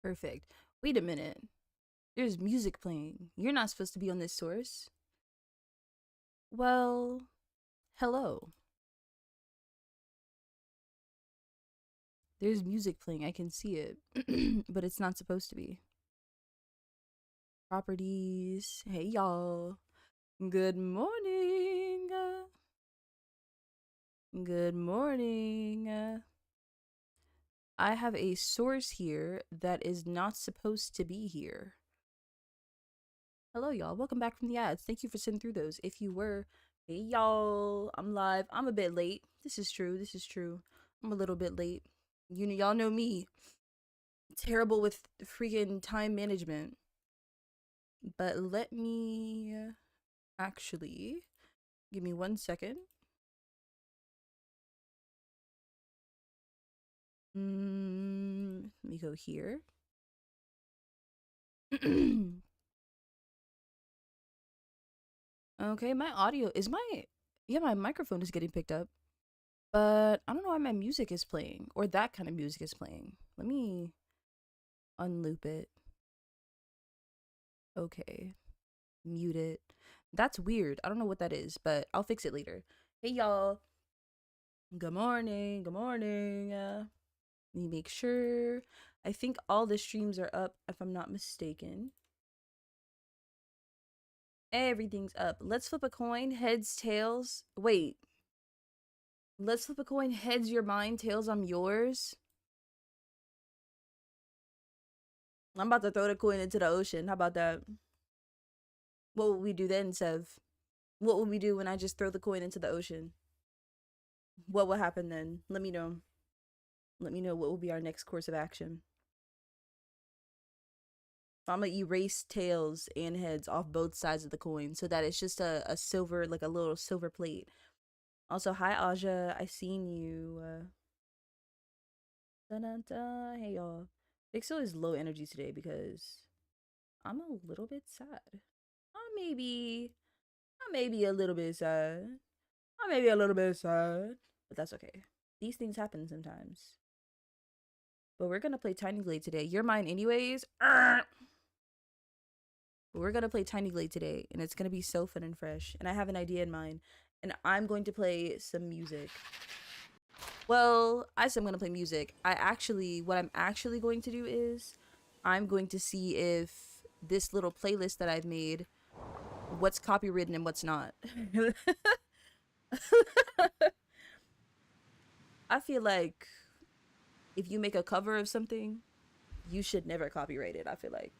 Perfect. Wait a minute. There's music playing. You're not supposed to be on this source. Well, hello. There's music playing. I can see it. But it's not supposed to be. Properties. Hey, y'all. Good morning. Good morning. I have a source here that is not supposed to be here. Hello, y'all. Welcome back from the ads. Thank you for sitting through those. If you were, hey, y'all. I'm live. I'm a bit late. This is true. This is true. I'm a little bit late. Y'all know me. Terrible with freaking time management. But let me actually give me 1 second. Let me go here. Okay, my audio is my microphone is getting picked up, but I don't know why my music is playing, or that kind of music is playing. Let me unloop it. Okay, mute it. That's weird. I don't know what that is, but I'll fix it later. Hey, y'all. Good morning. Good morning. Let me make sure. I think all the streams are up, if I'm not mistaken. Everything's up. Let's flip a coin. Heads, tails. Wait. Let's flip a coin. Heads, you're mine. Tails, I'm yours. I'm about to throw the coin into the ocean. How about that? What will we do then, Sev? What will we do when I just throw the coin into the ocean? What will happen then? Let me know. Let me know what will be our next course of action. I'm gonna erase tails and heads off both sides of the coin so that it's just a silver, like a little silver plate. Also, hi Aja, I seen you. Da-da-da. Hey y'all. Pixel is low energy today because I'm a little bit sad. I may be a little bit sad. I may be a little bit sad. But that's okay. These things happen sometimes. But we're gonna play Tiny Glade today. You're mine anyways. But we're gonna play Tiny Glade today, and it's gonna be so fun and fresh. And I have an idea in mind, and I'm going to play some music. Well, I said I'm gonna play music. What I'm actually going to do is, I'm going to see if this little playlist that I've made, what's copywritten and what's not. I feel like if you make a cover of something, you should never copyright it. I feel like,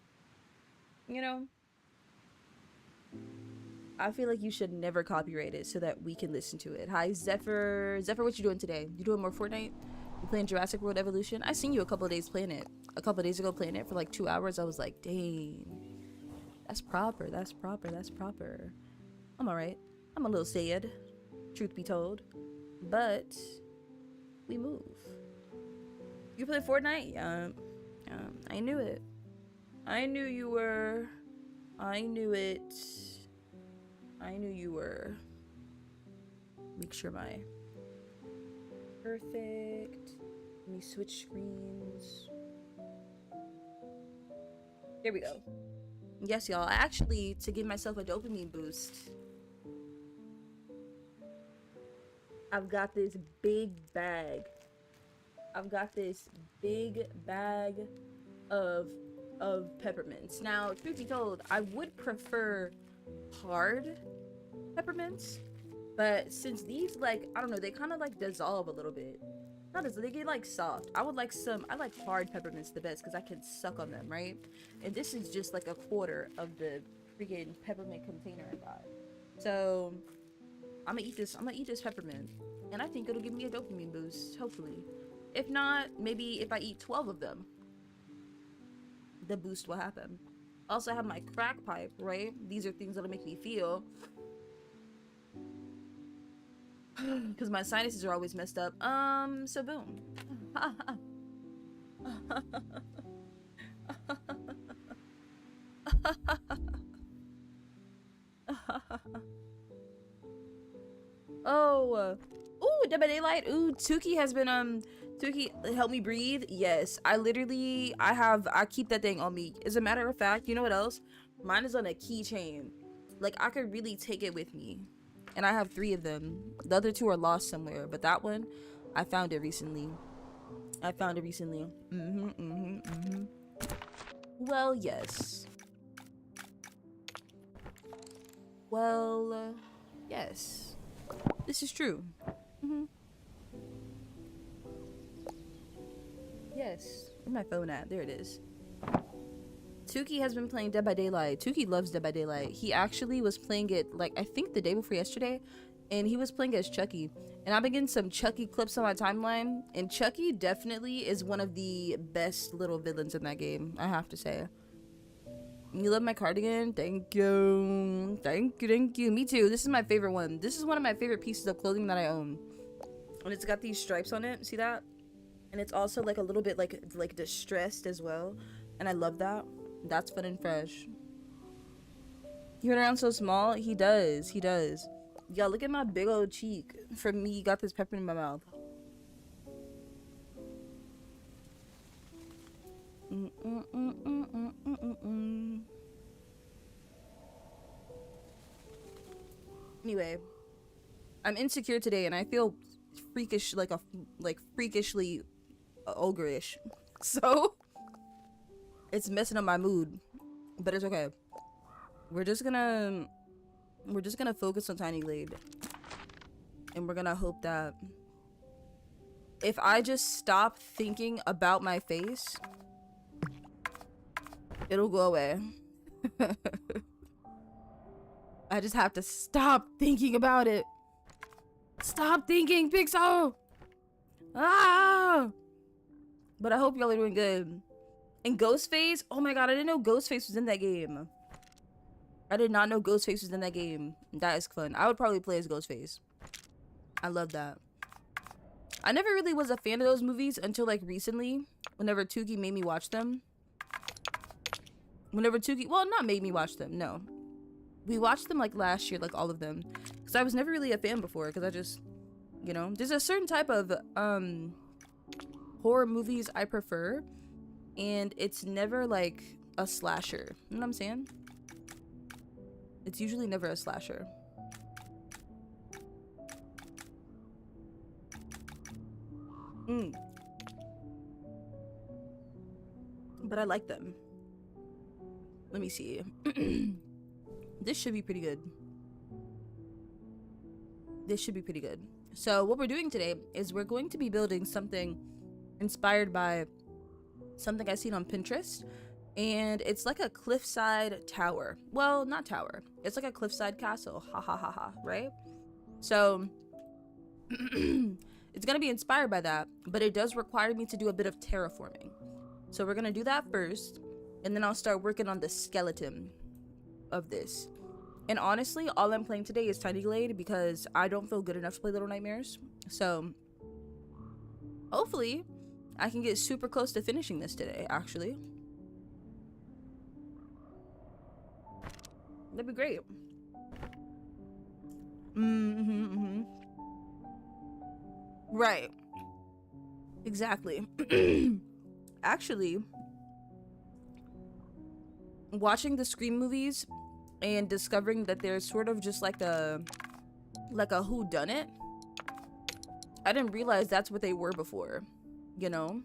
I feel like you should never copyright it so that we can listen to it. Hi, Zephyr. Zephyr, what you doing today? You doing more Fortnite? You playing Jurassic World Evolution? I seen you a couple of days playing it. A couple of days ago playing it for like 2 hours. I was like, dang. That's proper. That's proper. That's proper. I'm alright. I'm a little sad, truth be told. But we move. You play Fortnite? I knew it. I knew you were. I knew it. I knew you were. Make sure my perfect. Let me switch screens. There we go. Yes, y'all. I actually, to give myself a dopamine boost, I've got this big bag. I've got this big bag of peppermints. Now, truth be told, I would prefer hard peppermints, but since these, like, I don't know, they kind of like dissolve a little bit. Not as they get like soft. I like hard peppermints the best because I can suck on them, right? And this is just like a quarter of the freaking peppermint container I got. So I'm gonna eat this peppermint, and I think it'll give me a dopamine boost, hopefully. If not, maybe if I eat 12 of them, the boost will happen. Also, I have my crack pipe, right? These are things that'll make me feel. Because my sinuses are always messed up. So boom. Oh. Dead by Daylight. Ooh, Tuki has been Tuki help me breathe. Yes, I keep that thing on me. As a matter of fact, you know what else? Mine is on a keychain. Like, I could really take it with me. And I have 3 of them. The other 2 are lost somewhere, but that one, I found it recently. Well, yes. Well, yes. This is true. Yes. Where's my phone at? There it is. Tuki has been playing Dead by Daylight. Tuki loves Dead by Daylight. He actually was playing it, like, I think the day before yesterday, and he was playing as Chucky. And I've been getting some Chucky clips on my timeline, and Chucky definitely is one of the best little villains in that game, I have to say. You love my cardigan? Thank you. Thank you. Me too. This is my favorite one. This is one of my favorite pieces of clothing that I own. And it's got these stripes on it. See that? And it's also like a little bit like distressed as well. And I love that. That's fun and fresh. He went around so small. He does. He does. Y'all, look at my big old cheek. From me, got this pepper in my mouth. Anyway, I'm insecure today, and I feel freakish, freakishly ogreish. So it's messing up my mood, but it's okay. We're just gonna focus on Tiny Glade, and we're gonna hope that if I just stop thinking about my face, it'll go away. I just have to stop thinking about it. Stop thinking, Pixel! Ah! But I hope y'all are doing good. And Ghostface? Oh my god, I didn't know Ghostface was in that game. I did not know Ghostface was in that game. That is fun. I would probably play as Ghostface. I love that. I never really was a fan of those movies until like recently, whenever Tuki made me watch them. Well, not made me watch them, no. We watched them like last year, like all of them. Because I was never really a fan before, because I just, you know, there's a certain type of horror movies I prefer, and it's never like a slasher. You know what I'm saying? It's usually never a slasher. But I like them. Let me see. This should be pretty good. So what we're doing today is we're going to be building something inspired by something I've seen on Pinterest. And it's like a cliffside tower. Well, not tower. It's like a cliffside castle. Ha ha ha ha, right? So it's going to be inspired by that, but it does require me to do a bit of terraforming. So we're going to do that first, and then I'll start working on the skeleton of this. And honestly, all I'm playing today is Tiny Glade because I don't feel good enough to play Little Nightmares. So hopefully I can get super close to finishing this today, actually. That'd be great. Right. Exactly. Actually, watching the Scream movies and discovering that there's sort of just like a whodunit, I didn't realize that's what they were before, you know?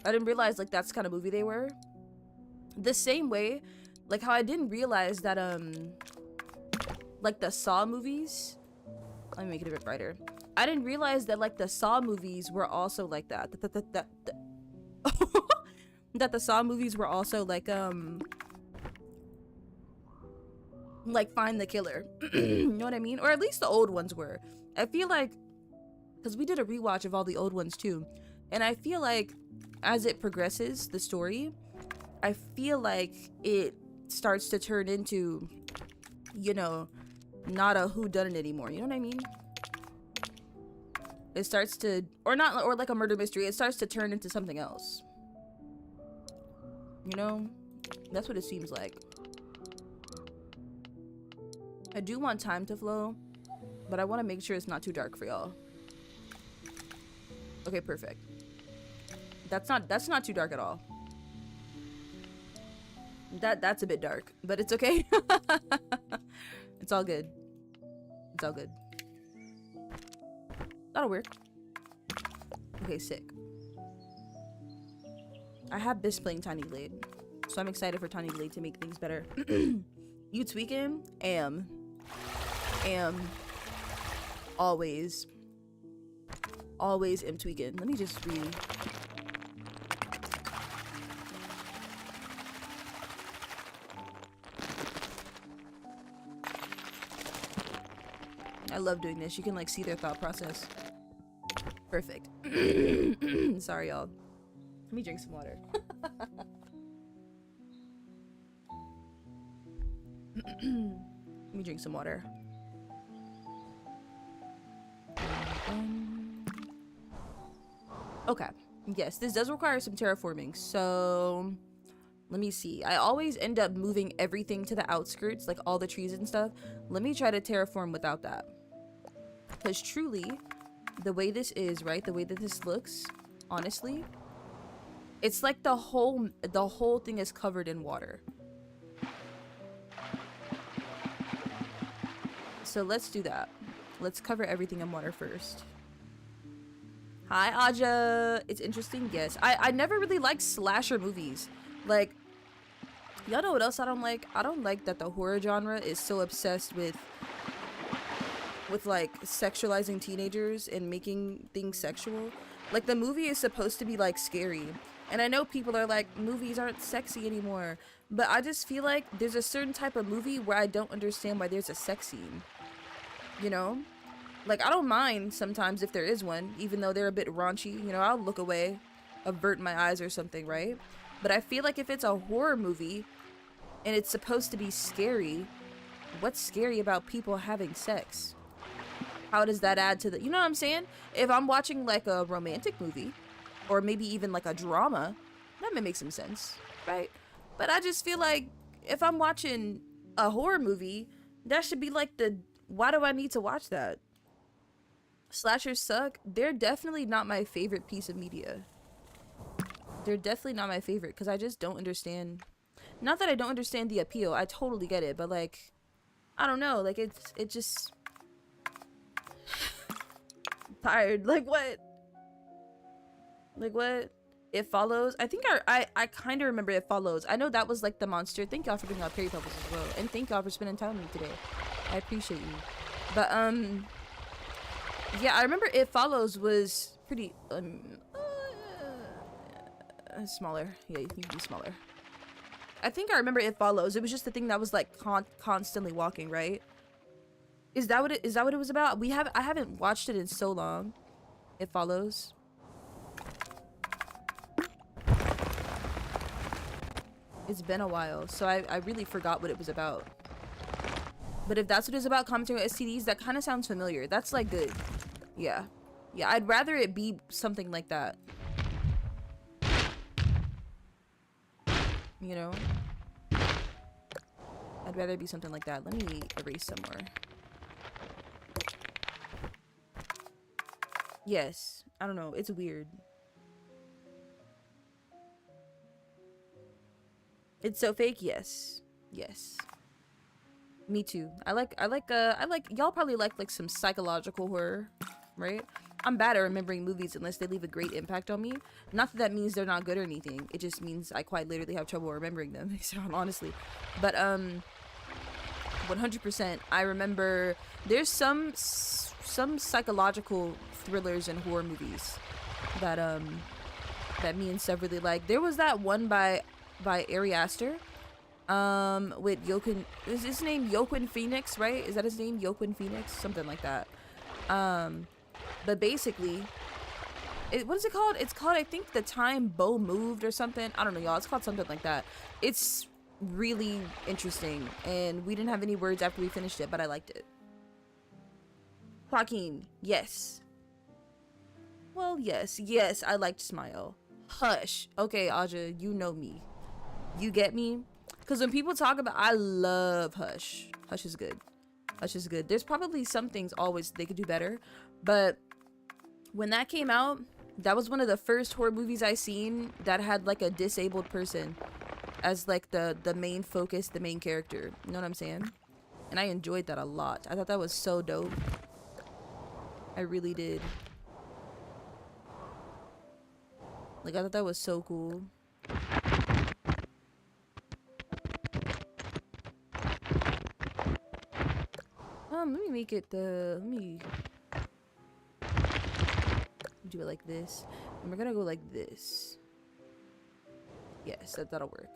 I didn't realize like that's the kind of movie they were. The same way, like how I didn't realize that like the Saw movies, let me make it a bit brighter. I didn't realize that like the Saw movies were also like that. That the Saw movies were also like find the killer. You know what I mean? Or at least the old ones were. I feel like, because we did a rewatch of all the old ones too, and I feel like as it progresses, the story, I feel like it starts to turn into, you know, not a whodunit anymore. You know what I mean? It starts to, or like a murder mystery, it starts to turn into something else. You know? That's what it seems like. I do want time to flow, but I want to make sure it's not too dark for y'all. Okay, perfect. That's not too dark at all. That's a bit dark, but it's okay. It's all good. It's all good. That'll work. Okay, sick. I have Bis playing Tiny Glade, so I'm excited for Tiny Glade to make things better. You tweaking? Am. Always am tweaking. Let me just read. I love doing this. You can like see their thought process. Perfect. Sorry, y'all. Let me drink some water. Let me drink some water. Okay. Yes, this does require some terraforming. So let me see. I always end up moving everything to the outskirts, like all the trees and stuff. Let me try to terraform without that. Because truly, the way this is, right? The way that this looks, honestly, it's like the whole thing is covered in water. So let's do that. Let's cover everything in water first. Hi, Aja. It's interesting. Yes. I never really liked slasher movies. Like, y'all know what else I don't like? I don't like that the horror genre is so obsessed with like sexualizing teenagers and making things sexual. Like, the movie is supposed to be like scary. And I know people are like, movies aren't sexy anymore. But I just feel like there's a certain type of movie where I don't understand why there's a sex scene. You know? Like, I don't mind sometimes if there is one, even though they're a bit raunchy. You know, I'll look away, avert my eyes or something, right? But I feel like if it's a horror movie and it's supposed to be scary, what's scary about people having sex? How does that add to the, you know what I'm saying? If I'm watching like a romantic movie or maybe even like a drama, that may make some sense, right? But I just feel like if I'm watching a horror movie, that should be like the, why do I need to watch that? Slashers suck. They're definitely not my favorite piece of media. They're definitely not my favorite because I just don't understand. Not that I don't understand the appeal. I totally get it, but like, I don't know. Like it just tired. Like what? Like what? It Follows. I think I kind of remember It Follows. I know that was like the monster. Thank y'all for bringing out Perry Pebbles as well, and thank y'all for spending time with me today. I appreciate you. But yeah, I remember It Follows was pretty smaller. Yeah, you can be smaller. I think I remember It Follows. It was just the thing that was like constantly walking, right? Is that what it was about? I haven't watched it in so long. It Follows. It's been a while, so I really forgot what it was about. But if that's what it's about, commenting on STDs, that kind of sounds familiar. That's like good. Yeah. Yeah, I'd rather it be something like that. You know? I'd rather it be something like that. Let me erase some more. Yes. I don't know. It's weird. It's so fake. Yes. Yes. Me too. I like y'all probably like some psychological horror, right? I'm bad at remembering movies unless they leave a great impact on me. Not that that means they're not good or anything. It just means I quite literally have trouble remembering them, honestly. But 100% I remember there's some psychological thrillers and horror movies that that me and Sev really like. There was that one by Ari Aster. With Joaquin, is his name Joaquin Phoenix, right? Is that his name? Joaquin Phoenix? Something like that. But basically, what is it called? It's called, I think, The Time Bo Moved or something. I don't know, y'all. It's called something like that. It's really interesting, and we didn't have any words after we finished it, but I liked it. Joaquin, yes. Well, yes, I liked Smile. Hush. Okay, Aja, you know me. You get me? Because when people talk about, I love Hush. Hush is good. Hush is good. There's probably some things always they could do better, but when that came out, That was one of the first horror movies I seen that had like a disabled person as like the main focus, the main character. You know what I'm saying? And I enjoyed that a lot. I thought that was so dope. I really did. Like, I thought that was so cool. Let me make it let me do it like this. And we're gonna go like this. Yes, that'll work.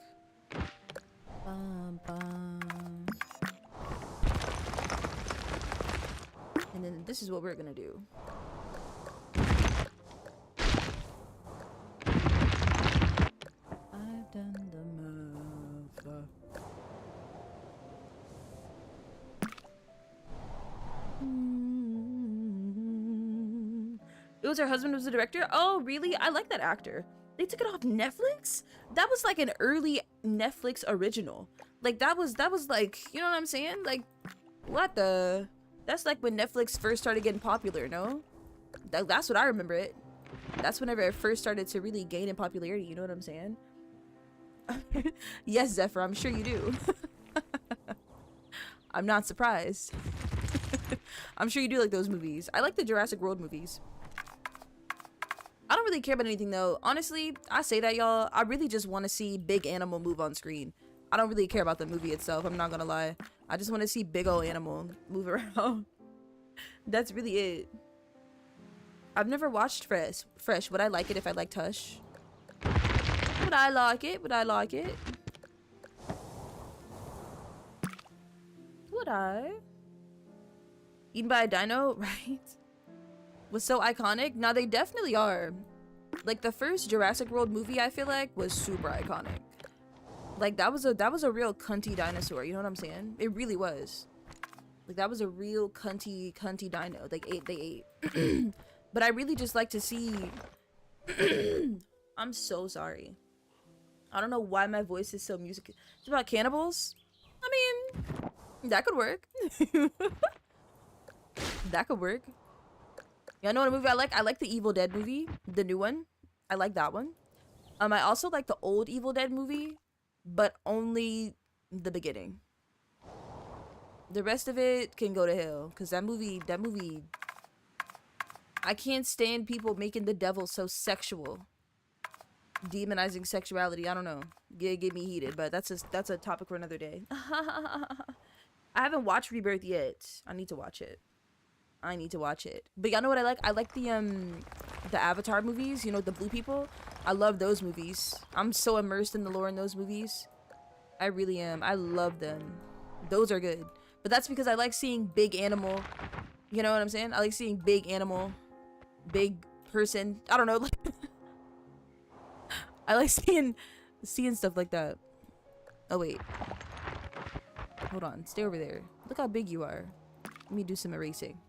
And then this is what we're gonna do. I've done the move. It was her husband was the director. Oh, really? I like that actor. They took it off Netflix? That was like an early Netflix original. Like that was like, you know what I'm saying? Like, what the? That's like when Netflix first started getting popular, no? That's what I remember it. That's whenever it first started to really gain in popularity, you know what I'm saying? Yes, Zephyr, I'm sure you do. I'm not surprised. I'm sure you do like those movies. I like the Jurassic World movies. I don't really care about anything though. Honestly, I say that, y'all. I really just want to see big animal move on screen. I don't really care about the movie itself. I'm not gonna lie. I just want to see big old animal move around. That's really it. I've never watched Fresh. Would I like it if I liked Hush? Would I like it? Would I like it? Would I? Eaten by a dino, right? Was so iconic. Now they definitely are. Like the first Jurassic World movie, I feel like was super iconic. Like that was a real cunty dinosaur. You know what I'm saying? It really was. Like that was a real cunty dino. Like they ate. But I really just like to see. I'm so sorry. I don't know why my voice is so musical. It's about cannibals. I mean, that could work. That could work. Y'all know what movie I like? I like the Evil Dead movie, the new one. I like that one. I also like the old Evil Dead movie, but only the beginning. The rest of it can go to hell, cause that movie, I can't stand people making the devil so sexual, demonizing sexuality. I don't know, get me heated, but that's a topic for another day. I haven't watched Rebirth yet. I need to watch it. But y'all know what I like? I like the Avatar movies, you know, the blue people. I love those movies. I'm so immersed in the lore in those movies. I really am. I love them. Those are good. But that's because I like seeing big animal. You know what I'm saying? I like seeing big animal, big person. I don't know. I like seeing stuff like that. Oh wait. Hold on. Stay over there. Look how big you are. Let me do some erasing.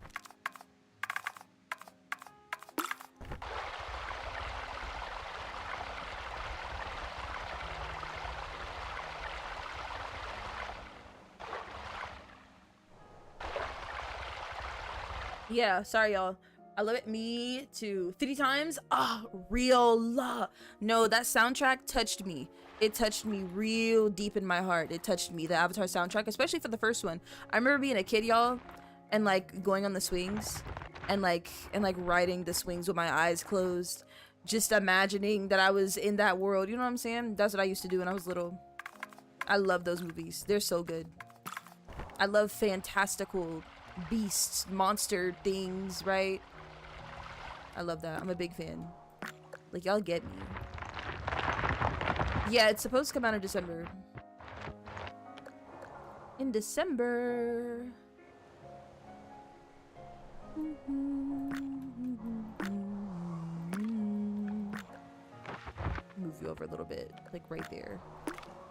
Yeah, sorry y'all. I love it. Me too. 50 times? Ah, real love. No, that soundtrack touched me. It touched me real deep in my heart. It touched me, the Avatar soundtrack, especially for the first one. I remember being a kid, y'all, and like going on the swings and like riding the swings with my eyes closed, just imagining that I was in that world. You know what I'm saying? That's what I used to do when I was little. I love those movies. They're so good. I love fantastical beasts, monster things, right? I love that. I'm a big fan. Like, y'all get me. Yeah, it's supposed to come out in December. In December. Move you over a little bit, like right there.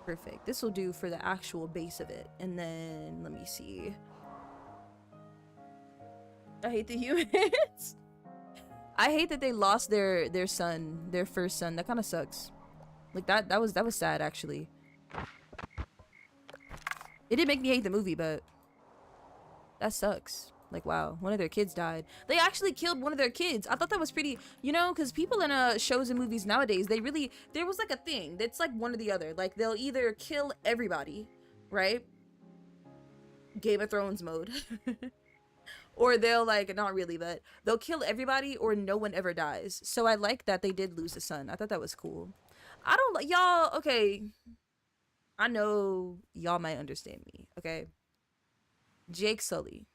Perfect. This will do for the actual base of it. And then, let me see. I hate the humans. I hate that they lost their son, their first son. That kind of sucks. Like that was sad actually. It did make me hate the movie, but that sucks. Like, wow, one of their kids died. They actually killed one of their kids. I thought that was pretty, you know, because people in shows and movies nowadays, there was like a thing that's like one or the other. Like, they'll either kill everybody, right? Game of Thrones mode. Or they'll, like, not really, but they'll kill everybody or no one ever dies. So I like that they did lose a son. I thought that was cool. I don't like, y'all, okay. I know y'all might understand me, okay? Jake Sully.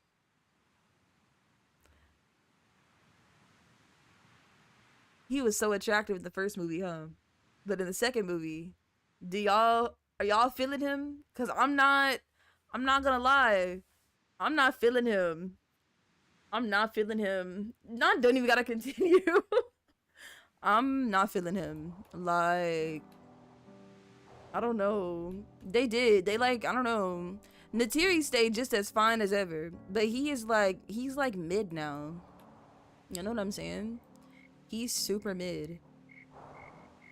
He was so attractive in the first movie, huh? But in the second movie, are y'all feeling him? Cause I'm not gonna lie. I'm not feeling him. Not don't even gotta continue. I'm not feeling him. Like, I don't know. They like, I don't know. Natiri stayed just as fine as ever, but he's like mid now. You know what I'm saying? He's super mid.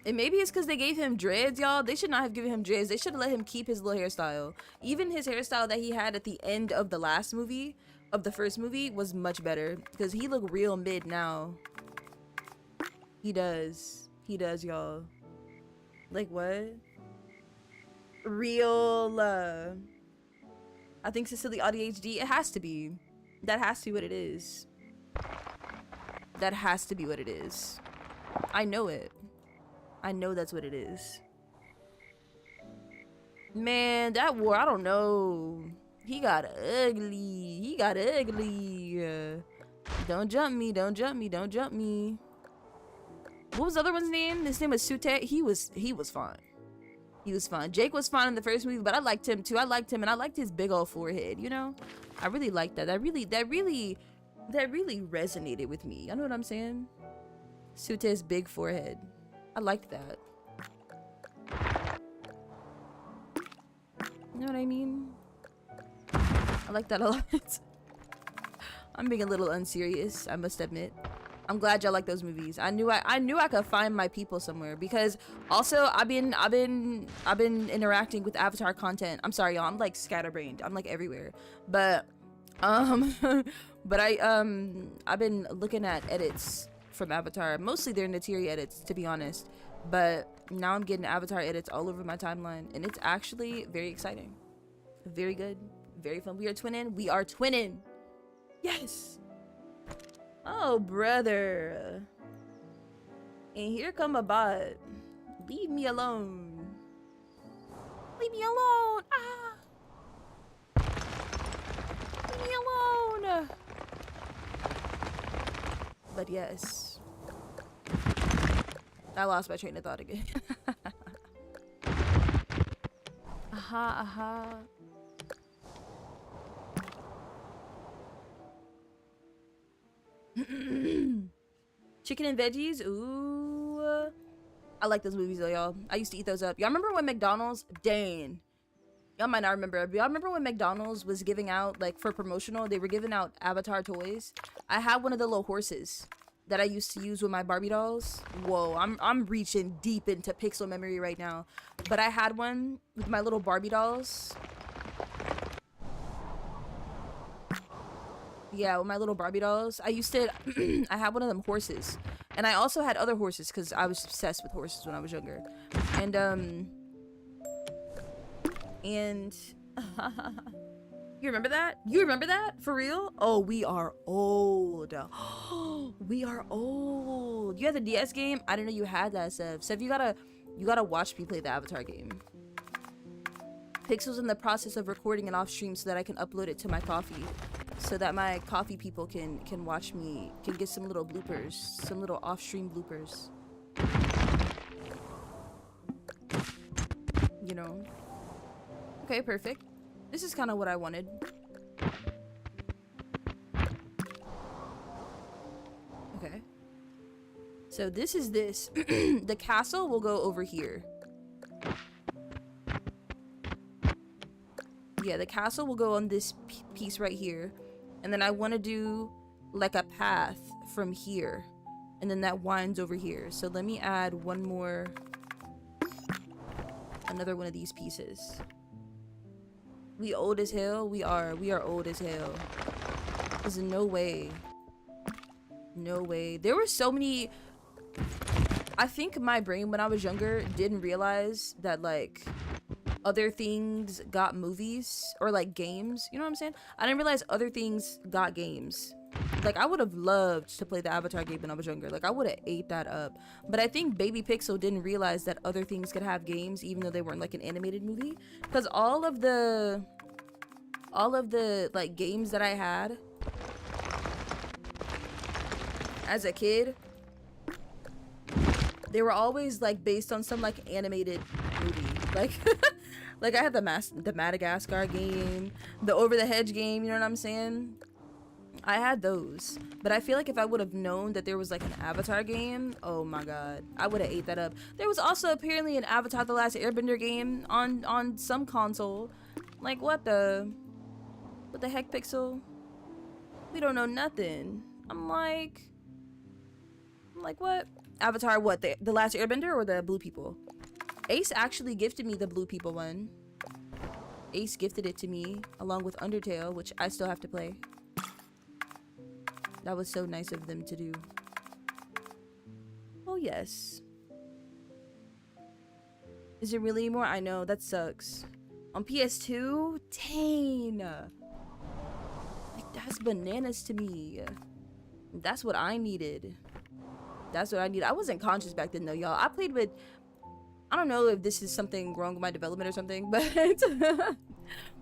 And maybe it's because they gave him dreads, y'all. They should not have given him dreads. They should have let him keep his little hairstyle. Even his hairstyle that he had at the end of the last movie, of the first movie, was much better. Because he look real mid now. He does. He does, y'all. Like, what? Real, I think Cecilia ADHD, it has to be. That has to be what it is. That has to be what it is. I know it. I know that's what it is. Man, that war, I don't know. He got ugly. He got ugly. Don't jump me, don't jump me, don't jump me. What was the other one's name? His name was Sute. He was fine. He was fine. Jake was fine in the first movie, but I liked him too. I liked him, and I liked his big old forehead, you know? I really liked that. That really resonated with me. You know what I'm saying? Sute's big forehead. I liked that. You know what I mean? I like that a lot. I'm being a little unserious, I must admit. I'm glad y'all like those movies. I knew I could find my people somewhere, because also I've been interacting with Avatar content. I'm sorry, y'all. I'm like scatterbrained. I'm like everywhere. But but I've been looking at edits from Avatar. Mostly they're Natiri edits, to be honest. But now I'm getting Avatar edits all over my timeline, and it's actually very exciting. Very good. Very fun. We are twinning. We are twinning. Yes. Oh, brother. And here come a bot. Leave me alone. Leave me alone. Ah. Leave me alone. But yes. I lost my train of thought again. Aha, aha. Chicken and veggies. Ooh. I like those movies though, y'all. I used to eat those up. Y'all remember when McDonald's? Dang. Y'all might not remember. Y'all remember when McDonald's was giving out, like, for promotional, they were giving out Avatar toys? I had one of the little horses that I used to use with my Barbie dolls. Whoa, I'm reaching deep into pixel memory right now. But I had one with my little Barbie dolls. Yeah, with my little Barbie dolls. I used to, I had one of them horses. And I also had other horses because I was obsessed with horses when I was younger. And you remember that? You remember that? For real? Oh, we are old. We are old. You had the DS game? I didn't know you had that, Sev. Sev, you gotta watch me play the Avatar game. Pixel's in the process of recording it off stream so that I can upload it to my coffee. So that my coffee people can watch me, can get some little bloopers, some little off-stream bloopers. You know? Okay, perfect. This is kind of what I wanted. Okay. So this is this. The castle will go over here. Yeah, the castle will go on this piece right here. And then I want to do like a path from here. And then that winds over here. So let me add one more. Another one of these pieces. We old as hell. We are old as hell. There's no way. No way. There were so many. I think my brain when I was younger didn't realize that like other things got movies or like games. You know what I'm saying? I didn't realize other things got games. Like I would have loved to play the Avatar game when I was younger. Like I would have ate that up. But I think Baby Pixel didn't realize that other things could have games even though they weren't like an animated movie. Because all of the like games that I had as a kid, they were always like based on some like animated movie. Like like I had the Madagascar game, the Over the Hedge game, you know what I'm saying? I had those. But I feel like if I would have known that there was like an Avatar game, oh my god, I would have ate that up. There was also apparently an Avatar The Last Airbender game on some console. Like what the heck, Pixel? We don't know nothing. I'm like what? Avatar what? The Last Airbender or the Blue People? Ace actually gifted me the Blue People one. Ace gifted it to me along with Undertale, which I still have to play. That was so nice of them to do. Oh yes. Is it really more? I know, that sucks. On PS2? Dang. Like that's bananas to me. That's what I needed. That's what I need. I wasn't conscious back then though, y'all. I played with, I don't know if this is something wrong with my development or something, but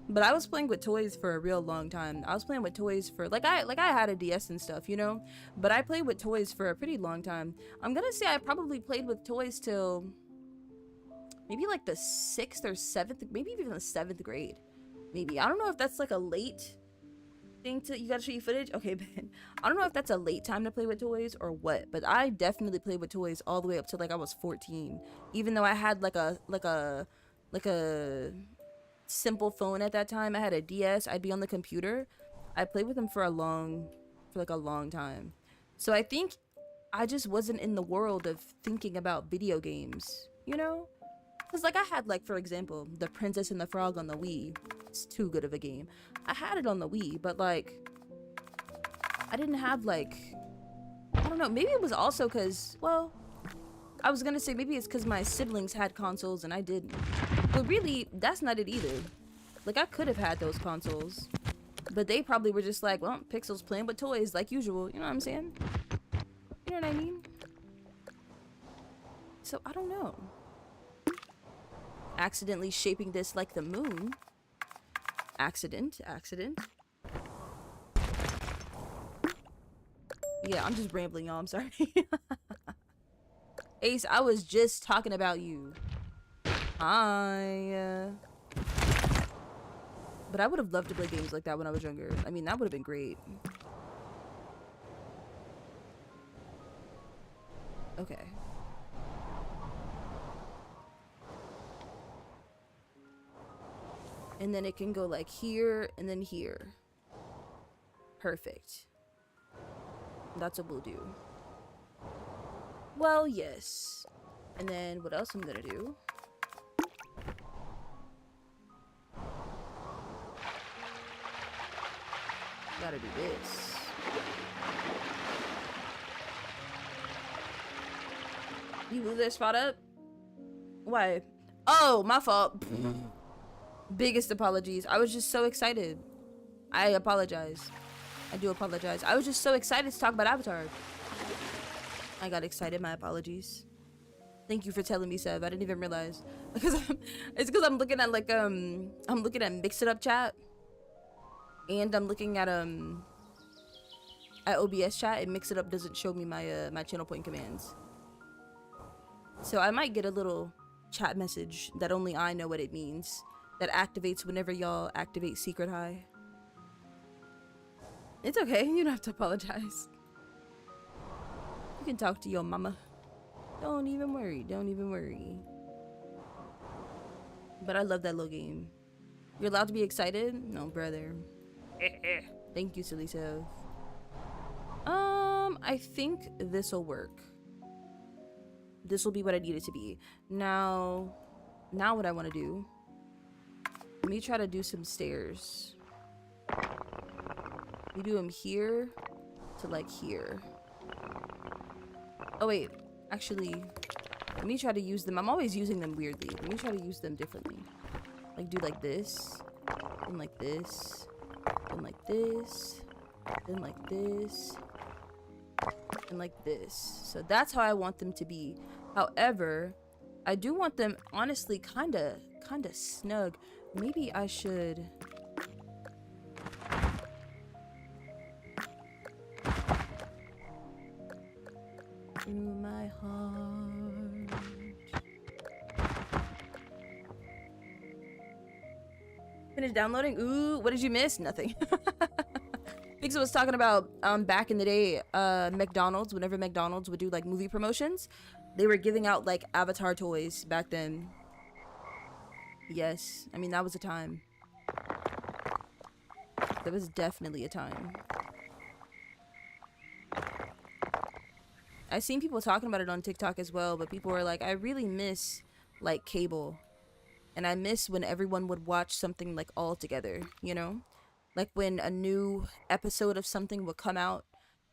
but I was playing with toys for a real long time. I was playing with toys for like I had a DS and stuff, you know, but I played with toys for a pretty long time. I'm gonna say I probably played with toys till maybe like the 6th or 7th, maybe even the 7th grade. Maybe. I don't know if that's like a late thing to, you gotta show you footage? Okay, man. I don't know if that's a late time to play with toys or what, but I definitely played with toys all the way up to like I was 14. Even though I had like a simple phone at that time. I had a DS. I'd be on the computer. I played with them for like a long time. So I think I just wasn't in the world of thinking about video games, you know? Because like I had like, for example, The Princess and the Frog on the Wii. It's too good of a game. I had it on the Wii, but like I didn't have like, I don't know, maybe it was also because, well, I was gonna say maybe it's because my siblings had consoles and I didn't. But really, that's not it either. Like I could have had those consoles, but they probably were just like, well, Pixel's playing with toys like usual. You know what I'm saying? You know what I mean? So I don't know. Accidentally shaping this like the moon. Accident. Yeah, I'm just rambling, y'all. I'm sorry. Ace, I was just talking about you. Hi. But I would have loved to play games like that when I was younger. I mean, that would have been great. Okay. And then it can go like here and then here. Perfect. That's what we'll do. Well, yes. And then what else I'm gonna do? Gotta do this. You blew their spot up? Why? Oh, my fault. Biggest apologies. I was just so excited. I apologize. I do apologize. I was just so excited to talk about Avatar. I got excited. My apologies. Thank you for telling me, Seb. I didn't even realize. Because it's because I'm looking at like I'm looking at Mix It Up chat. And I'm looking at OBS chat, and Mix It Up doesn't show me my my channel point commands. So I might get a little chat message that only I know what it means. That activates whenever y'all activate Secret High. It's okay, you don't have to apologize. You can talk to your mama. Don't even worry, don't even worry. But I love that little game. You're allowed to be excited? No, brother. Thank you, silly self. I think this'll work. This will be what I need it to be. Now what I want to do. Let me try to do some stairs. We do them here to like here. Oh wait, actually, let me try to use them. I'm always using them weirdly. Let me try to use them differently. Like do like this, and like this, and like this, and like this, and like this. So that's how I want them to be. However, I do want them honestly kinda snug. Maybe I should through my heart. Finish downloading. Ooh, what did you miss? Nothing. Pixel was talking about back in the day, McDonald's, whenever McDonald's would do like movie promotions, they were giving out like Avatar toys back then. Yes, I mean that was a time. That was definitely a time. I've seen people talking about it on TikTok as well, but people were like, I really miss like cable. And I miss when everyone would watch something like all together, you know? Like when a new episode of something would come out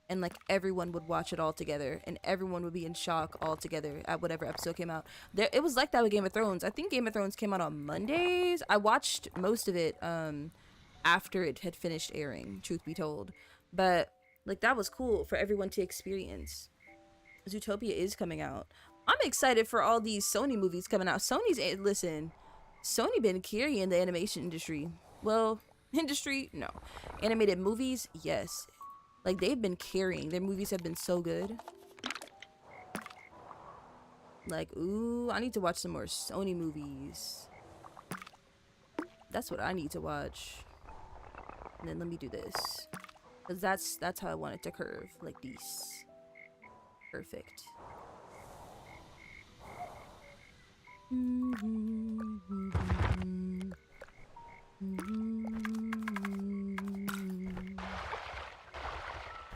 and like everyone would watch it all together and everyone would be in shock all together at whatever episode came out. It was like that with Game of Thrones. I think Game of Thrones came out on Mondays. I watched most of it after it had finished airing, truth be told. But like that was cool for everyone to experience. Zootopia is coming out. I'm excited for all these Sony movies coming out. Listen, Sony been carrying the animation industry. Well, industry, no. Animated movies, yes. Like they've been carrying. Their movies have been so good. Like, ooh, I need to watch some more Sony movies. That's what I need to watch. And then let me do this. Because that's how I want it to curve. Like this. Perfect.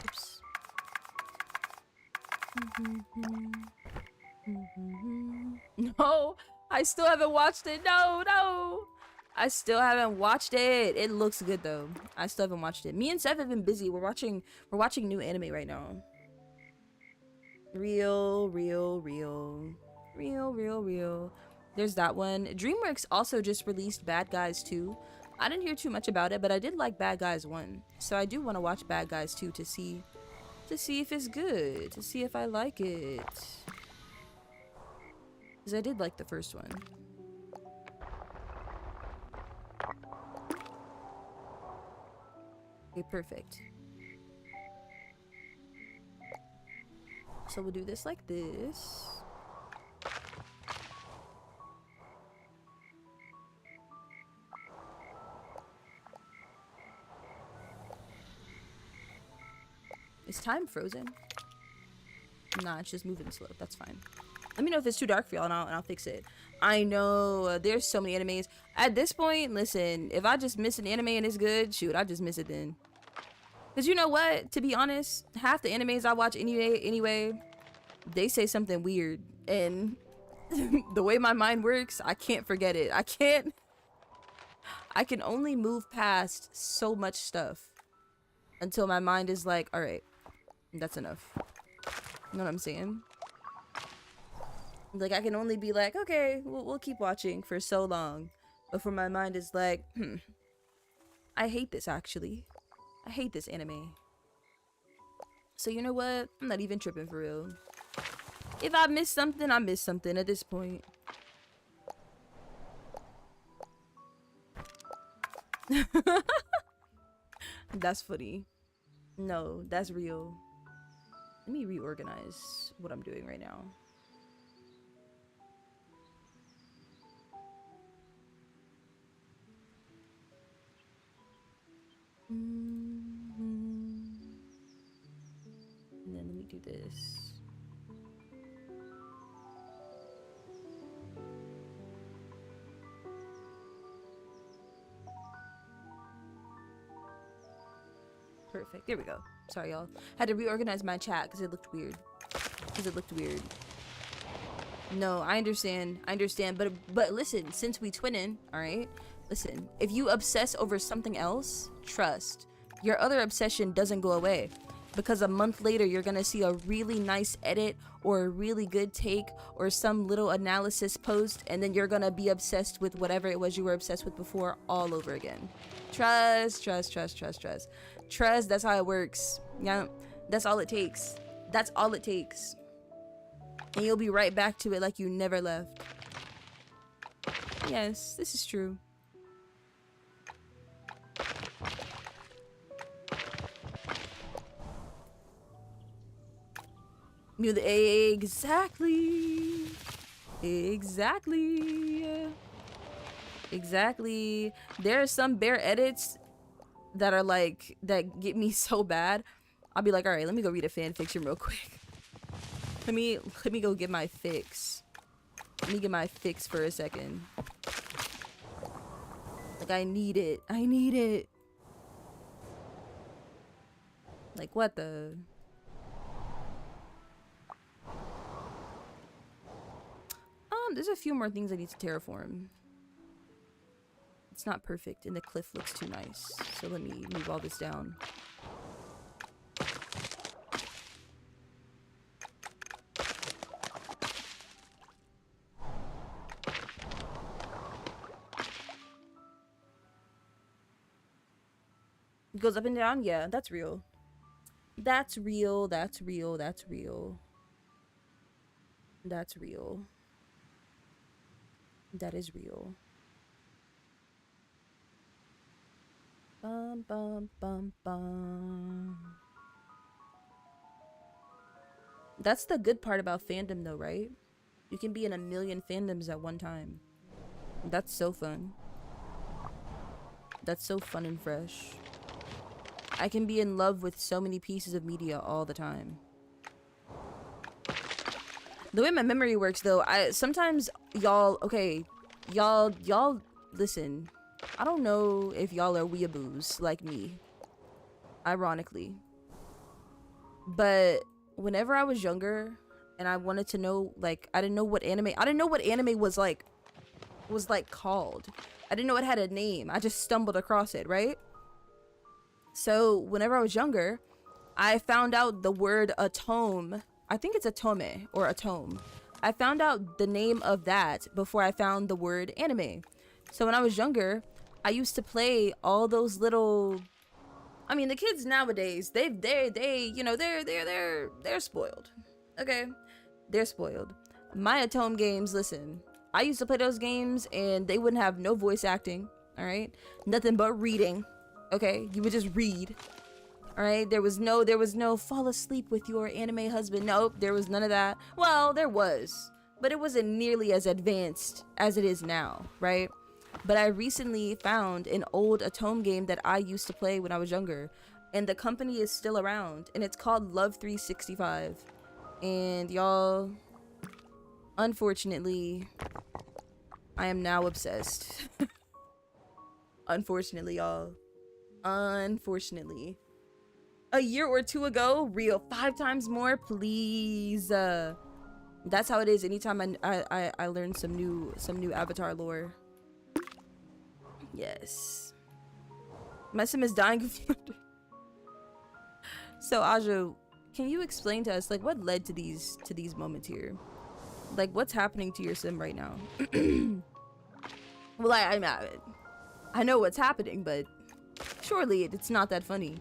Oops. No, I still haven't watched it. No. I still haven't watched it. It looks good though. I still haven't watched it. Me and Seth have been busy. We're watching new anime right now. Real. There's that one. DreamWorks also just released Bad Guys 2. I didn't hear too much about it, but I did like Bad Guys 1. So I do want to watch Bad Guys 2 to see if it's good, to see if I like it. Because I did like the first one. Okay, perfect. So we'll do this like this. Is time frozen? Nah, it's just moving slow. That's fine. Let me know if it's too dark for y'all and I'll fix it. I know, there's so many animes. At this point, listen, if I just miss an anime and it's good, shoot, I just miss it then. Because you know what? To be honest, half the animes I watch anyway, they say something weird. And the way my mind works, I can't forget it. I can only move past so much stuff until my mind is like, all right, that's enough. You know what I'm saying? Like, I can only be like, okay, we'll keep watching for so long before my mind is like, I hate this actually. I hate this anime. So you know what? I'm not even tripping for real. If I miss something, I miss something at this point. That's funny. No, that's real. Let me reorganize what I'm doing right now. And then let me do this. Perfect. There we go. Sorry, y'all. Had to reorganize my chat because it looked weird. No, I understand. But listen, since we twinning, all right? Listen, if you obsess over something else, trust. your other obsession doesn't go away. Because a month later, you're gonna see a really nice edit or a really good take or some little analysis post, and then you're gonna be obsessed with whatever it was you were obsessed with before all over again. Trust, trust, trust, trust, trust. Trust, that's how it works. Yeah, that's all it takes. That's all it takes. And you'll be right back to it like you never left. Yes, this is true. Exactly. Exactly. Exactly. There are some bare edits that are like, that get me so bad. I'll be like, all right, let me go read a fan fiction real quick. Let me go get my fix. Let me get my fix for a second. Like, I need it. I need it. Like, what the... there's a few more things I need to terraform. It's not perfect, and the cliff looks too nice. So let me move all this down. It goes up and down? Yeah, that's real. That's real, that's real, that's real. That's real. That is real. Bum, bum, bum, bum. That's the good part about fandom though, right? You can be in a million fandoms at one time. That's so fun. That's so fun and fresh. I can be in love with so many pieces of media all the time. The way my memory works though, sometimes y'all, okay, y'all listen. I don't know if y'all are weeaboos like me, ironically. But whenever I was younger and I wanted to know, like, I didn't know what anime was called. I didn't know it had a name. I just stumbled across it, right? So whenever I was younger, I found out the word atome. I think it's atome or atome. I found out the name of that before I found the word anime. So when I was younger, I used to play all those little, I mean, the kids nowadays, they're spoiled. Okay? They're spoiled. My atome games, listen, I used to play those games and they wouldn't have no voice acting, all right? Nothing but reading. Okay? You would just read. All right, there was no fall asleep with your anime husband. Nope, there was none of that. Well, there was, but it wasn't nearly as advanced as it is now, right? But I recently found an old atome game that I used to play when I was younger, and the company is still around, and it's called Love 365. And y'all, unfortunately, I am now obsessed. Unfortunately, y'all. Unfortunately. A year or two ago, real 5 times more, please. That's how it is anytime I learn some new Avatar lore. Yes. My sim is dying. So Aja, can you explain to us, like, what led to these moments here? Like, what's happening to your sim right now? Well, I know what's happening, but surely it's not that funny.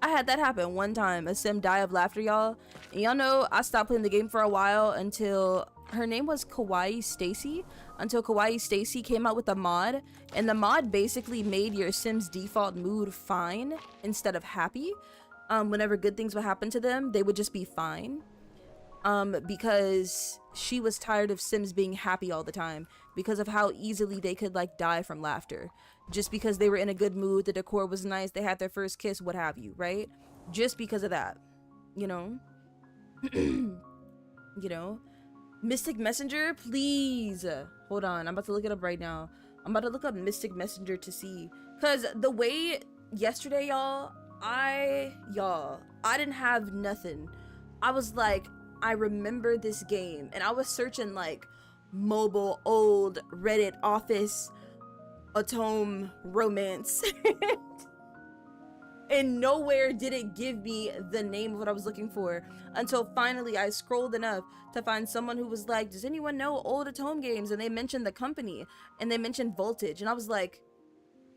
I had that happen one time. A sim die of laughter, y'all. And y'all know I stopped playing the game for a while until her name was Kawaii Stacy. Until Kawaii Stacy came out with a mod. And the mod basically made your sim's default mood fine instead of happy. Whenever good things would happen to them, they would just be fine. Because she was tired of sims being happy all the time. Because of how easily they could, like, die from laughter. Just because they were in a good mood, the decor was nice, they had their first kiss, what have you, right? Just because of that, you know? You know? Mystic Messenger, please. Hold on, I'm about to look it up right now. I'm about to look up Mystic Messenger to see. Because the way yesterday, y'all, I didn't have nothing. I was like, I remember this game. And I was searching, like, mobile, old, Reddit, office, atome, romance. And nowhere did it give me the name of what I was looking for until finally I scrolled enough to find someone who was like, does anyone know old Atome games? And they mentioned the company and they mentioned Voltage. And I was like,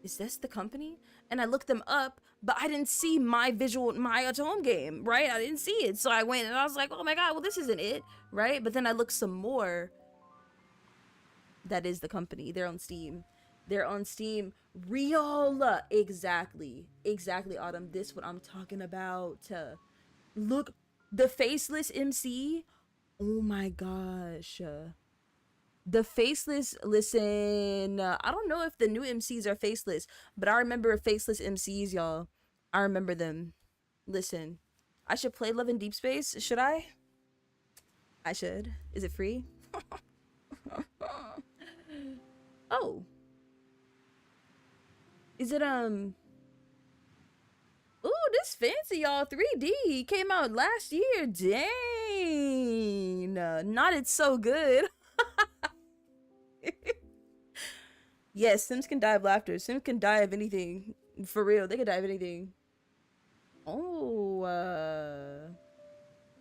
is this the company? And I looked them up, but I didn't see my Atome game, right? I didn't see it. So I went and I was like, oh my God, well, this isn't it, right? But then I looked some more. That is the company. They're on Steam. They're on Steam. Real. Exactly. Exactly, Autumn. This what I'm talking about. Look, the faceless MC. Oh my gosh. The faceless, listen, I don't know if the new MCs are faceless, but I remember faceless MCs, y'all. I remember them. Listen, I should play Love in Deep Space. Should I? I should. Is it free? Oh. Is it, ooh, this fancy, y'all. 3D came out last year. Dang. Not it's so good. Yes, Sims can die of laughter. Sims can die of anything. For real, they can die of anything. Oh,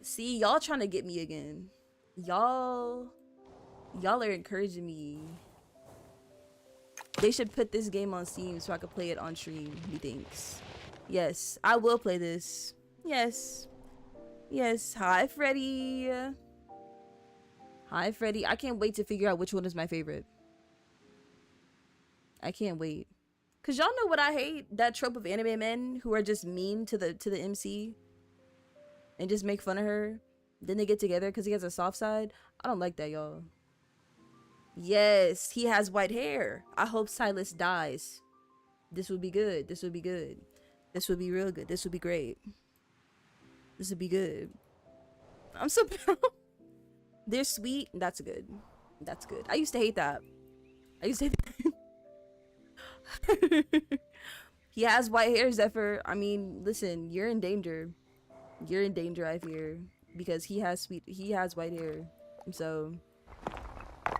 see, y'all trying to get me again. Y'all are encouraging me. They should put this game on Steam so I could play it on stream, he thinks. Yes, I will play this. Yes. Yes, hi, Freddy. Hi, Freddy. I can't wait to figure out which one is my favorite. I can't wait. Cause y'all know what I hate? That trope of anime men who are just mean to the MC and just make fun of her. Then they get together because he has a soft side. I don't like that, y'all. Yes, he has white hair. I hope Silas dies. This would be good. This would be good. This would be real good. This would be great. This would be good. I'm so they're sweet. That's good. That's good. I used to hate that. I used to hate that. He has white hair, Zephyr. I mean, listen, you're in danger. You're in danger, I fear, because he has white hair. So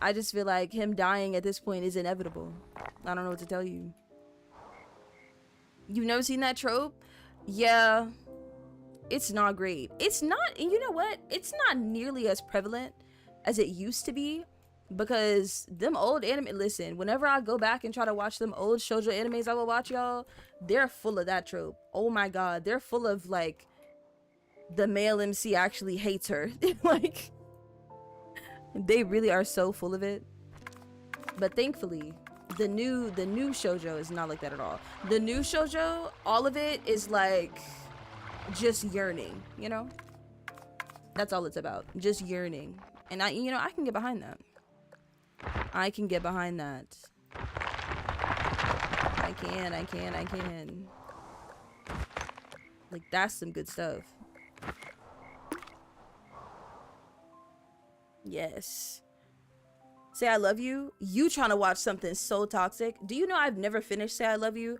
I just feel like him dying at this point is inevitable. I don't know what to tell you. You've never seen that trope? Yeah. It's not great. It's not, and you know what? It's not nearly as prevalent as it used to be. Because them old anime, listen, whenever I go back and try to watch them old shoujo animes I will watch, y'all, they're full of that trope. Oh my God, they're full of like the male MC actually hates her. Like, they really are so full of it. But thankfully, the new shoujo is not like that at all. The new shoujo, all of it is like just yearning, you know? That's all it's about, just yearning. And I can get behind that. I can get behind that. I can. Like, that's some good stuff. Yes. Say I Love You? You trying to watch something so toxic. Do you know I've never finished Say I Love You?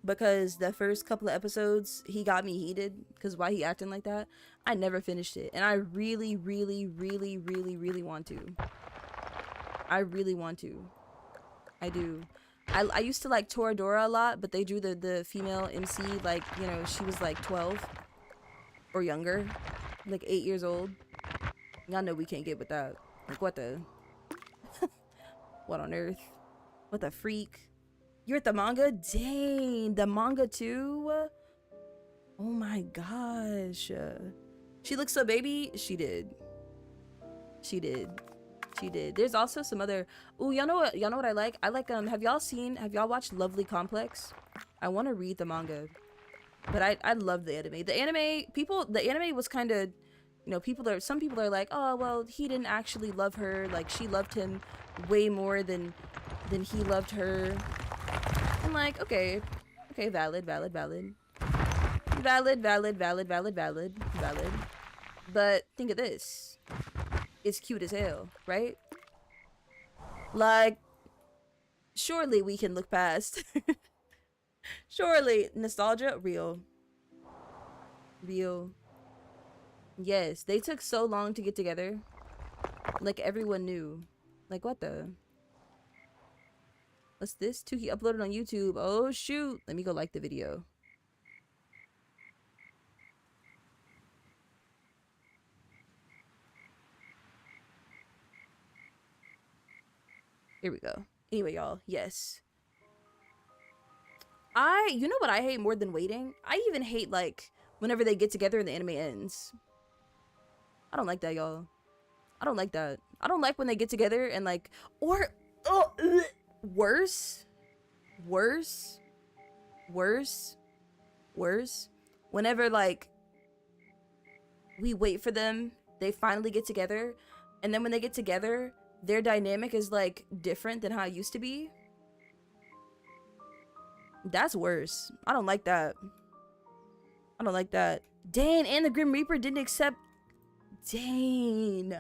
Because the first couple of episodes, he got me heated. Because why he acting like that? I never finished it. And I really, really, really, really, really want to. I really want to. I do. I used to like Toradora a lot, but they drew the female MC like, you know, she was like 12 or younger, like 8 years old. Y'all know we can't get with that. Like, what the? What on earth? What the freak? You're at the manga? Dang, the manga too? Oh my gosh. She looks so baby. She did. She did. She did. There's also some other. Ooh, y'all know what I like? I like have y'all watched Lovely Complex? I want to read the manga, but I love the anime. The anime was kind of, you know, some people are like, oh well, he didn't actually love her, like she loved him way more than he loved her. I'm like, okay, valid. But think of this. It's cute as hell, right? Like, surely we can look past. Surely nostalgia, real. Yes, they took so long to get together. Like, everyone knew. Like, what the? What's this? Tuki uploaded on YouTube. Oh shoot, let me go like the video. Here we go. Anyway, y'all, yes. You know what I hate more than waiting? I even hate, like, whenever they get together and the anime ends. I don't like that, y'all. I don't like that. I don't like when they get together and, like, or, oh, worse. Whenever, like, we wait for them, they finally get together, and then when they get together, their dynamic is, like, different than how it used to be. That's worse. I don't like that. I don't like that. Dang, and the Grim Reaper didn't accept. Dang.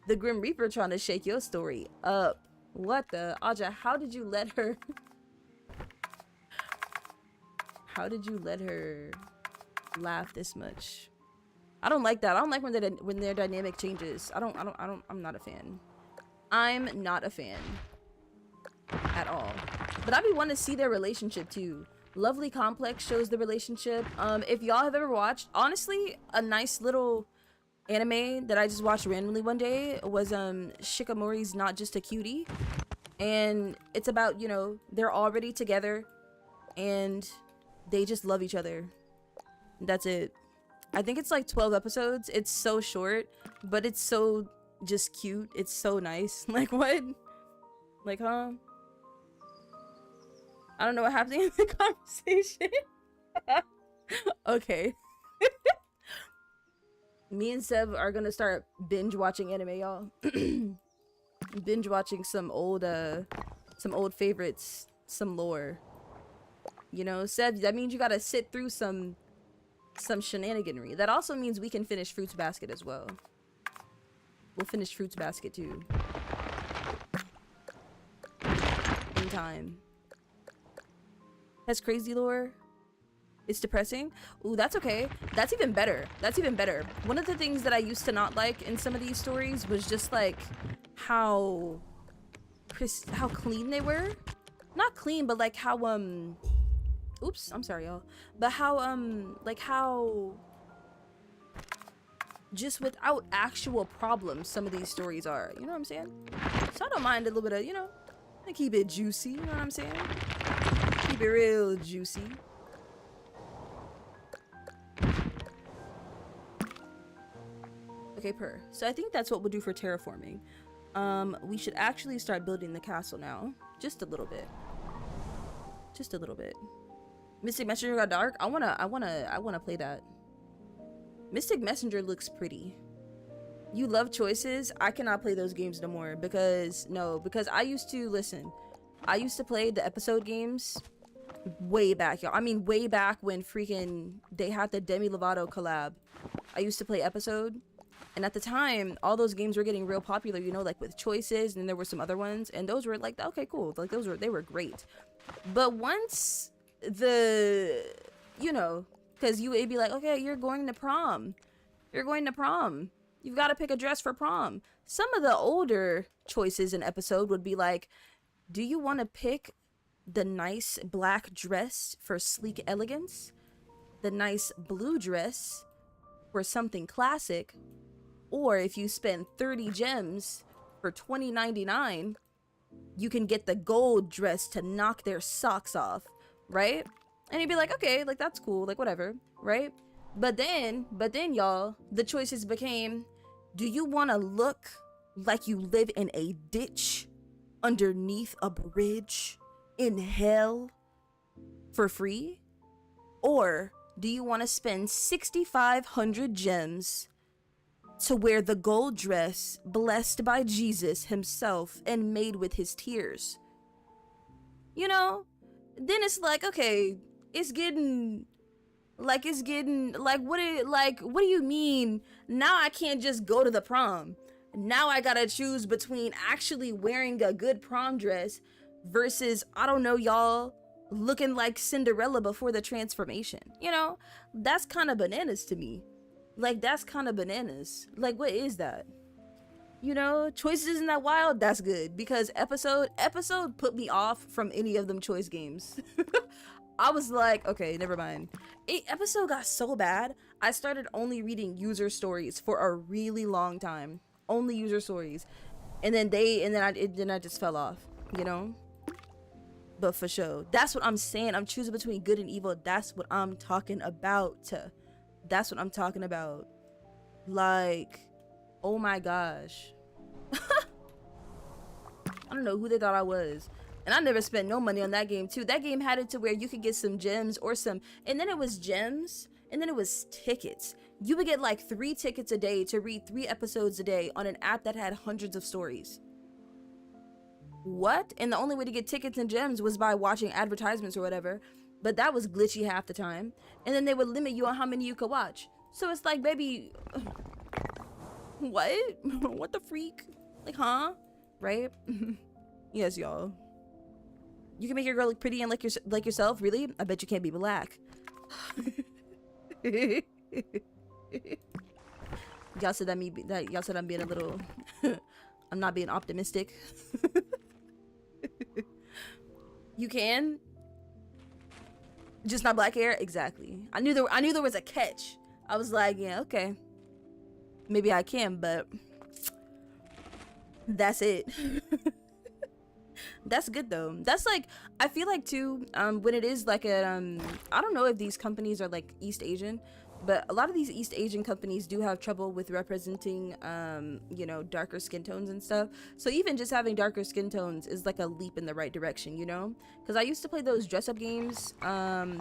The Grim Reaper trying to shake your story up. What the? Aja, how did you let her? How did you let her laugh this much? I don't like that. I don't like when their dynamic changes. I'm not a fan. I'm not a fan. At all. But I be wanting to see their relationship too. Lovely Complex shows the relationship. If y'all have ever watched, honestly, a nice little anime that I just watched randomly one day was Shikamori's Not Just a Cutie. And it's about, you know, they're already together and they just love each other. That's it. I think it's like 12 episodes. It's so short, but it's so just cute. It's so nice. Like, what? Like, huh? I don't know what happened in the conversation. Okay. Me and Seb are gonna start binge watching anime, y'all. Binge watching some old favorites, some lore. You know, Seb, that means you gotta sit through some shenaniganry. That also means we can finish Fruits Basket as well. We'll finish Fruits Basket too. In time. Has crazy lore. It's depressing. Ooh, that's okay. That's even better. That's even better. One of the things that I used to not like in some of these stories was just like how clean they were. Not clean, but like how oops, I'm sorry, y'all. But how like how just without actual problems some of these stories are. You know what I'm saying? So I don't mind a little bit of, you know, I keep it juicy, you know what I'm saying? Keep it real juicy. Okay, so I think that's what we'll do for terraforming. We should actually start building the castle now. Just a little bit. Just a little bit. Mystic Messenger got dark. I wanna play that. Mystic Messenger looks pretty. You love choices. I cannot play those games no more because I used to play the episode games way back, y'all. I mean, way back when freaking they had the Demi Lovato collab. I used to play episode, and at the time, all those games were getting real popular, you know, like with choices, and then there were some other ones, and those were like, okay, cool. Like they were great. But once you know, because you would be like, okay, you're going to prom. You've got to pick a dress for prom. Some of the older choices in episode would be like, do you want to pick the nice black dress for sleek elegance, the nice blue dress for something classic, or if you spend 30 gems for $20.99, you can get the gold dress to knock their socks off, right? And you'd be like, okay, like that's cool, like whatever, right? But then y'all, the choices became, do you want to look like you live in a ditch underneath a bridge in hell for free? Or do you want to spend 6,500 gems to wear the gold dress blessed by Jesus himself and made with his tears? You know, then it's like, okay, it's getting like what do you mean now I can't just go to the prom? Now I gotta choose between actually wearing a good prom dress versus, I don't know, y'all, looking like Cinderella before the transformation. You know, that's kind of bananas to me. Like, that's kind of bananas. Like, what is that? You know, choices isn't that wild. That's good, because episode put me off from any of them choice games. I was like, okay, never mind. Episode got so bad, I started only reading user stories for a really long time. Only user stories. and then I just fell off, you know. But for sure, that's what I'm saying. I'm choosing between good and evil. That's what I'm talking about. That's what I'm talking about. Like, oh my gosh. I don't know who they thought I was. And I never spent no money on that game too. That game had it to where you could get some gems or some, and then it was gems, and then it was tickets. You would get like 3 tickets a day to read 3 episodes a day on an app that had hundreds of stories. What? And the only way to get tickets and gems was by watching advertisements or whatever. But that was glitchy half the time. And then they would limit you on how many you could watch. So it's like, baby, what? What the freak? Like, huh? Right? Yes, y'all. You can make your girl look pretty and like yourself? Really? I bet you can't be black. Y'all said y'all said I'm being a little I'm not being optimistic. You can, just not black hair. Exactly. I knew there was a catch. I was like, yeah, okay, maybe I can, but that's it. That's good though. That's like, I feel like too, when it is like a I don't know if these companies are like East Asian, but a lot of these East Asian companies do have trouble with representing you know, darker skin tones and stuff. So even just having darker skin tones is like a leap in the right direction, you know? Because I used to play those dress-up games.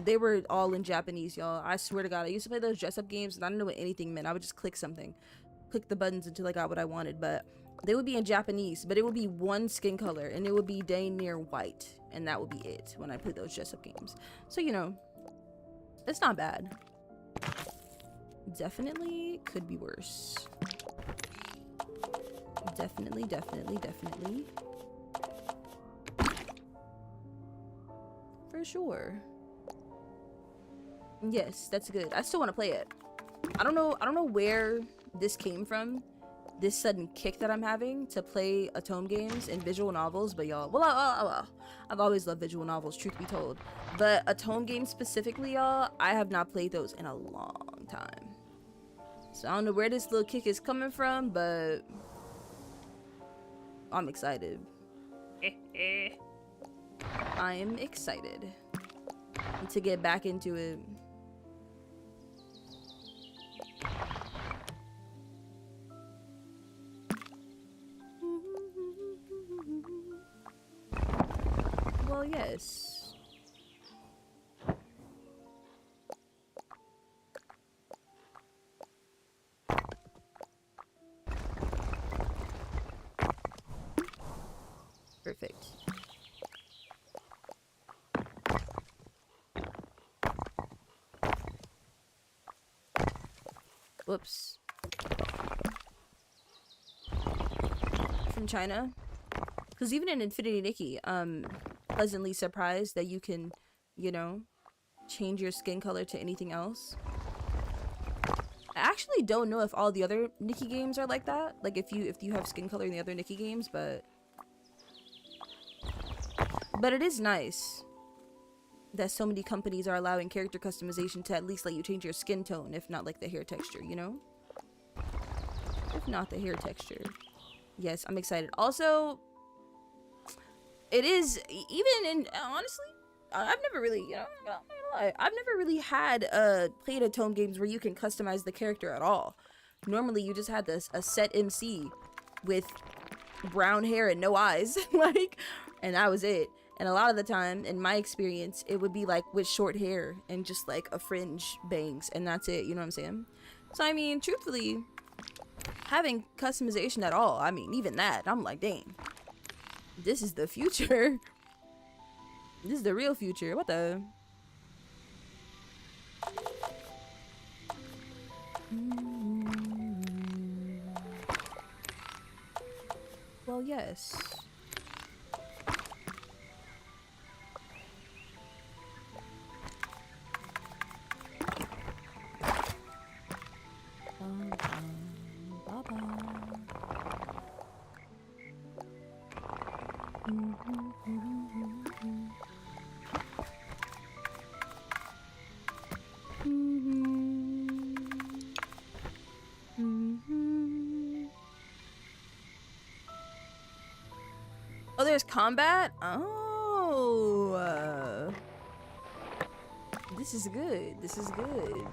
They were all in Japanese, y'all. I swear to God, I used to play those dress-up games and I didn't know what anything meant. I would just click the buttons until I got what I wanted. But they would be in Japanese, but it would be one skin color and it would be dang near white, and that would be it when I played those dress-up games. So, you know, it's not bad. Definitely could be worse. Definitely. For sure. Yes, that's good. I still want to play it. I don't know where this came from, this sudden kick that I'm having to play Atome games and visual novels, but y'all, well, I've always loved visual novels, truth be told, but Atome games specifically, y'all, I have not played those in a long time. So I don't know where this little kick is coming from, but I'm excited. I am excited to get back into it. Well, yes. Perfect. Whoops. From China? Because even in Infinity Nikki, pleasantly surprised that you can, you know, change your skin color to anything else. I actually don't know if all the other Nikki games are like that. Like if you have skin color in the other Nikki games, but it is nice that so many companies are allowing character customization to at least let you change your skin tone, if not like the hair texture, you know? If not the hair texture. Yes, I'm excited. Also, it is, even in, honestly, I've never really, you know, I'm not gonna lie, I've never really had played Atome games where you can customize the character at all. Normally, you just had a set MC with brown hair and no eyes, like, and that was it. And a lot of the time, in my experience, it would be like with short hair and just like a fringe bangs, and that's it, you know what I'm saying? So, I mean, truthfully, having customization at all, I mean, even that, I'm like, dang, this is the future. This is the real future. What the? Well, yes. there's combat? Oh. This is good. This is good.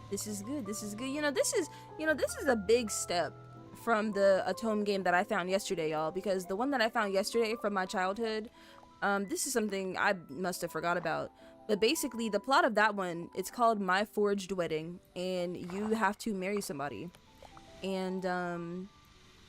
This is good. This is good. This is a big step from the Atome game that I found yesterday, y'all, because the one that I found yesterday from my childhood, this is something I must have forgot about. But basically, the plot of that one, it's called My Forged Wedding, and you have to marry somebody. And,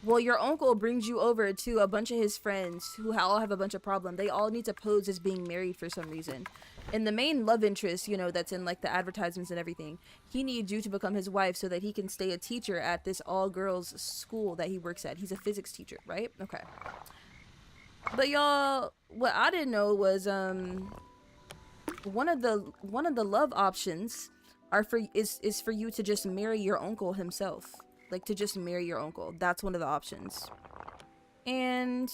well, your uncle brings you over to a bunch of his friends who all have a bunch of problems. They all need to pose as being married for some reason. And the main love interest, that's in, like, the advertisements and everything, he needs you to become his wife so that he can stay a teacher at this all-girls school that he works at. He's a physics teacher, right? Okay. But, y'all, what I didn't know was, one of the love options is for you to just marry your uncle himself. Like, to just marry your uncle. That's one of the options. And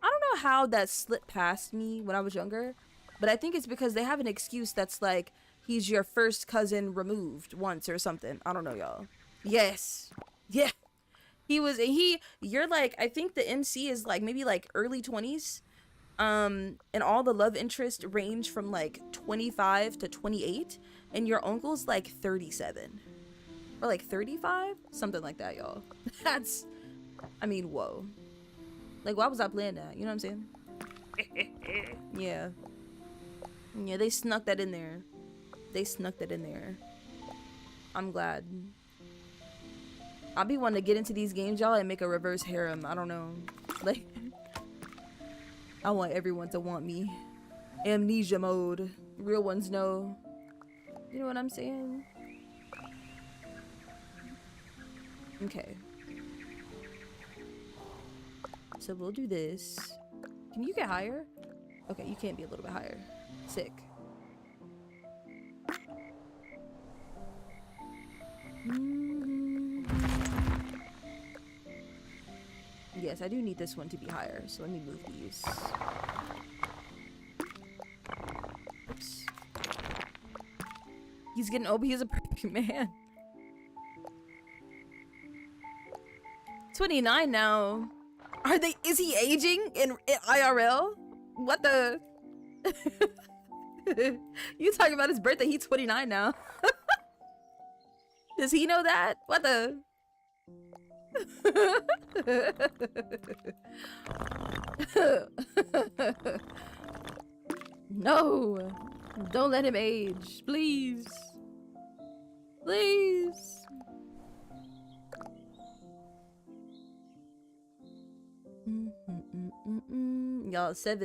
I don't know how that slipped past me when I was younger, but I think it's because they have an excuse that's like, he's your first cousin removed once or something. I don't know, y'all. Yes. Yeah. You're like, I think the MC is like, maybe like early 20s. And all the love interests range from like 25 to 28. And your uncle's like 37. Or like 35? Something like that, y'all. That's, I mean, whoa. Like, why was I playing that? You know what I'm saying? Yeah. Yeah, they snuck that in there. They snuck that in there. I'm glad. I'll be wanting to get into these games, y'all, and make a reverse harem. I don't know. Like, I want everyone to want me. Amnesia mode. Real ones know. You know what I'm saying? Okay. So we'll do this. Can you get higher? Okay, you can't be a little bit higher. Sick. Yes, I do need this one to be higher, so let me move these. Oops. He's getting OP. He's a perfect man. 29 now. Is he aging in IRL? What the? You talking about his birthday? He's 29 now. Does he know that? What the? No. Don't let him age. Please. Please. Y'all, Sev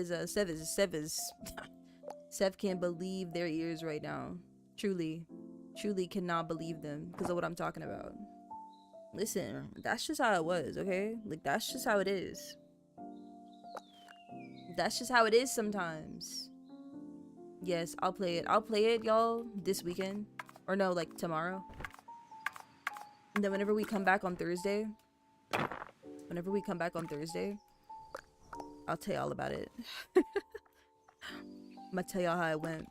can't believe their ears right now. Truly cannot believe them because of what I'm talking about. Listen, that's just how it was, okay? Like, that's just how it is. That's just how it is sometimes. Yes, I'll play it. I'll play it, y'all, this weekend. Or no, like tomorrow. And then whenever we come back on Thursday, I'll tell y'all about it. I'm gonna tell y'all how it went.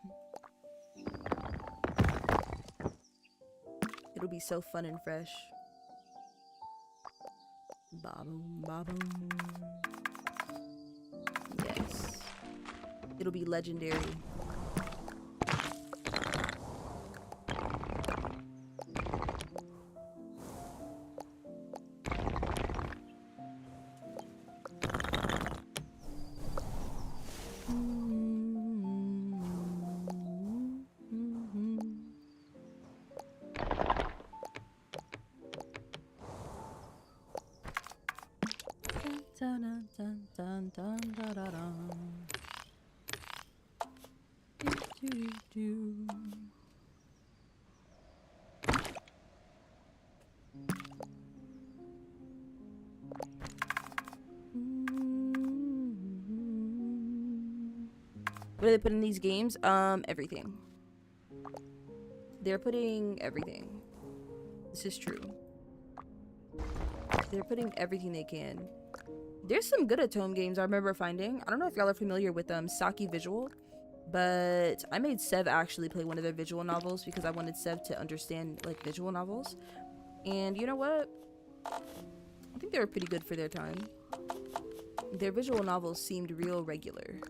It'll be so fun and fresh. Ba-boom, ba-boom. Yes. It'll be legendary. What do they put in these games? Everything. They're putting everything. This is true. They're putting everything they can. There's some good Atome games I remember finding. I don't know if y'all are familiar with Saki Visual, but I made Sev actually play one of their visual novels because I wanted Sev to understand like visual novels. And you know what? I think they were pretty good for their time. Their visual novels seemed real regular.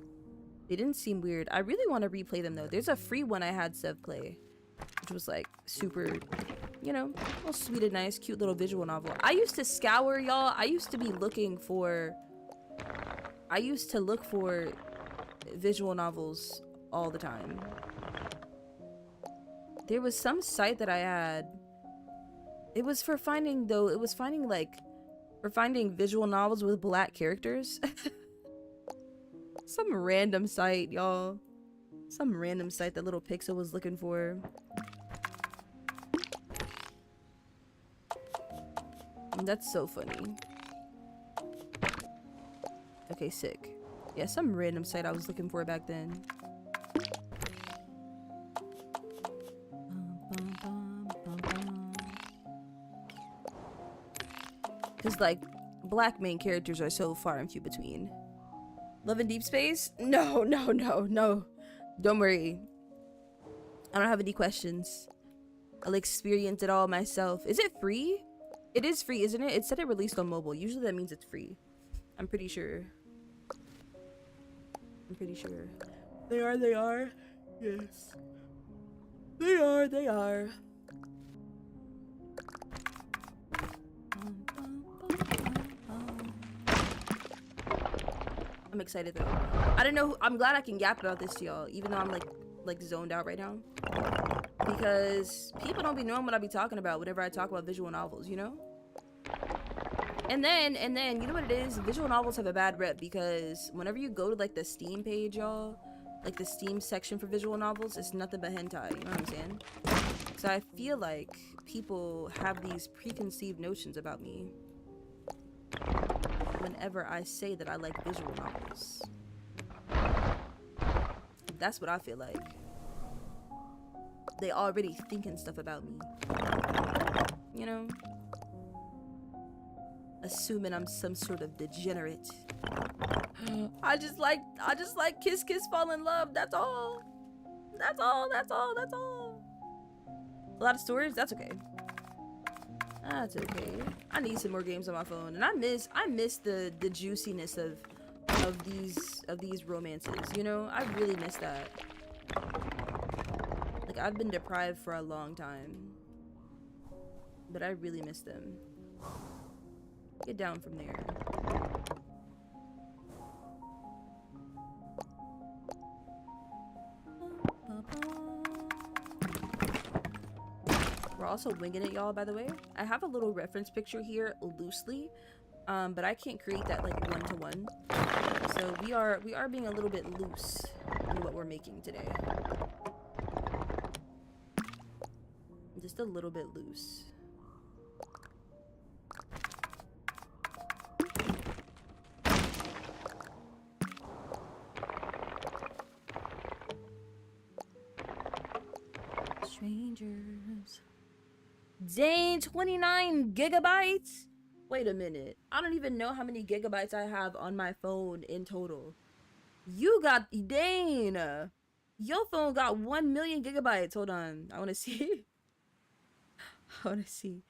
They didn't seem weird. I really want to replay them though. There's a free one I had Sev play, which was like super, you know, all sweet and nice, cute little visual novel. I used to scour, y'all. I used to look for visual novels all the time. There was some site that I had. It was for finding visual novels with black characters. Some random site, y'all. Some random site that little Pixel was looking for. That's so funny. Okay, sick. Yeah, some random site I was looking for back then. Because, like, black main characters are so far and few between. Love in Deep Space? No. Don't worry. I don't have any questions. I'll experience it all myself. Is it free? It is free, isn't it? It said it released on mobile. Usually that means it's free. I'm pretty sure. They are. Yes. They are. I'm excited though. I don't know. I'm glad I can yap about this to y'all, even though I'm like zoned out right now. Because people don't be knowing what I be talking about whenever I talk about visual novels, you know? And then, you know what it is? Visual novels have a bad rep because whenever you go to like the Steam page, y'all, like the Steam section for visual novels, it's nothing but hentai, you know what I'm saying? So I feel like people have these preconceived notions about me whenever I say that I like visual novels. That's what I feel like. They already thinking stuff about me. You know? Assuming I'm some sort of degenerate. I just like kiss kiss fall in love. That's all. A lot of storage? That's okay. That's okay. I need some more games on my phone, and I miss the juiciness of these romances. You know, I really miss that. Like, I've been deprived for a long time, but I really miss them. Get down from there. We're also winging it, y'all, by the way. I have a little reference picture here loosely, but I can't create that like one-to-one. So we are being a little bit loose in what we're making today. Just a little bit loose. Strangers. Dang, 29 gigabytes? Wait a minute. I don't even know how many gigabytes I have on my phone in total. You got, dang. Your phone got 1 million gigabytes. Hold on. I want to see. I want to see.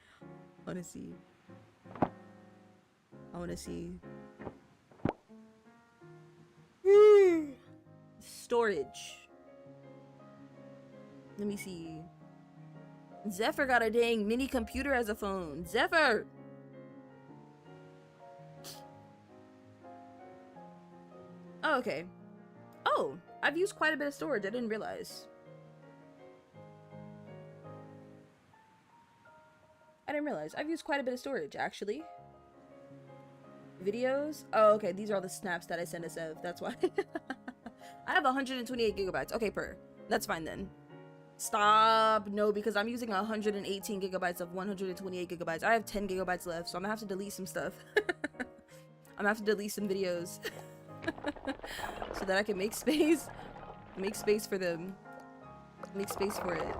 Storage. Let me see. Zephyr got a dang mini computer as a phone. Zephyr! Oh, okay. Oh, I've used quite a bit of storage. I didn't realize. I've used quite a bit of storage, actually. Videos? Oh, okay. These are all the snaps that I sent to Sev. That's why. I have 128 gigabytes. Okay, that's fine then. Stop. No, because I'm using 118 gigabytes of 128 gigabytes. I have 10 gigabytes left, so I'm gonna have to delete some stuff. I'm gonna have to delete some videos. So that I can make space. Make space for them. Make space for it.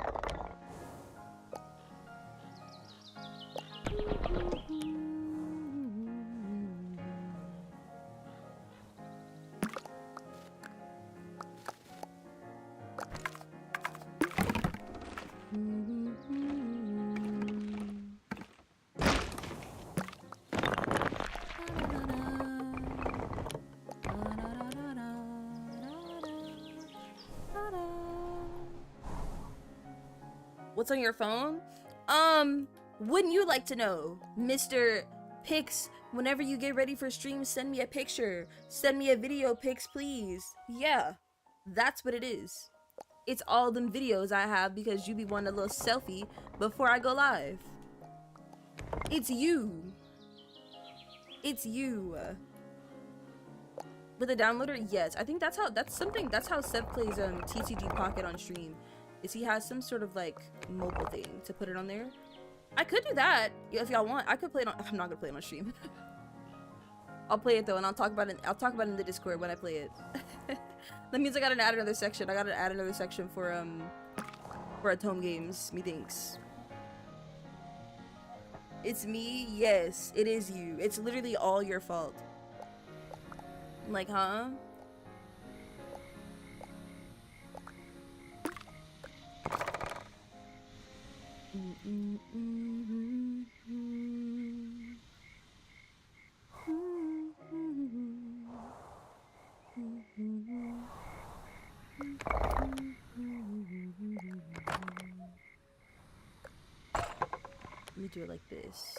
What's on your phone? Wouldn't you like to know, Mr. Pix? Whenever you get ready for stream, send me a picture. Send me a video, Pix, please. Yeah, that's what it is. It's all them videos I have because you be wanting a little selfie before I go live. It's you. It's you. With a downloader, yes. I think that's how Seth plays TCG Pocket on stream. Is he has some sort of like mobile thing to put it on there. I could do that if y'all want. I could play it on. I'm not gonna play it on stream. I'll play it though, and I'll talk about it. I'll talk about it in the Discord when I play it. That means I gotta add another section. I gotta add another section for at home games. Methinks. It's me. Yes, it is you. It's literally all your fault. Like, huh? Let me do it like this.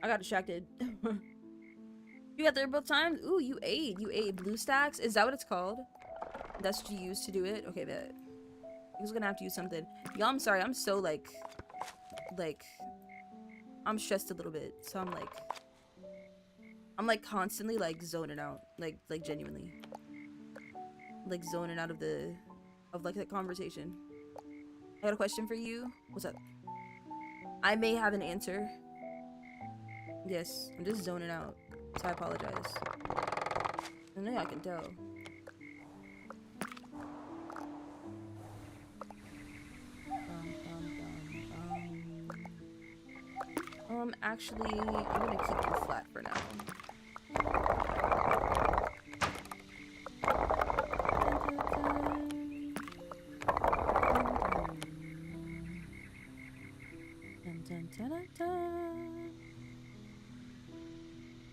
I got distracted. You got there both times? Ooh, you ate blue stacks? Is that what it's called? That's what you use to do it? Okay, bet. I was gonna have to use something. Y'all, I'm sorry, I'm so like, I'm stressed a little bit. So I'm like constantly like zoning out. Like genuinely. Like zoning out of the conversation. I got a question for you. What's up? I may have an answer. Yes, I'm just zoning out, so I apologize. I know I can tell. Actually, I'm gonna keep you flat for now.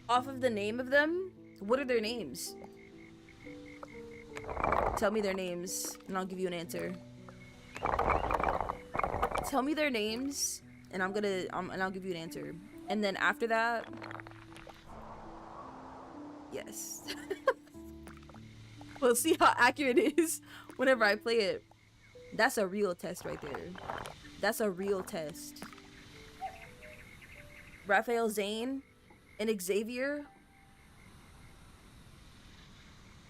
Off of the name of them? What are their names? Tell me their names, and I'll give you an answer. Tell me their names, and I'll give you an answer. And then after that, yes. We'll see how accurate it is whenever I play it. That's a real test right there. That's a real test. Raphael Zane and Xavier.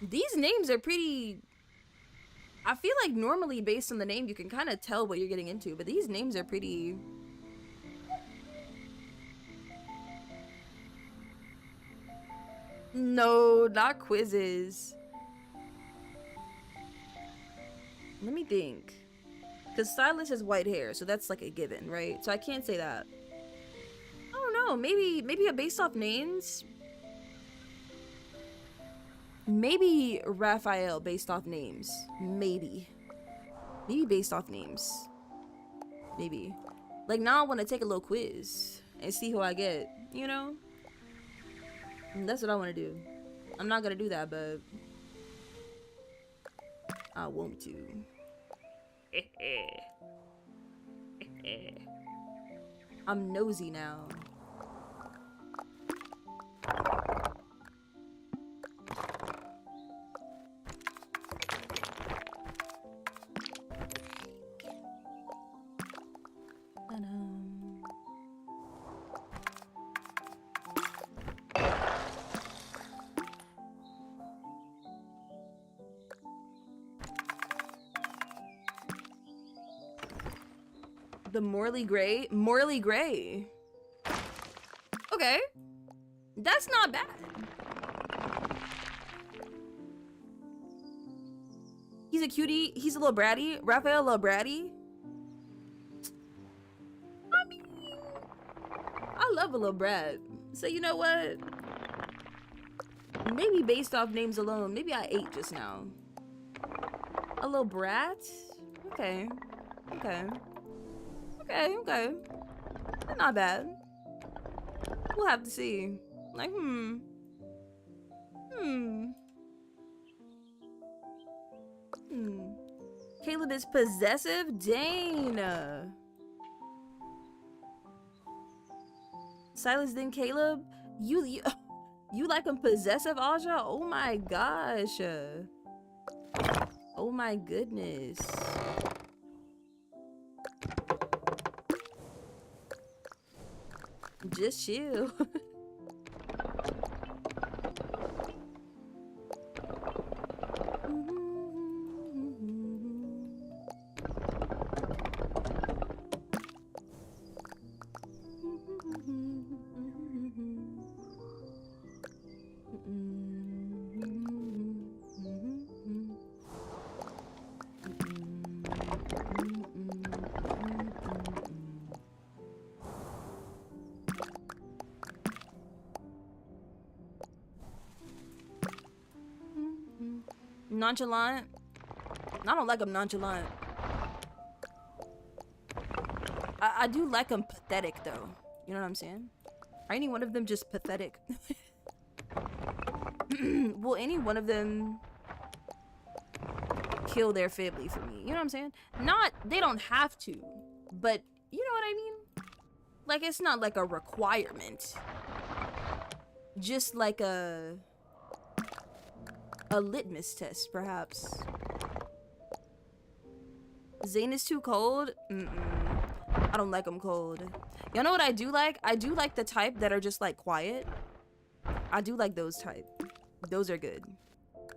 These names are pretty... I feel like normally based on the name you can kind of tell what you're getting into, but these names are pretty... No, not quizzes. Let me think. Because Silas has white hair, so that's like a given, right? So I can't say that. I don't know, maybe based off names? Maybe Raphael based off names. Maybe based off names. Maybe. Like now I want to take a little quiz and see who I get, you know? And that's what I want to do. I'm not gonna do that, but I want to. I'm nosy now. The Morley Gray? Morley Gray. Okay. That's not bad. He's a cutie. He's a little bratty. Raphael, a little bratty. I mean, love a little brat. So you know what? Maybe based off names alone, maybe I ate just now. A little brat? Okay. Okay. Okay, okay. Not bad. We'll have to see. Like, Caleb is possessive? Dang. Silas then Caleb? You like him possessive, Aja? Oh my gosh. Oh my goodness. Just chill. Nonchalant? I don't like him nonchalant. I do like him pathetic though. You know what I'm saying? Are any one of them just pathetic? Will any one of them kill their family for me? You know what I'm saying? Not, they don't have to, but you know what I mean? Like, it's not like a requirement. Just like a litmus test, perhaps. Zane is too cold? I don't like him cold. You know what I do like? I do like the type that are just like quiet. I do like those type. Those are good.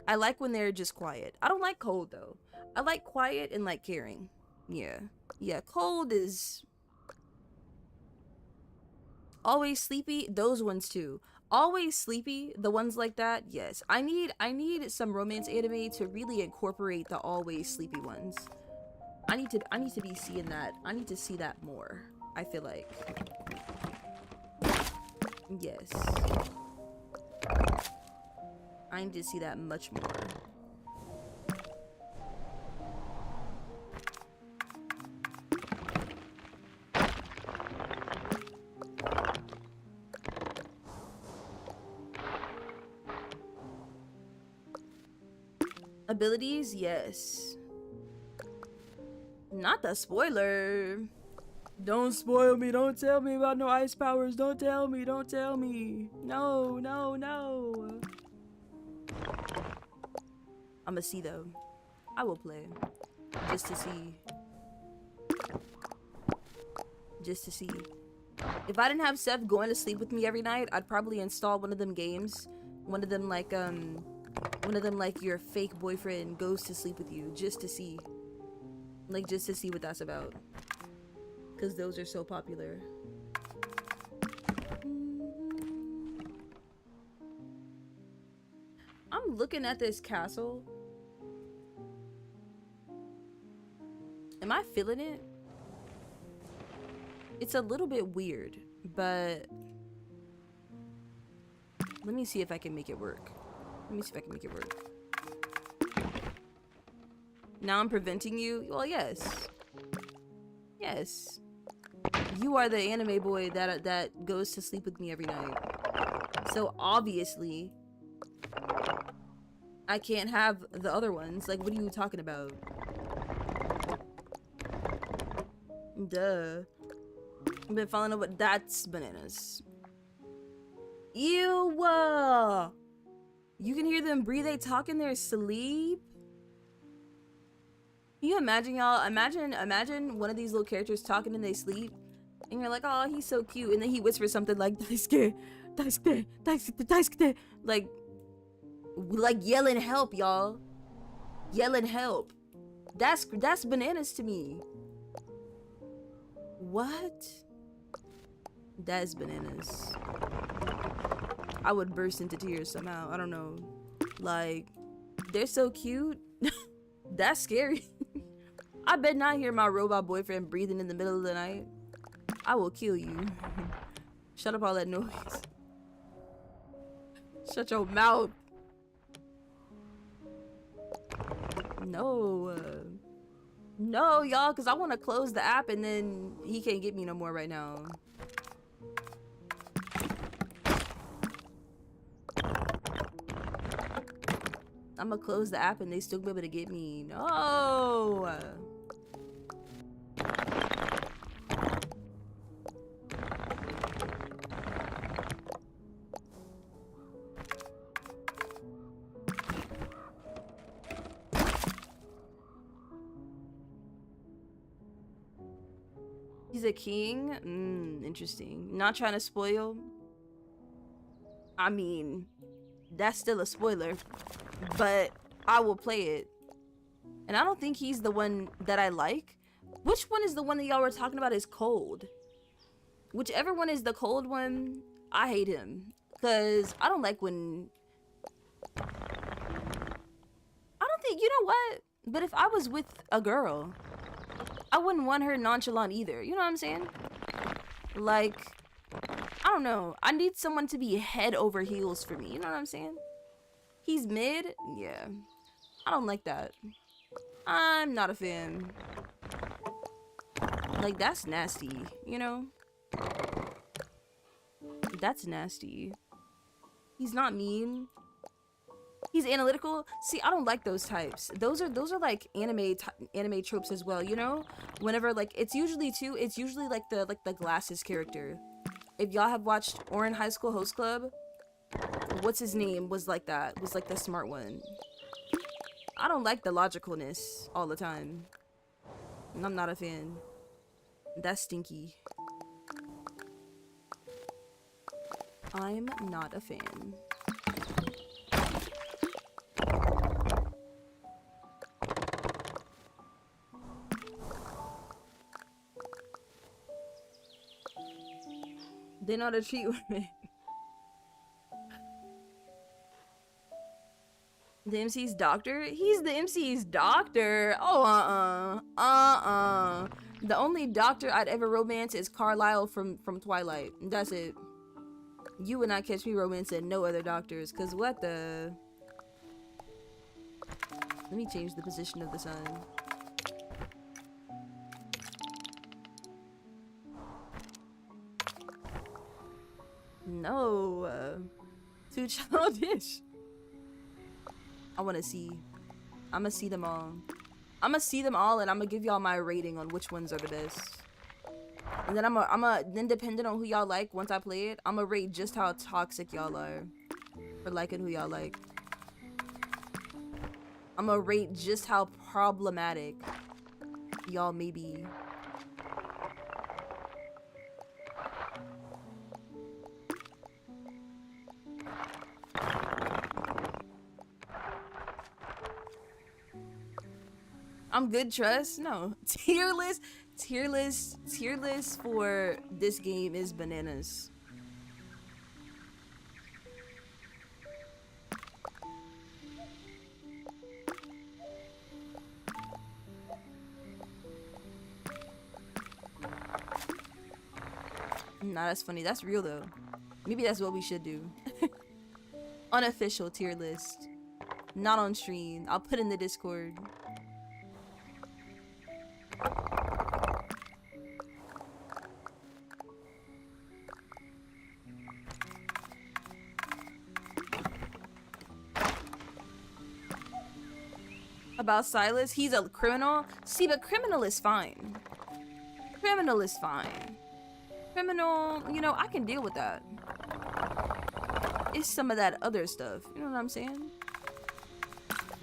I like when they're just quiet. I don't like cold though. I like quiet and like caring. Yeah. Yeah, cold is always sleepy. Those ones too. Always sleepy, the ones like that, yes. I need some romance anime to really incorporate the always sleepy ones. I need to be seeing that. I need to see that more, I feel like. Yes. I need to see that much more. Abilities, yes. Not the spoiler. Don't spoil me. Don't tell me about no ice powers. Don't tell me. Don't tell me. No, no, no. I'ma see though. I will play. Just to see. Just to see. If I didn't have Seth going to sleep with me every night, I'd probably install one of them games. One of them like your fake boyfriend goes to sleep with you just to see. Like just to see what that's about. Cause those are so popular. I'm looking at this castle. Am I feeling it? It's a little bit weird, but let me see if I can make it work. Let me see if I can make it work. Now I'm preventing you? Well, yes. Yes. You are the anime boy that goes to sleep with me every night. So obviously, I can't have the other ones. Like, what are you talking about? Duh. I've been falling over. That's bananas. Ew. You can hear them breathe. They talk in their sleep. Can you imagine, y'all? Imagine one of these little characters talking in their sleep, and you're like, oh, he's so cute, and then he whispers something like, Daisuke, Daisuke, Daisuke, Daisuke, like yelling help, y'all. Yelling help. That's bananas to me. What? That's bananas. I would burst into tears somehow. I don't know. Like, they're so cute. That's scary. I bet not hear my robot boyfriend breathing in the middle of the night. I will kill you. Shut up all that noise. Shut your mouth. No. No, y'all, because I want to close the app and then he can't get me no more right now. I'm gonna close the app and they still be able to get me. No. He's a king? Interesting. Not trying to spoil. I mean, that's still a spoiler, but I will play it. And I don't think he's the one that I like. Which one is the one that y'all were talking about is cold? Whichever one is the cold one, I hate him. Because I don't like when... I don't think, you know what? But if I was with a girl, I wouldn't want her nonchalant either. You know what I'm saying? Like, I don't know. I need someone to be head over heels for me. You know what I'm saying? He's mid? Yeah. I don't like that. I'm not a fan. Like, that's nasty, you know? That's nasty. He's not mean. He's analytical. See, I don't like those types. Those are like anime tropes as well, you know? Whenever like it's usually like the glasses character. If y'all have watched Orin High School Host Club, what's his name was like that. Was like the smart one. I don't like the logicalness all the time. I'm not a fan. That's stinky. I'm not a fan. They know how to treat women. The MC's doctor? He's the MC's doctor. Oh, The only doctor I'd ever romance is Carlisle from Twilight. That's it. You would not catch me romancing no other doctors, cause what the... Let me change the position of the sun. No, too childish. I want to see. I'm gonna see them all. I'm gonna see them all, and I'm gonna give y'all my rating on which ones are the best. And then then depending on who y'all like, once I play it, I'm gonna rate just how toxic y'all are for liking who y'all like. I'm gonna rate just how problematic y'all may be. I'm good, trust? No. Tier list for this game is bananas. Nah, that's funny. That's real though. Maybe that's what we should do. Unofficial tier list. Not on stream. I'll put in the Discord. About Silas, he's a criminal. See, but criminal is fine. Criminal is fine. Criminal, you know, I can deal with that. It's some of that other stuff. You know what I'm saying?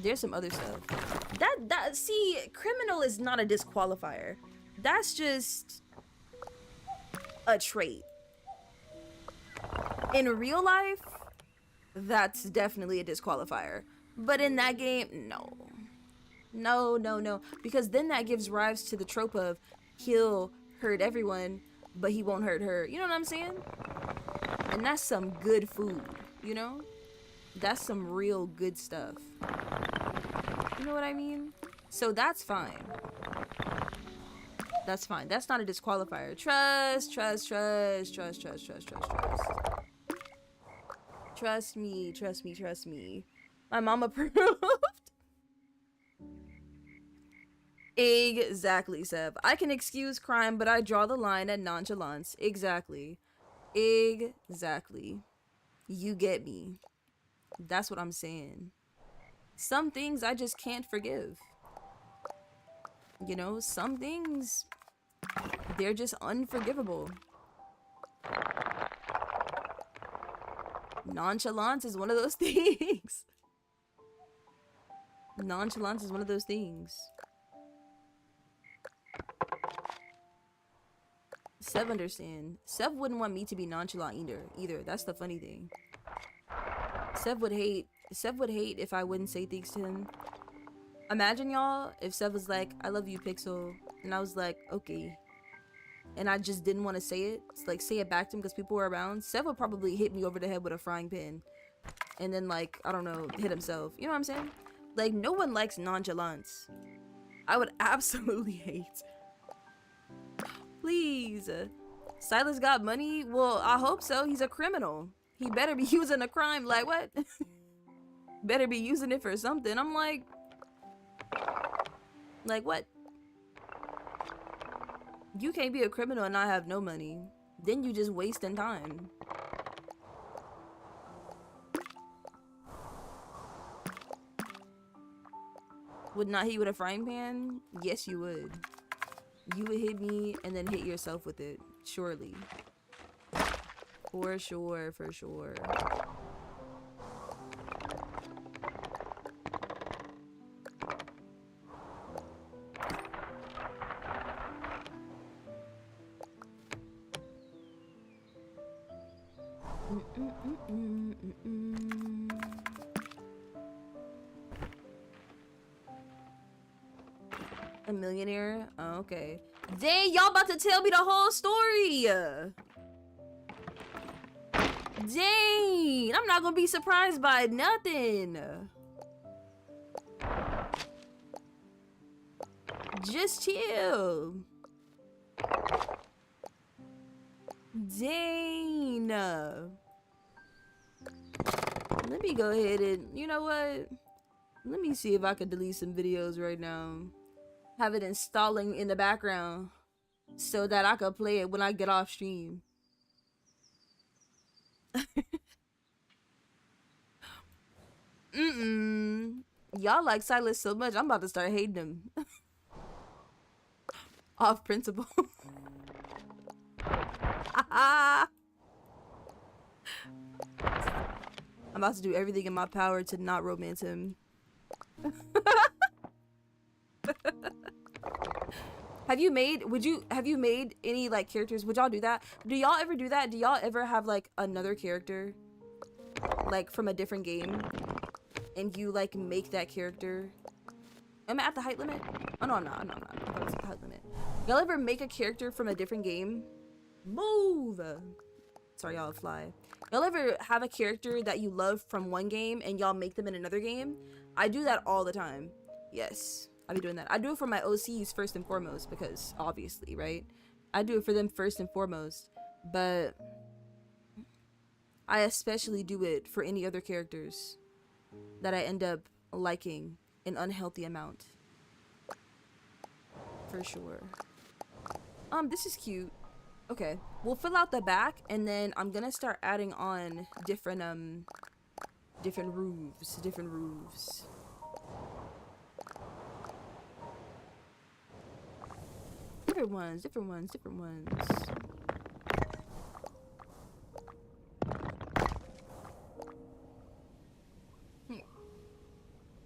There's some other stuff. See, criminal is not a disqualifier. That's just a trait. In real life, that's definitely a disqualifier. But in that game, no. No. Because then that gives rise to the trope of he'll hurt everyone, but he won't hurt her. You know what I'm saying? And that's some good food, you know? That's some real good stuff. You know what I mean? So that's fine. That's fine. That's not a disqualifier. Trust, trust, trust, trust, trust, trust, trust, trust. Trust me, trust me, trust me. My mom approved. Exactly, Seb. I can excuse crime, but I draw the line at nonchalance. Exactly. Exactly. You get me. That's what I'm saying. Some things I just can't forgive. You know, some things, they're just unforgivable. Nonchalance is one of those things. Nonchalance is one of those things. Sev understand. Sev wouldn't want me to be nonchalant either. That's the funny thing. Sev would hate if I wouldn't say things to him. Imagine, y'all, if Sev was like, I love you, Pixel, and I was like, okay, and I just didn't want to say it, like say it back to him because people were around. Sev would probably hit me over the head with a frying pan and then, like, I don't know, hit himself. You know what I'm saying? Like, no one likes nonchalance. I would absolutely hate. Please. Silas got money? Well, I hope so. He's a criminal. He better be using a crime. Like, what? Better be using it for something. I'm like what? You can't be a criminal and not have no money. Then you just wasting time. Would not hit you with a frying pan? Yes, you would. You would hit me and then hit yourself with it. Surely. For sure, for sure. A millionaire? Oh, okay. Dang, y'all about to tell me the whole story. Dang, I'm not gonna be surprised by nothing. Just chill. Dang. Let me go ahead and, you know what? Let me see if I can delete some videos right now. Have it installing in the background so that I can play it when I get off stream. Y'all like Silas so much, I'm about to start hating him. Off principle. I'm about to do everything in my power to not romance him. Have you made any like characters? Would y'all do that? Do y'all ever do that? Do y'all ever have like another character like from a different game and you like make that character? Am I at the height limit? Oh no, I'm not. I thought it was at the height limit. Y'all ever make a character from a different game? Move! Sorry, y'all fly. Y'all ever have a character that you love from one game and y'all make them in another game? I do that all the time. Yes, I be doing that. I do it for my OCs first and foremost because obviously, right? I do it for them first and foremost, but I especially do it for any other characters that I end up liking an unhealthy amount. For sure. This is cute. Okay, we'll fill out the back and then I'm gonna start adding on different roofs. Different ones.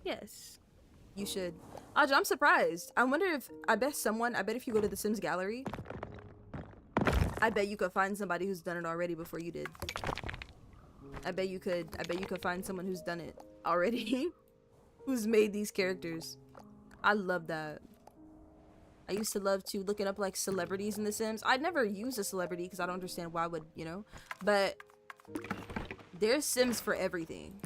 Yes, you should. Aja, I'm surprised. I wonder if, I bet if you go to the Sims gallery, I bet you could find somebody who's done it already before you did. I bet you could find someone who's done it already. Who's made these characters. I love that. I used to love to looking up like celebrities in The Sims. I'd never use a celebrity because I don't understand why would, you know? But there's Sims for everything.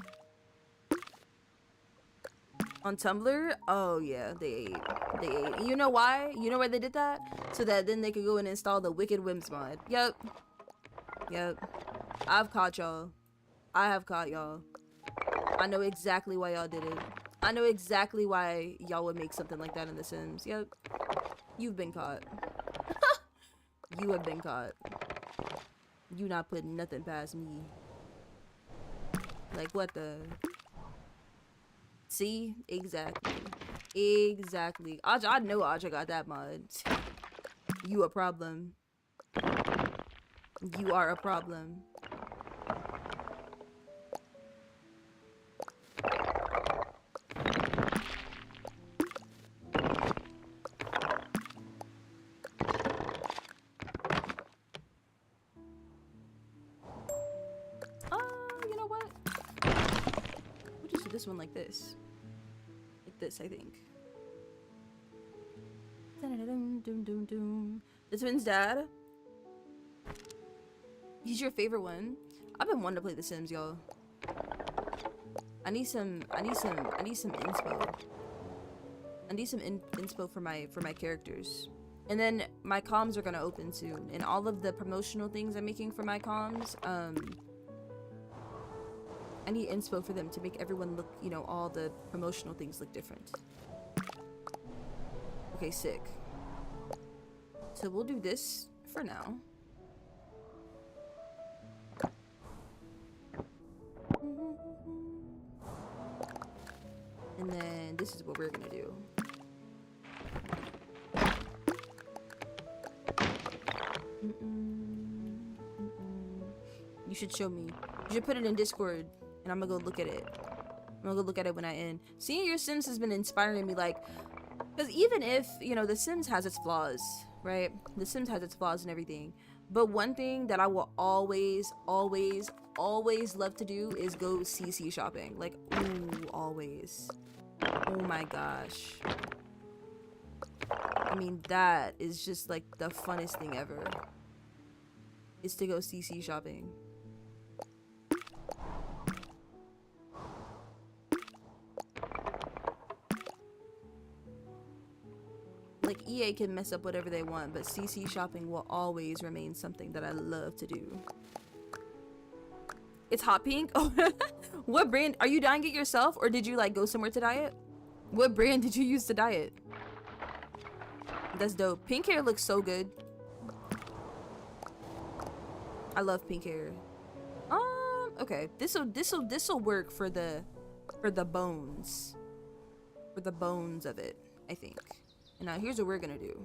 On Tumblr? Oh yeah, they ate. They ate. You know why? You know why they did that? So that then they could go and install the Wicked Whims mod. Yep. Yep. I've caught y'all. I have caught y'all. I know exactly why y'all did it. I know exactly why y'all would make something like that in The Sims. Yep. You've been caught. You have been caught. You not putting nothing past me. Like, what the... See? Exactly. Exactly. Aja, I know Aja got that mod. You a problem. You are a problem. You know what? We'll just do this one like this. Like this, I think. The twins' dad. He's your favorite one. I've been wanting to play The Sims, y'all. I need some inspo. I need some inspo for my characters. And then my comms are gonna open soon. And all of the promotional things I'm making for my comms, I need inspo for them to make everyone look, you know, all the promotional things look different. Okay, sick. So we'll do this for now. And then this is what we're gonna do. You should show me. You should put it in Discord, and I'm gonna go look at it. I'm gonna go look at it when I end. Seeing your Sims has been inspiring me, like, because even if, you know, The Sims has its flaws, right? The Sims has its flaws and everything. But one thing that I will always, always, always love to do is go CC shopping. Like, ooh, always. Oh my gosh. I mean, that is just like the funnest thing ever. Is to go CC shopping. Like, EA can mess up whatever they want, but CC shopping will always remain something that I love to do. It's hot pink? Oh, what brand? Are you dyeing it yourself, or did you like go somewhere to dye it? What brand did you use to dye it? That's dope. Pink hair looks so good. I love pink hair. Okay. This'll work for the bones. For the bones of it, I think. And now here's what we're gonna do.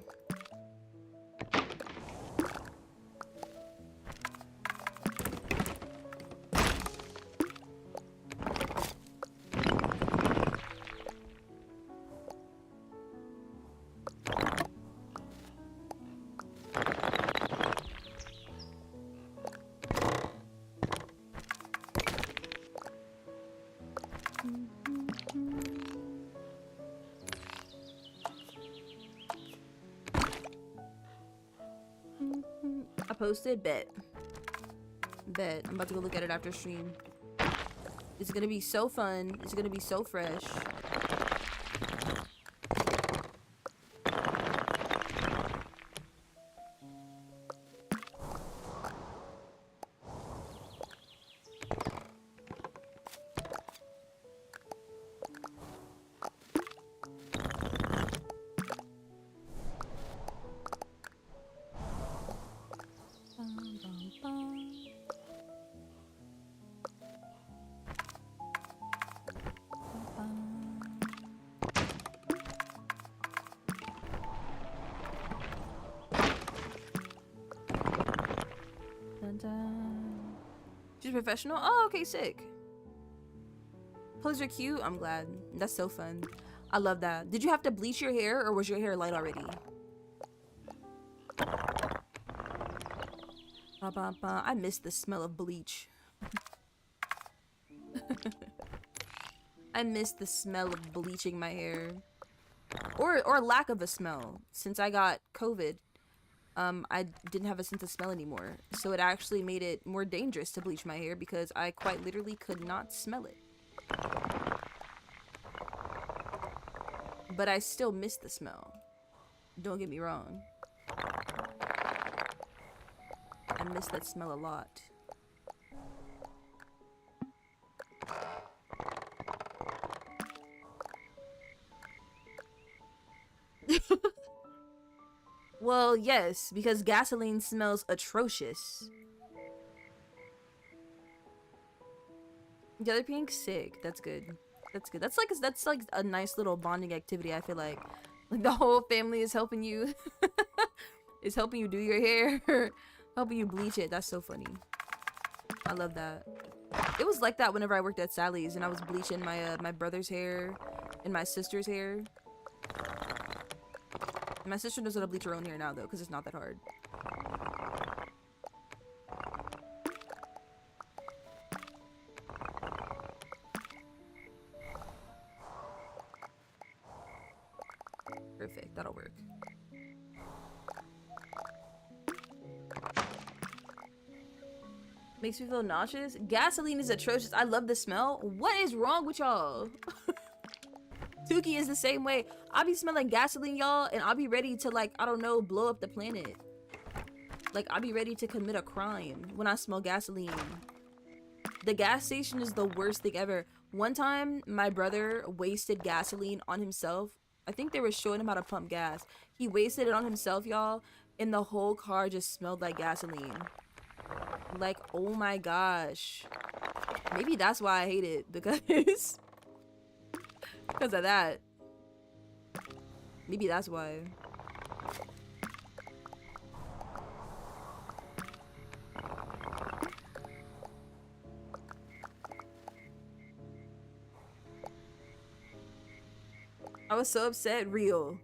I posted, bet. I'm about to go look at it after stream. It's gonna be so fun. It's gonna be so fresh. She's professional? Oh, okay, sick. Clothes are cute. I'm glad. That's so fun. I love that. Did you have to bleach your hair, or was your hair light already? I miss the smell of bleach. I miss the smell of bleaching my hair. Or lack of a smell. Since I got COVID, I didn't have a sense of smell anymore. So it actually made it more dangerous to bleach my hair because I quite literally could not smell it. but I still miss the smell. Don't get me wrong. I miss that smell a lot. Well, yes, because gasoline smells atrocious. The other pink's sick. That's good. That's good. That's like a nice little bonding activity. I feel like the whole family is helping you. Is helping you do your hair, helping you bleach it. That's so funny. I love that. It was like that whenever I worked at Sally's and I was bleaching my my brother's hair and my sister's hair. My sister knows how to bleach her own hair now though, because it's not that hard. Perfect, that'll work. Makes me feel nauseous. Gasoline is atrocious. I love the smell. What is wrong with y'all? Tuki is the same way. I'll be smelling gasoline, y'all, and I'll be ready to, like, I don't know, blow up the planet. Like, I'll be ready to commit a crime when I smell gasoline. The gas station is the worst thing ever. One time, my brother wasted gasoline on himself. I think they were showing him how to pump gas. He wasted it on himself, y'all, and the whole car just smelled like gasoline. Like, oh my gosh. Maybe that's why I hate it, because of that. Maybe that's why. I was so upset. Real.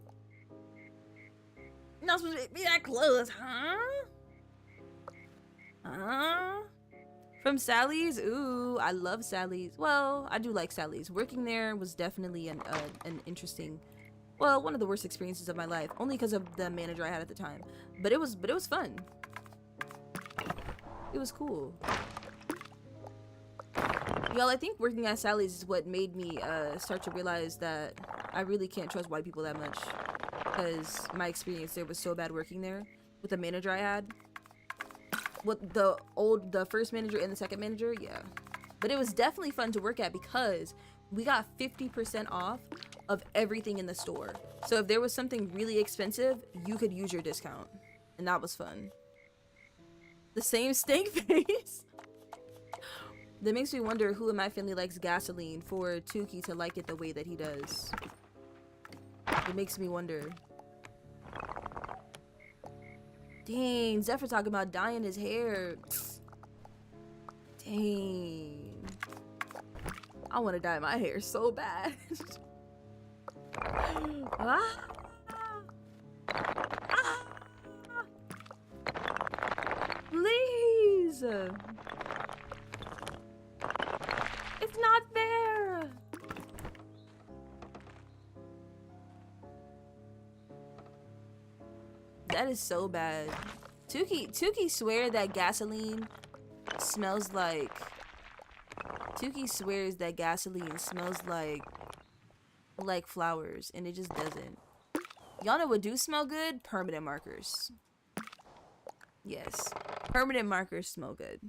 Not supposed to be that close, huh? From Sally's? Ooh, I love Sally's. Well, I do like Sally's. Working there was definitely an interesting, well, one of the worst experiences of my life, only because of the manager I had at the time. But it was fun. It was cool. Y'all, I think working at Sally's is what made me start to realize that I really can't trust white people that much, because my experience there was so bad working there with the manager I had. What the first manager and the second manager, yeah. But it was definitely fun to work at because we got 50% off of everything in the store. So if there was something really expensive, you could use your discount. And that was fun. The same stank face. That makes me wonder who in my family likes gasoline for Tuki to like it the way that he does. It makes me wonder. Dang, Zephyr talking about dyeing his hair. Dang. I want to dye my hair so bad. Ah. Ah. Please. It's not fair. That is so bad. Tuki swear that gasoline smells like... Tuki swears that gasoline smells like flowers, and it just doesn't. Y'all know what do smell good? Permanent markers. Yes. Permanent markers smell good.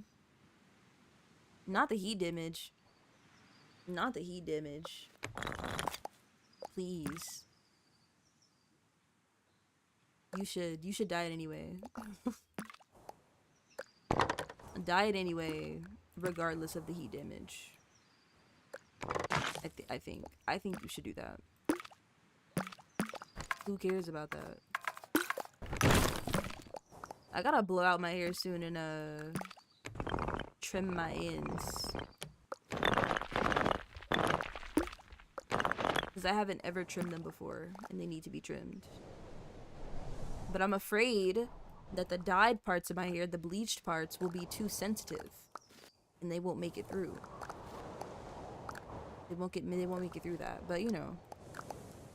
Not the heat damage. Not the heat damage. Please. You should dye it anyway. Dye it anyway, regardless of the heat damage. I think you should do that. Who cares about that? I gotta blow out my hair soon and trim my ends. Because I haven't ever trimmed them before, and they need to be trimmed. But I'm afraid that the dyed parts of my hair, the bleached parts, will be too sensitive, and they won't make it through. They won't make it through that. But you know,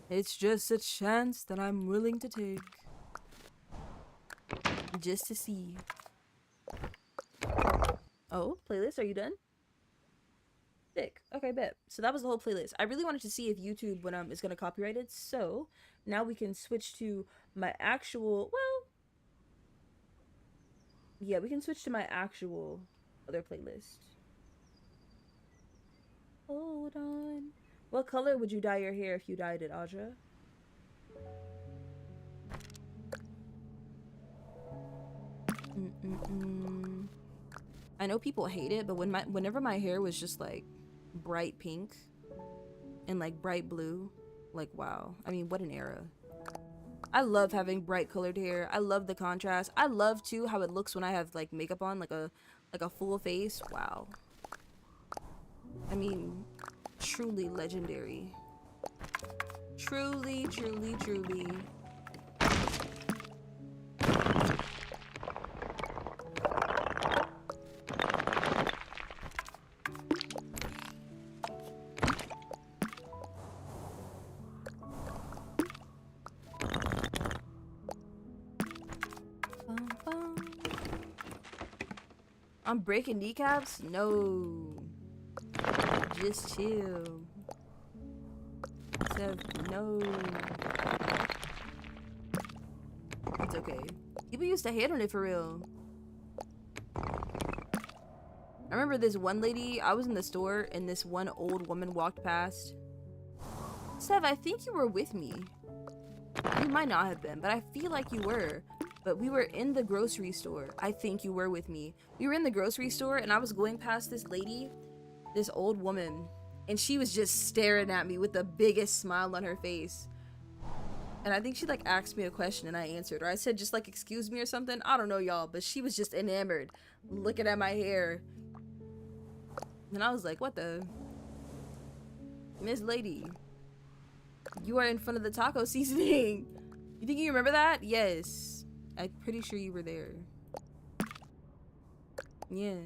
it's just a chance that I'm willing to take, just to see. Oh, playlist, are you done? Sick. Okay, bet. So that was the whole playlist. I really wanted to see if YouTube when is gonna copyright it. So now we can switch to my actual. Well, yeah, we can switch to my actual other playlist. Hold on. What color would you dye your hair if you dyed it, Audra? I know people hate it, but whenever my hair was just like bright pink and like bright blue, like wow. I mean, what an era. I love having bright colored hair. I love the contrast. I love too how it looks when I have like makeup on, like a full face. Wow. I mean, truly legendary. Truly, truly, truly. I'm breaking kneecaps? No. Just chill. No. It's okay. People used to hate on it for real. I remember this one lady, I was in the store and this one old woman walked past. Sev, I think you were with me. You might not have been, but I feel like you were. But we were in the grocery store. I think you were with me. We were in the grocery store and I was going past this lady, this old woman, and she was just staring at me with the biggest smile on her face. And I think she like asked me a question and I answered, or I said just like excuse me or something. I don't know, y'all, but she was just enamored looking at my hair. And I was like, what the? Miss Lady, you are in front of the taco seasoning. You think you remember that? Yes. I'm pretty sure you were there. Yeah.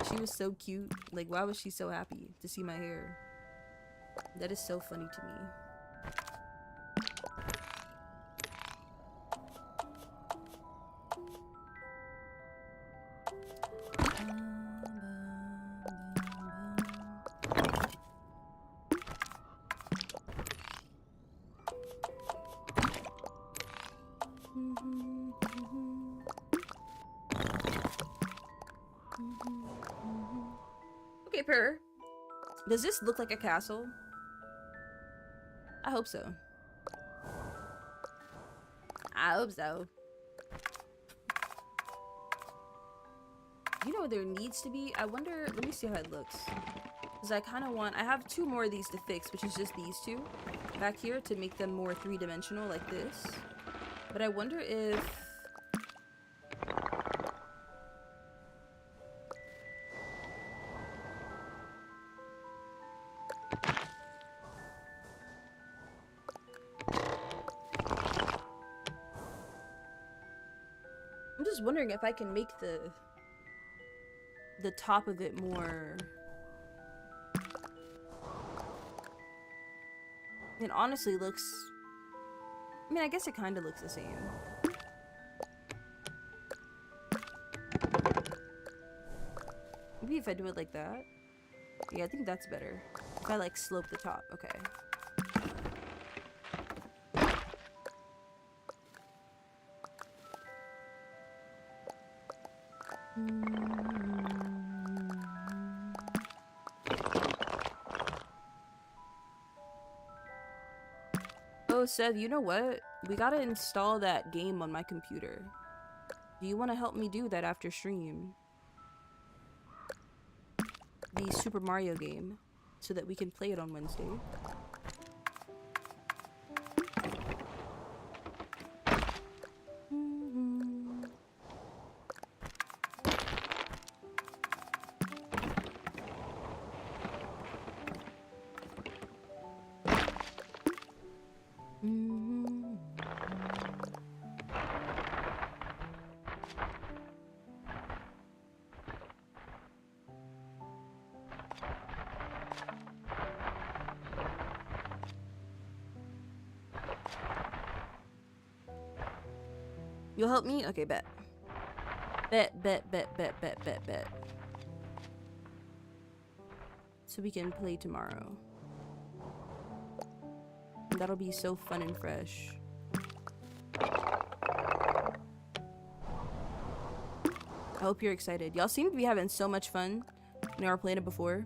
She was so cute. Like, why was she so happy to see my hair? That is so funny to me. Okay, Purr. Does this look like a castle? I hope so. I hope so. You know what there needs to be? I wonder, let me see how it looks. Because I kind of want, I have 2 more of these to fix, which is just these 2 back here to make them more 3-dimensional like this. But I wonder if... I'm just wondering if I can make the top of it more... It honestly looks... I mean, I guess it kind of looks the same. Maybe if I do it like that. Yeah, I think that's better. If I like slope the top. Okay. Oh, Sev, you know what? We gotta install that game on my computer. Do you want to help me do that after stream? The Super Mario game, so that we can play it on Wednesday. You'll help me? Okay, bet. Bet. so we can play tomorrow. That'll be so fun and fresh. I hope you're excited. Y'all seem to be having so much fun when you were playing it before.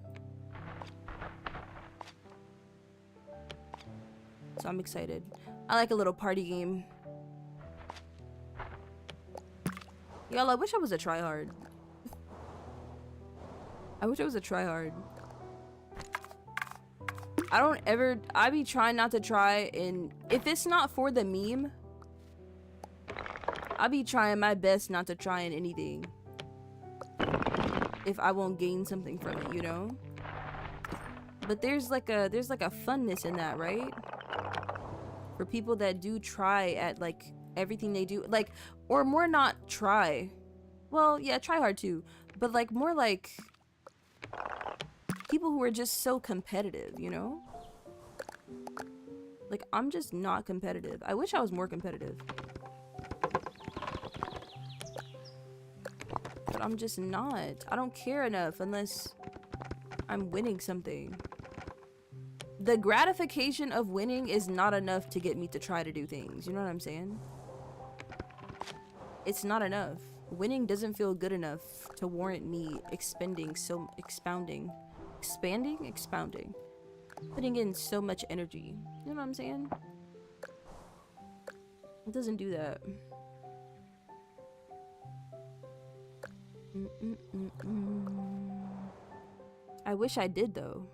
So I'm excited. I like a little party game. Y'all, I wish I was a tryhard. I wish I was a tryhard. I be trying not to try, and if it's not for the meme, I be trying my best not to try in anything. If I won't gain something from it, you know? But there's like a funness in that, right? For people that do try at like everything they do, like, or more not try. Well, yeah, try hard too, but like more like people who are just so competitive, you know? Like, I'm just not competitive. I wish I was more competitive. But I'm just not. I don't care enough unless I'm winning something. The gratification of winning is not enough to get me to try to do things. You know what I'm saying? It's not enough. Winning doesn't feel good enough to warrant me expounding, putting in so much energy. You know what I'm saying? It doesn't do that. I wish I did though.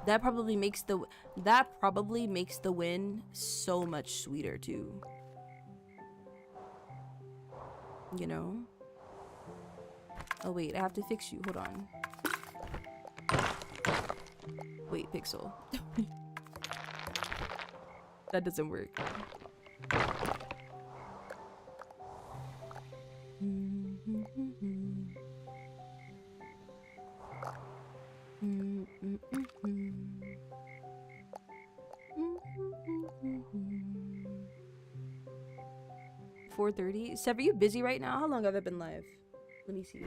That probably makes the win so much sweeter too. You know? Oh wait, I have to fix you. Hold on. Wait, Pixel. That doesn't work. $4:30. Seb, are you busy right now? How long have I been live? Let me see.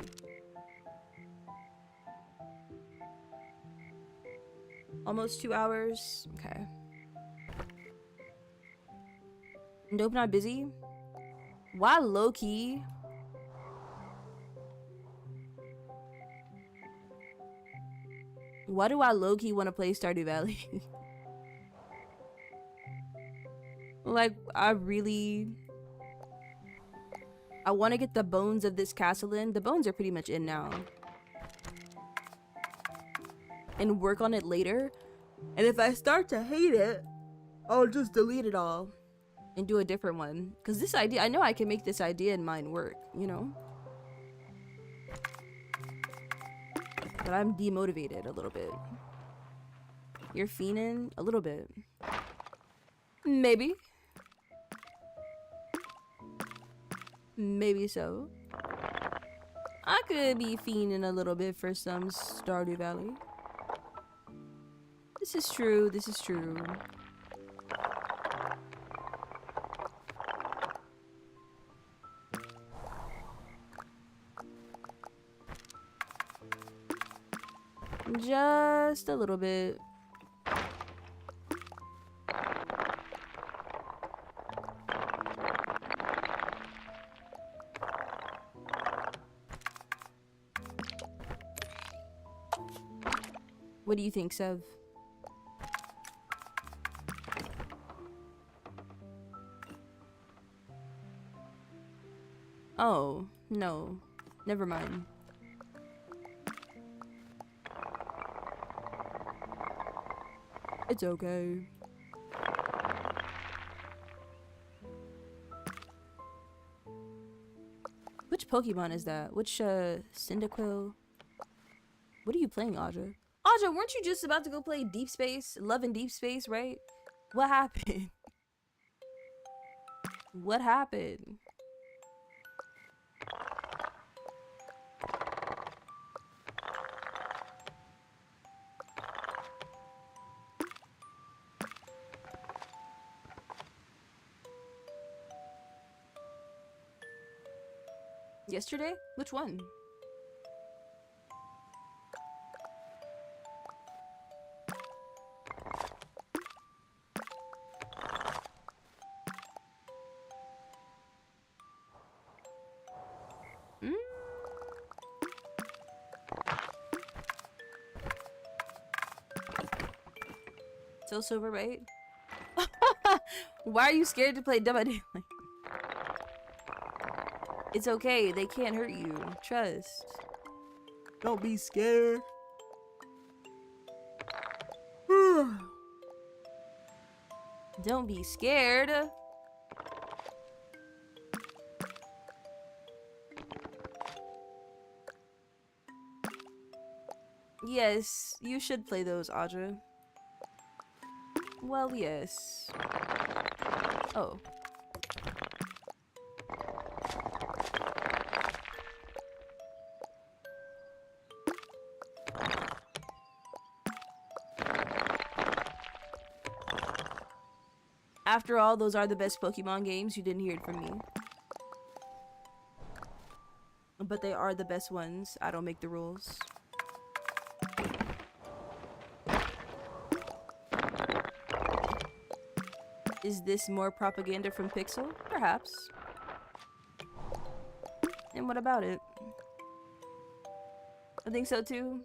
Almost 2 hours. Okay. Nope, not busy. Why low-key? Why do I low-key want to play Stardew Valley? Like, I want to get the bones of this castle in. The bones are pretty much in now. And work on it later. And if I start to hate it, I'll just delete it all and do a different one. Because this idea, I know I can make this idea in mine work, you know? But I'm demotivated a little bit. You're fiending? A little bit. Maybe. Maybe so. I could be fiending a little bit for some Stardew Valley. This is true, this is true. Just a little bit. What do you think, Sev? Oh, no. Never mind. It's okay. Which Pokemon is that? Which, Cyndaquil? What are you playing, Audra? Audra, weren't you just about to go play Deep Space? Love in Deep Space, right? What happened? What happened? Yesterday? Which one? Still silver, right? Why are you scared to play Dead by Daylight? It's okay. They can't hurt you. Trust. Don't be scared. Don't be scared. Yes, you should play those, Audra. Well, yes. Oh. After all, those are the best Pokemon games. You didn't hear it from me. But they are the best ones. I don't make the rules. Is this more propaganda from Pixel? Perhaps. And what about it? I think so too.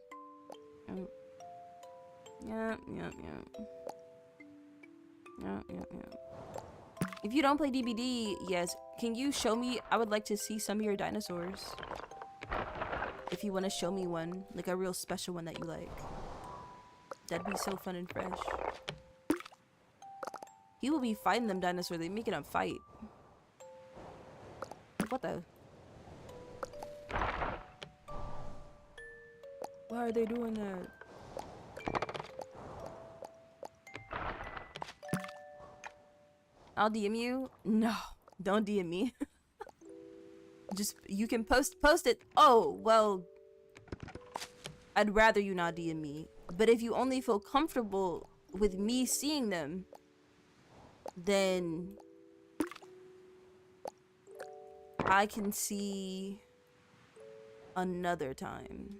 Yeah. If you don't play DBD, yes. Can you show me? I would like to see some of your dinosaurs. If you want to show me one, like a real special one that you like. That'd be so fun and fresh. He will be fighting them dinosaurs. They making them fight. What the? Why are they doing that? I'll DM you? No, don't DM me. Just, you can post it. Oh, well, I'd rather you not DM me. But if you only feel comfortable with me seeing them, then I can see another time.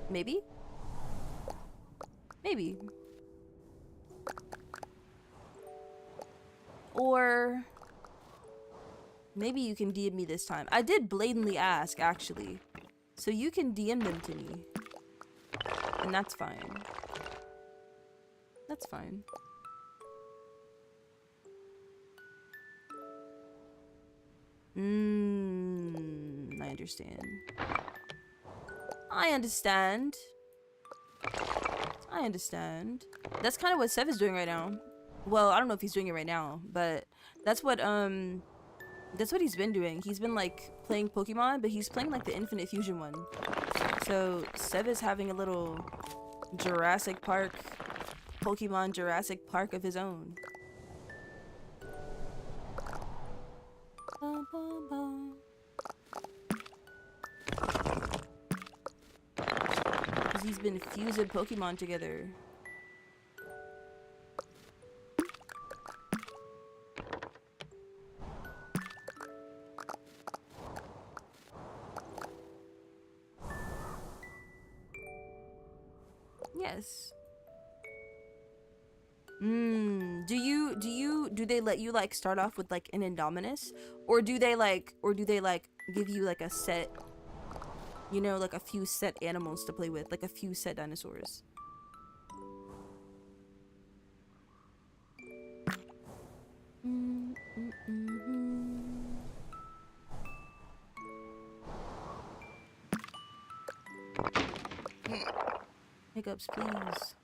Maybe? Maybe. Or maybe you can DM me this time. I did blatantly ask, actually. So you can DM them to me. And that's fine. That's fine. I understand. I understand. I understand. That's kind of what Sev is doing right now. Well, I don't know if he's doing it right now, but that's what he's been doing. He's been like playing Pokemon, but he's playing like the Infinite Fusion one. So Sev is having a little Jurassic Park, Pokemon Jurassic Park of his own. Because he's been fusing Pokemon together. Yes. Do they let you like start off with like an Indominus, or do they like give you like a set, you know, like a few set animals to play with, like a few set dinosaurs? Hiccups, please.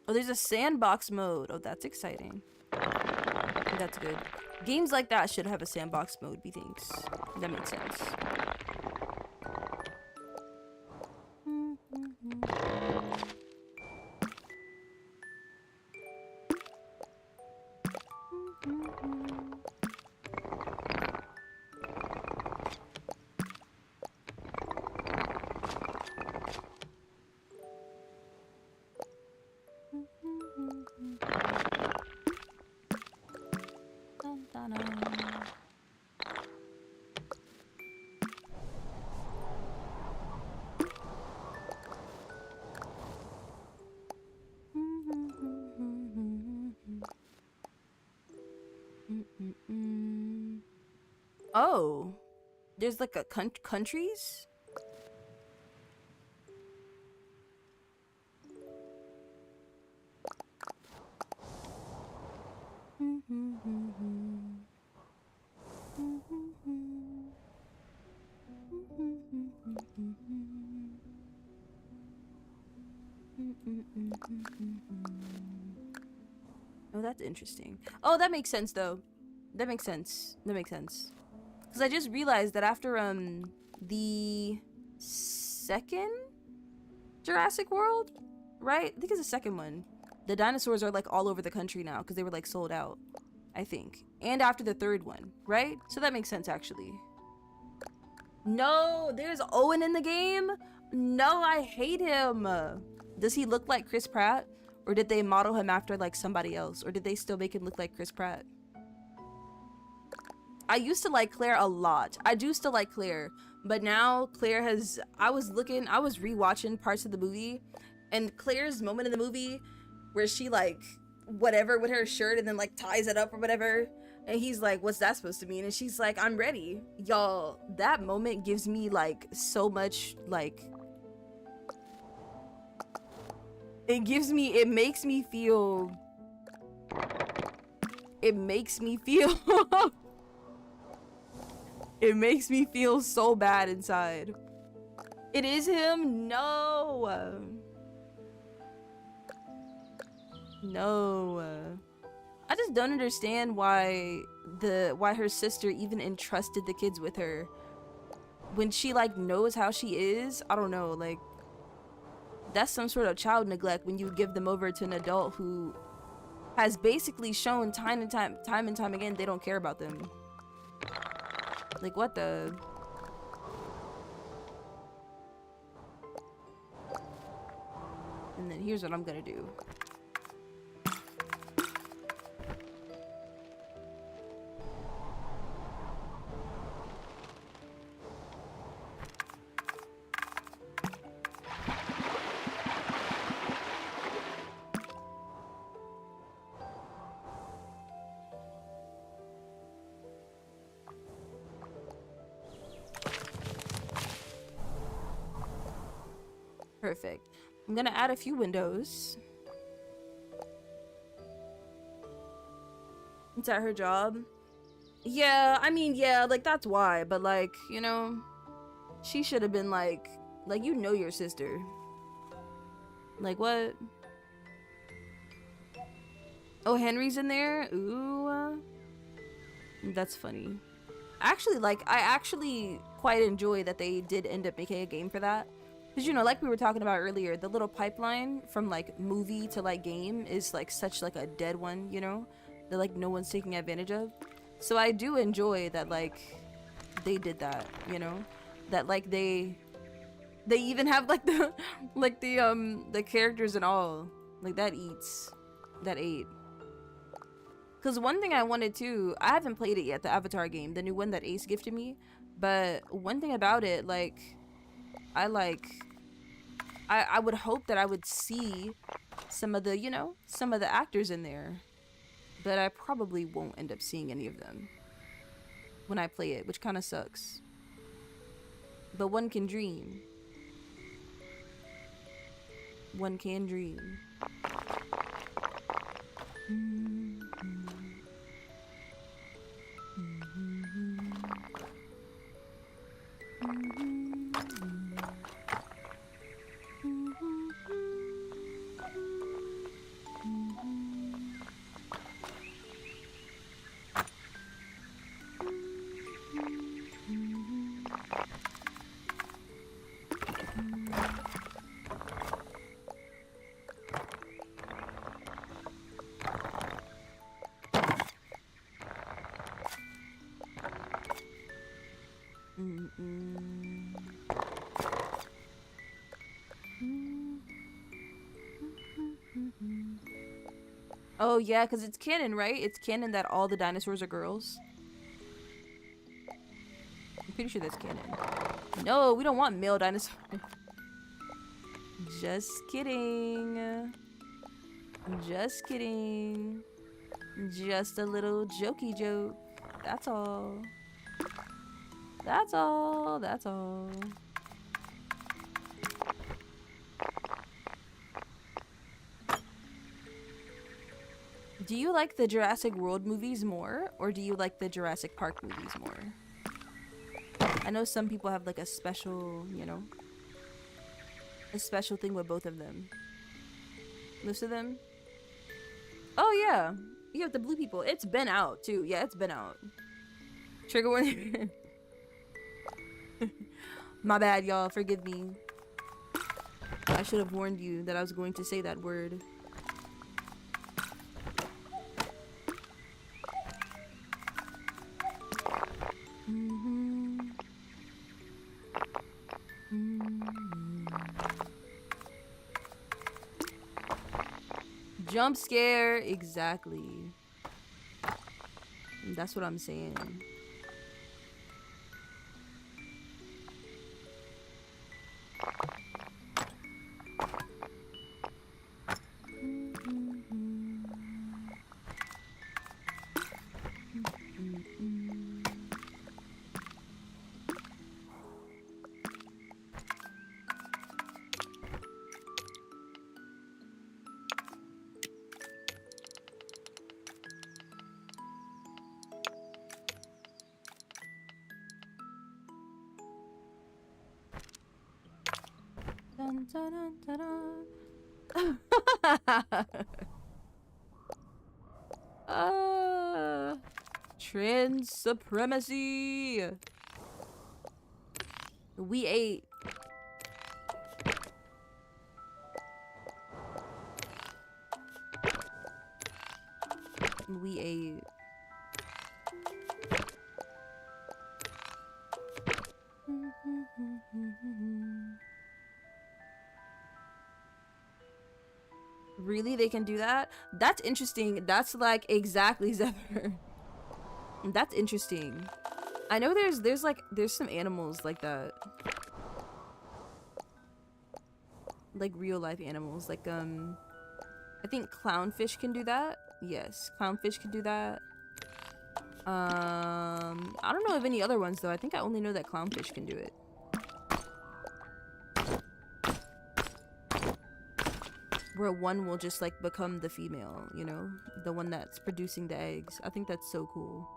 Oh, there's a sandbox mode. Oh, that's exciting. That's good. Games like that should have a sandbox mode, methinks. That makes sense. Oh, there's like a countries? Oh, that's interesting. Oh, that makes sense though. That makes sense. That makes sense. Because I just realized that after the second Jurassic World, right? I think it's the second one. The dinosaurs are like all over the country now because they were like sold out, I think. And after the third one, right? So that makes sense actually. No, there's Owen in the game. No, I hate him. Does he look like Chris Pratt? Or did they model him after like somebody else? Or did they still make him look like Chris Pratt? I used to like Claire a lot. I do still like Claire. But now Claire has... I was rewatching parts of the movie. And Claire's moment in the movie where she like... whatever with her shirt and then like ties it up or whatever. And he's like, what's that supposed to mean? And she's like, I'm ready. Y'all, that moment gives me like so much like... It makes me feel... It makes me feel so bad inside. It is him? No. No. I just don't understand why her sister even entrusted the kids with her when she like knows how she is. I don't know, like that's some sort of child neglect when you give them over to an adult who has basically shown time and time again they don't care about them. Like what the... And then here's what I'm gonna do. Perfect. I'm gonna add a few windows. Is that her job? Yeah, I mean, yeah, like that's why, but like, you know, she should have been like you know your sister. Like what? Oh, Henry's in there? Ooh. That's funny. I actually quite enjoy that they did end up making a game for that. Because, you know, like we were talking about earlier, the little pipeline from, like, movie to, like, game is, like, such, like, a dead one, you know? That, like, no one's taking advantage of. So I do enjoy that, like, they did that, you know? That, like, they even have, like, the characters and all. Like, that ate. Because one thing I wanted to... I haven't played it yet, the Avatar game, the new one that Ace gifted me. But one thing about it, like... I would hope that I would see some of the, you know, some of the actors in there. But I probably won't end up seeing any of them when I play it, which kind of sucks. But one can dream. One can dream. Oh yeah, because it's canon, right? It's canon that all the dinosaurs are girls. I'm pretty sure that's canon. No, we don't want male dinosaurs. Just kidding. Just kidding. Just a little jokey joke. That's all. That's all. That's all. Do you like the Jurassic World movies more, or do you like the Jurassic Park movies more? I know some people have like a special, you know, a special thing with both of them. Most of them. Oh yeah, you have the blue people. It's been out too. Yeah, it's been out. Trigger warning. My bad, y'all. Forgive me. I should have warned you that I was going to say that word. Jump scare, exactly. That's what I'm saying. Dun, dun, dun, dun, dun. Trans supremacy. We ate. We ate. Really, they can do that? That's interesting. That's like exactly Zephyr. That's interesting. I know there's some animals like that. Like real life animals. Like I think clownfish can do that. Yes, clownfish can do that. I don't know of any other ones though. I think I only know that clownfish can do it. Where one will just like become the female, you know, the one that's producing the eggs. I think that's so cool.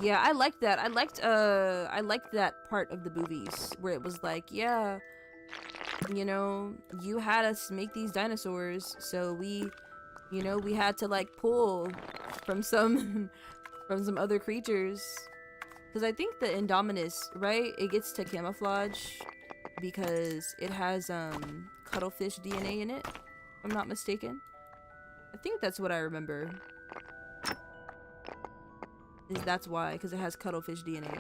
Yeah, I liked that. I liked that part of the movies where it was like, yeah, you know, you had us make these dinosaurs, so we, you know, we had to like pull from some from some other creatures. Because I think the Indominus, right, it gets to camouflage because it has cuttlefish DNA in it, if I'm not mistaken. I think that's what I remember. Is that's why, because it has cuttlefish DNA.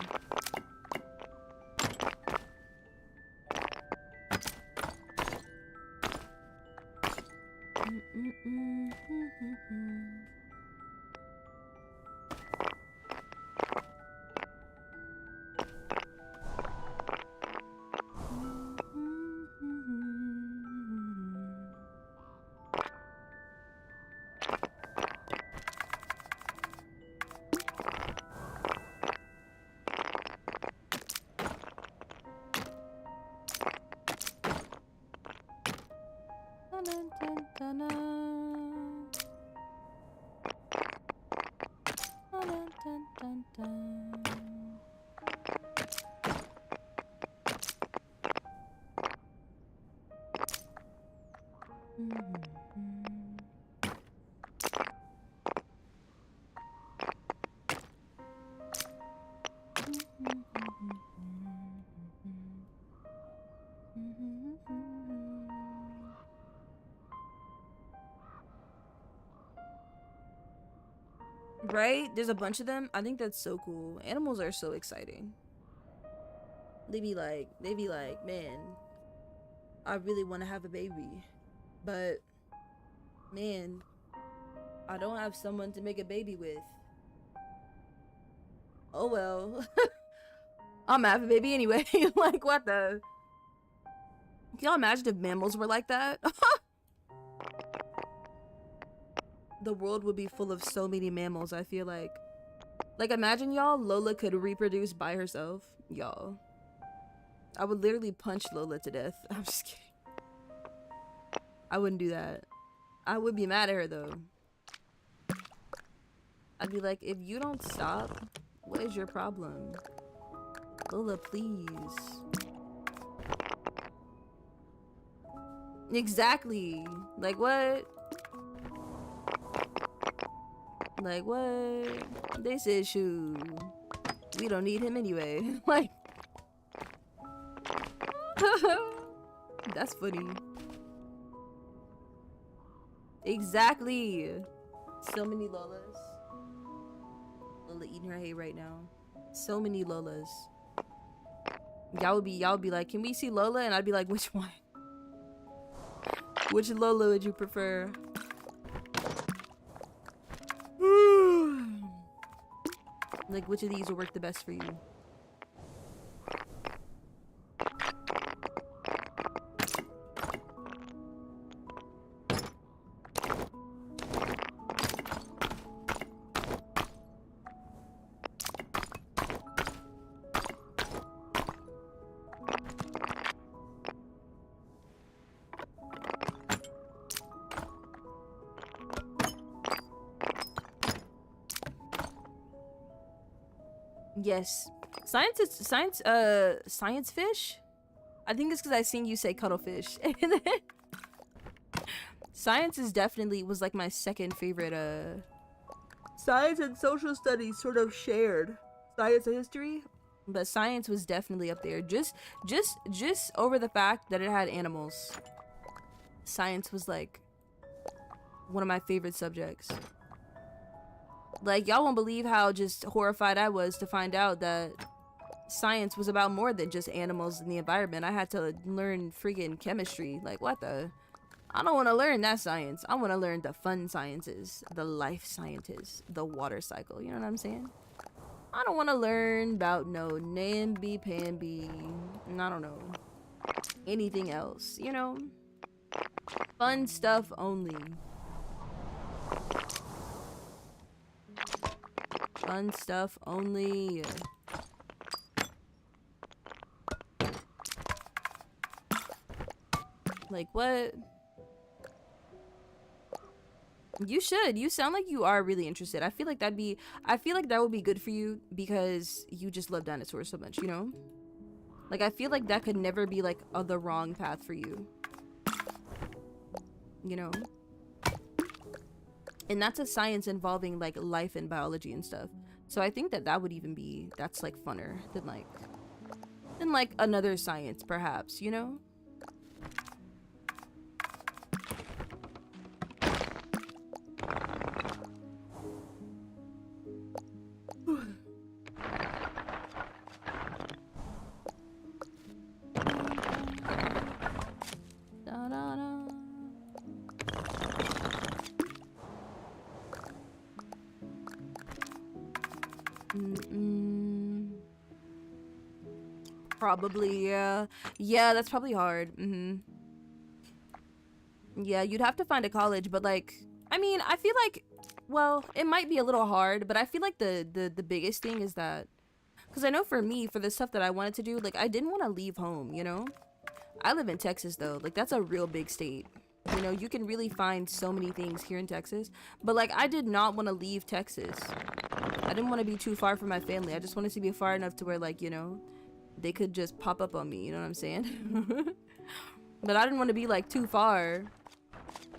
Right? There's a bunch of them. I think that's so cool. Animals are so exciting. They be like, man, I really want to have a baby. But, man, I don't have someone to make a baby with. Oh well. I'm having a baby anyway. Like, what the? Can y'all imagine if mammals were like that? The world would be full of so many mammals, I feel like. Like, imagine y'all, Lola could reproduce by herself. Y'all. I would literally punch Lola to death. I'm just kidding. I wouldn't do that. I would be mad at her, though. I'd be like, if you don't stop, what is your problem? Lola, please. Exactly. Like, what? Like, what? They said, shoot, we don't need him anyway. Like, that's funny. Exactly. So many Lolas. Lola eating her hay right now. So many Lolas. Y'all would be like, can we see Lola? And I'd be like, which one? Which Lola would you prefer? Like, which of these will work the best for you? Yes. Science fish? I think it's because I seen you say cuttlefish. Science is definitely was like my second favorite, Science and social studies sort of shared. Science and history? But science was definitely up there. Just over the fact that it had animals. Science was like one of my favorite subjects. Like, y'all won't believe how just horrified I was to find out that science was about more than just animals in the environment. I had to learn freaking chemistry. Like, what the? I don't want to learn that science. I want to learn the fun sciences, the life sciences, the water cycle. You know what I'm saying? I don't want to learn about no namby-pamby, and I don't know, anything else, you know? Fun stuff only. Fun stuff only. Like, what? You should. You sound like you are really interested. I feel like that would be good for you because you just love dinosaurs so much, you know? Like, I feel like that could never be like the wrong path for you. You know? And that's a science involving like life and biology and stuff. So I think that would even be, that's like funner than like another science perhaps, you know? Probably, yeah. Yeah, that's probably hard. Yeah, you'd have to find a college, but like, I mean, I feel like, well, it might be a little hard, but I feel like the biggest thing is that, because I know for me, for the stuff that I wanted to do, like, I didn't want to leave home, you know? I live in Texas, though. Like, that's a real big state. You know, you can really find so many things here in Texas. But, like, I did not want to leave Texas. I didn't want to be too far from my family. I just wanted to be far enough to where, like, you know, they could just pop up on me. You know what I'm saying? But I didn't want to be, like, too far.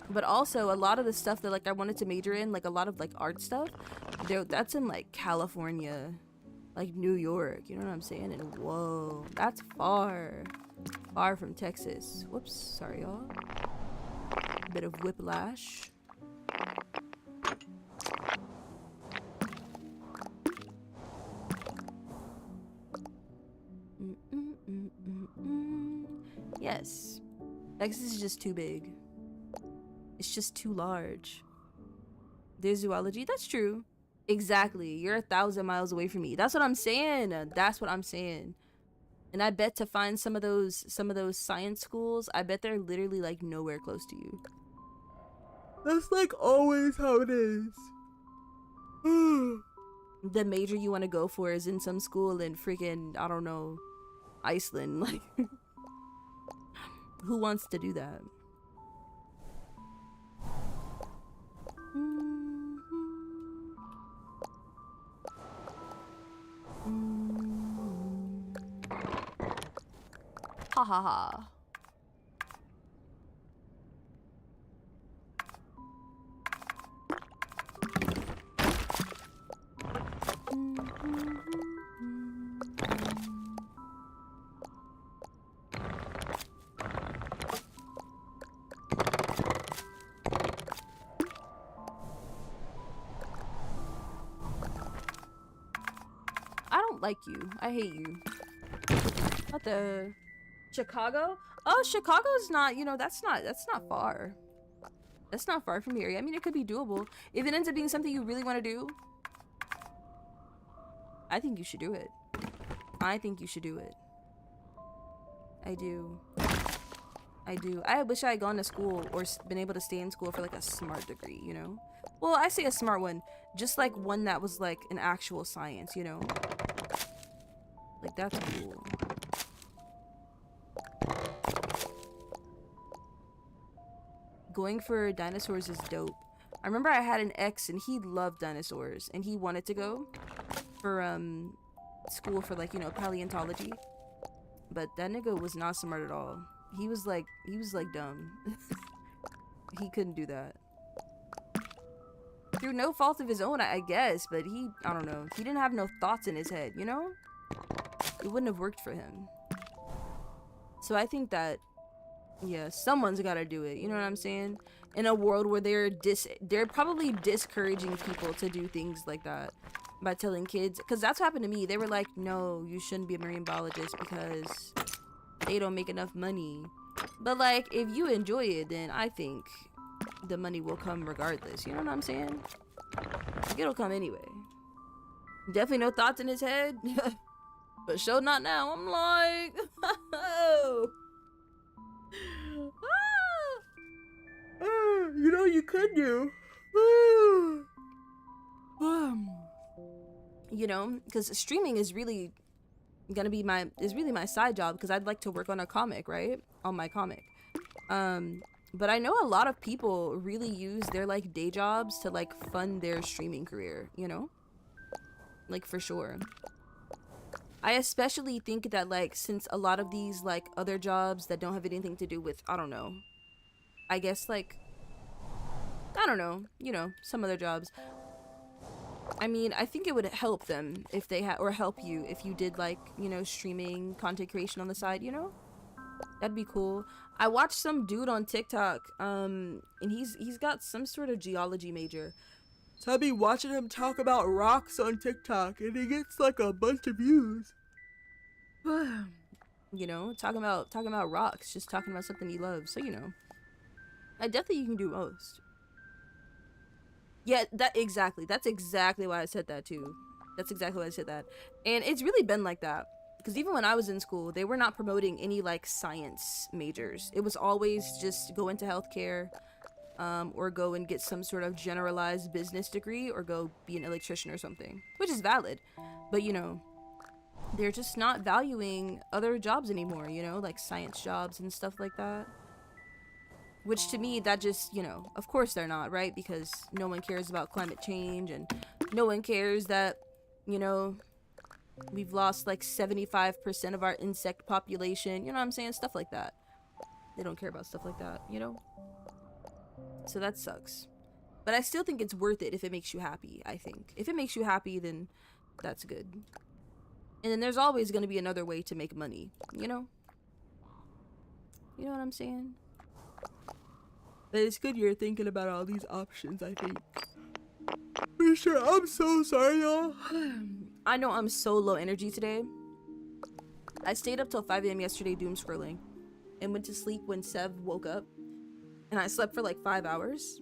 But also, a lot of the stuff that, like, I wanted to major in, like, a lot of, like, art stuff, that's in, like, California. Like, New York. You know what I'm saying? And, whoa, that's far. Far from Texas. Whoops. Sorry, y'all. A bit of whiplash. Yes. Texas is just too big. It's just too large. There's zoology. That's true. Exactly. You're 1,000 miles away from me. That's what I'm saying. That's what I'm saying. And I bet to find some of those science schools, I bet they're literally like nowhere close to you. That's like always how it is. The major you want to go for is in some school in freaking, I don't know, Iceland. Like, who wants to do that? Ha ha ha. I don't like you. I hate you. What the? Chicago? Oh, Chicago's not, you know, that's not far. That's not far from here. I mean, it could be doable. If it ends up being something you really want to do, I think you should do it. I think you should do it. I do. I do. I wish I had gone to school or been able to stay in school for like a smart degree, you know? Well, I say a smart one, just like one that was like an actual science, you know? Like, that's cool. Going for dinosaurs is dope. I remember I had an ex and he loved dinosaurs and he wanted to go for school for like, you know, paleontology. But that nigga was not smart at all. He was like dumb. He couldn't do that. Through no fault of his own, I guess, but I don't know. He didn't have no thoughts in his head, you know? It wouldn't have worked for him. So I think that, yeah, someone's gotta do it, you know what I'm saying? In a world where they're probably discouraging people to do things like that by telling kids, because that's what happened to me. They were like, no, you shouldn't be a marine biologist because they don't make enough money. But like, if you enjoy it, then I think the money will come regardless, you know what I'm saying? Like, it'll come anyway. Definitely no thoughts in his head. But show not now. I'm like, oh. You know, you could do. You know, because streaming is really gonna be my side job, because I'd like to work on a comic, right? On my comic. But I know a lot of people really use their like day jobs to like fund their streaming career, you know? Like, for sure. I especially think that like, since a lot of these like other jobs that don't have anything to do with, I don't know, I guess like, I don't know, you know, some other jobs. I mean, I think it would help them if they had, or help you if you did like, you know, streaming content creation on the side, you know? That'd be cool. I watched some dude on TikTok, and he's got some sort of geology major. So I've been watching him talk about rocks on TikTok, and he gets like a bunch of views. You know, talking about rocks, just talking about something he loves. So, you know, I definitely can do most. Yeah, that's exactly why I said that too. That's exactly why I said that. And it's really been like that. Because even when I was in school, they were not promoting any like science majors. It was always just go into healthcare, or go and get some sort of generalized business degree, or go be an electrician or something, which is valid. But, you know, they're just not valuing other jobs anymore, you know, like science jobs and stuff like that. Which to me, that just, you know, of course they're not, right? Because no one cares about climate change, and no one cares that, you know, we've lost like 75% of our insect population. You know what I'm saying? Stuff like that. They don't care about stuff like that, you know? So that sucks. But I still think it's worth it if it makes you happy, I think. If it makes you happy, then that's good. And then there's always going to be another way to make money, you know? You know what I'm saying? But it's good you're thinking about all these options, I think. For sure. I'm so sorry, y'all. I know I'm so low energy today. I stayed up till 5 a.m. yesterday doom scrolling and went to sleep when Sev woke up. And I slept for like 5 hours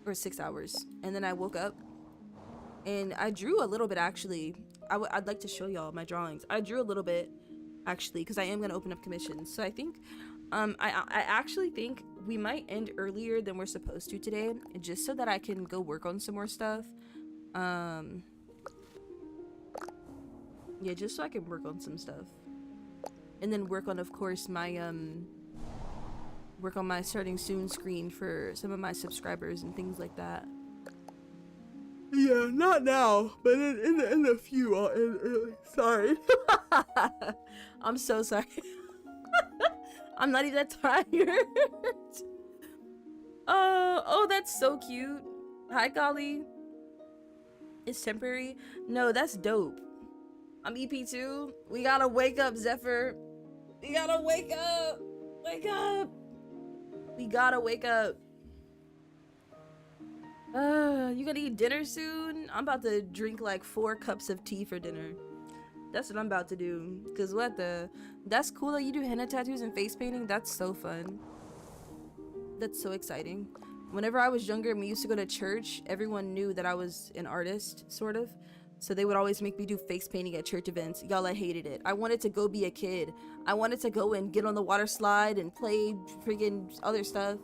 or 6 hours. And then I woke up And I drew a little bit, actually. I'd like to show y'all my drawings. I drew a little bit, actually, because I am going to open up commissions. So I think, I actually think we might end earlier than we're supposed to today, just so that I can go work on some more stuff. Yeah, just so I can work on some stuff. And then work on, of course, my, work on my starting soon screen for some of my subscribers and things like that. Yeah, not now, but in a few. Sorry. I'm so sorry. I'm not even that tired. Oh, that's so cute. Hi, Golly. It's temporary. No, that's dope. I'm EP2. We gotta wake up, Zephyr. We gotta wake up. Wake up. We gotta wake up. You gonna eat dinner soon? I'm about to drink like 4 cups of tea for dinner. That's what I'm about to do. Cause what the? That's cool that you do henna tattoos and face painting. That's so fun. That's so exciting. Whenever I was younger and we used to go to church, everyone knew that I was an artist, sort of. So they would always make me do face painting at church events. Y'all, I hated it. I wanted to go be a kid. I wanted to go and get on the water slide and play freaking other stuff.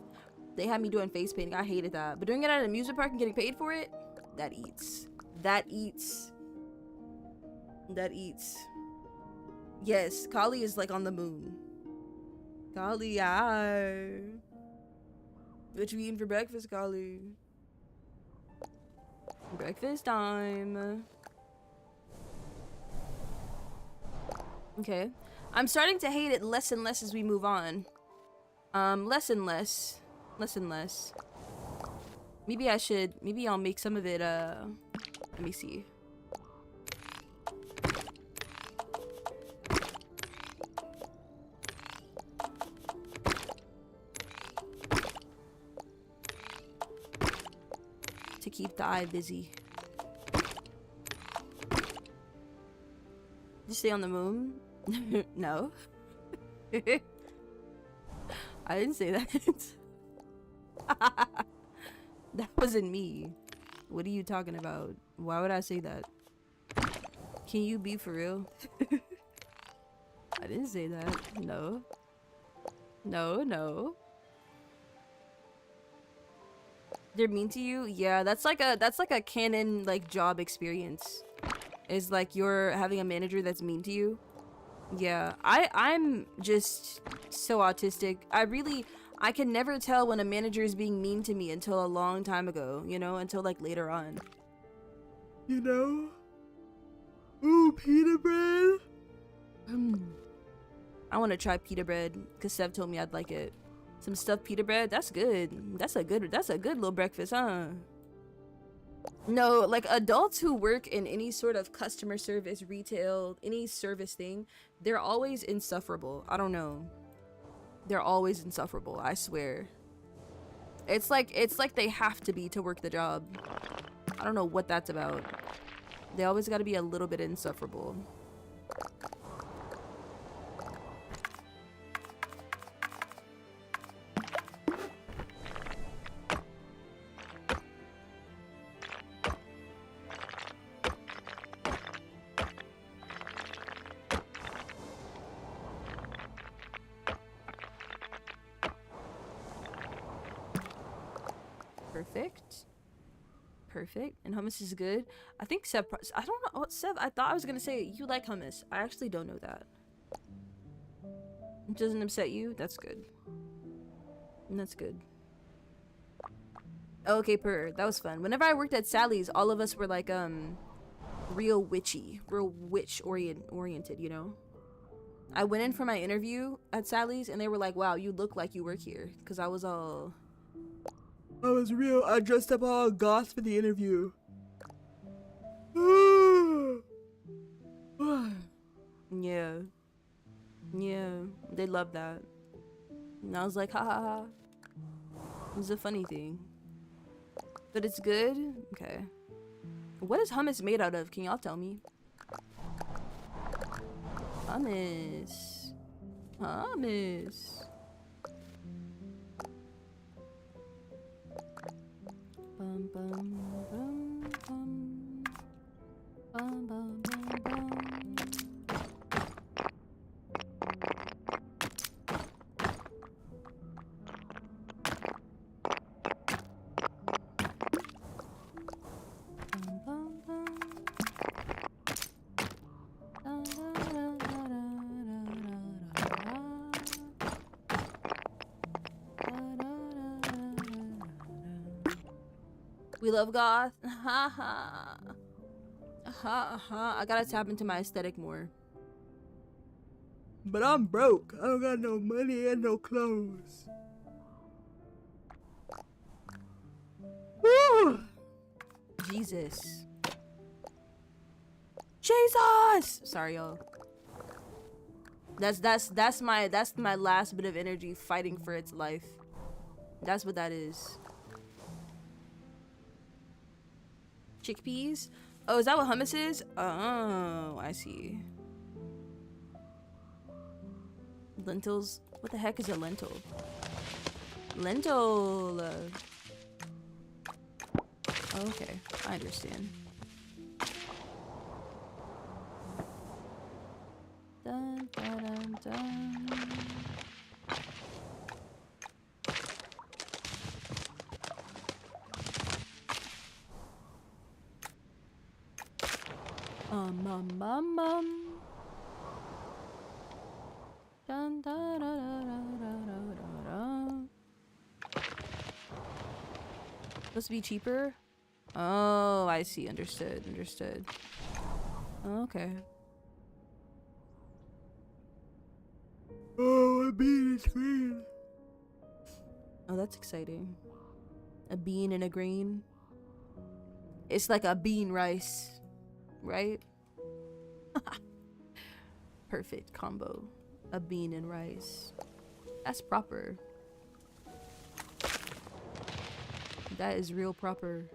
They had me doing face painting. I hated that. But doing it at an amusement park and getting paid for it, that eats. That eats. That eats. Yes, Kali is like on the moon. Kali, hi. What you eating for breakfast, Kali? Breakfast time. Okay. I'm starting to hate it less and less as we move on. Less and less. Less and less. Maybe I'll make some of it, let me see. To keep the eye busy. Just stay on the moon? No. I didn't say that. That wasn't me. What are you talking about? Why would I say that? Can you be for real? I didn't say that. No. No, no. They're mean to you? Yeah, that's like a canon like job experience. Is like you're having a manager that's mean to you. Yeah, I'm just so autistic. I can never tell when a manager is being mean to me until a long time ago, you know, until like later on. You know? Ooh, pita bread. I want to try pita bread because Sev told me I'd like it. Some stuffed pita bread, that's good. That's a good little breakfast, huh? No, like adults who work in any sort of customer service, retail, any service thing, they're always insufferable. I don't know. They're always insufferable, I swear. It's like they have to be to work the job. I don't know what that's about. They always got to be a little bit insufferable. Perfect. And hummus is good. I think Seb, I don't know. Seb, I thought I was gonna say you like hummus. I actually don't know that. It doesn't upset you? That's good. That's good. Okay, that was fun. Whenever I worked at Sally's, all of us were like real witchy, real witch oriented, you know. I went in for my interview at Sally's and they were like, wow, you look like you work here, because I was real. I dressed up all goth for the interview. Yeah. Yeah. They love that. And I was like, ha ha ha. It was a funny thing. But it's good? Okay. What is hummus made out of? Can y'all tell me? Hummus. Hummus. Bum, bum, bum, bum. We love goth. Ha ha. Ha ha. I gotta tap into my aesthetic more. But I'm broke. I don't got no money and no clothes. Woo! Jesus. Jesus! Sorry, y'all. That's my last bit of energy fighting for its life. That's what that is. Chickpeas? Oh, is that what hummus is? Oh, I see. Lentils? What the heck is a lentil? Lentil. Okay, I understand. Dun, dun, dun, dun. Dun, da, da, da, da, da, da, da. Supposed to be cheaper? Oh, I see. Understood. Understood. Okay. Oh, a bean is green. Oh, that's exciting. A bean and a green. It's like a bean rice, right? Perfect combo. A bean and rice. That's proper. That is real proper.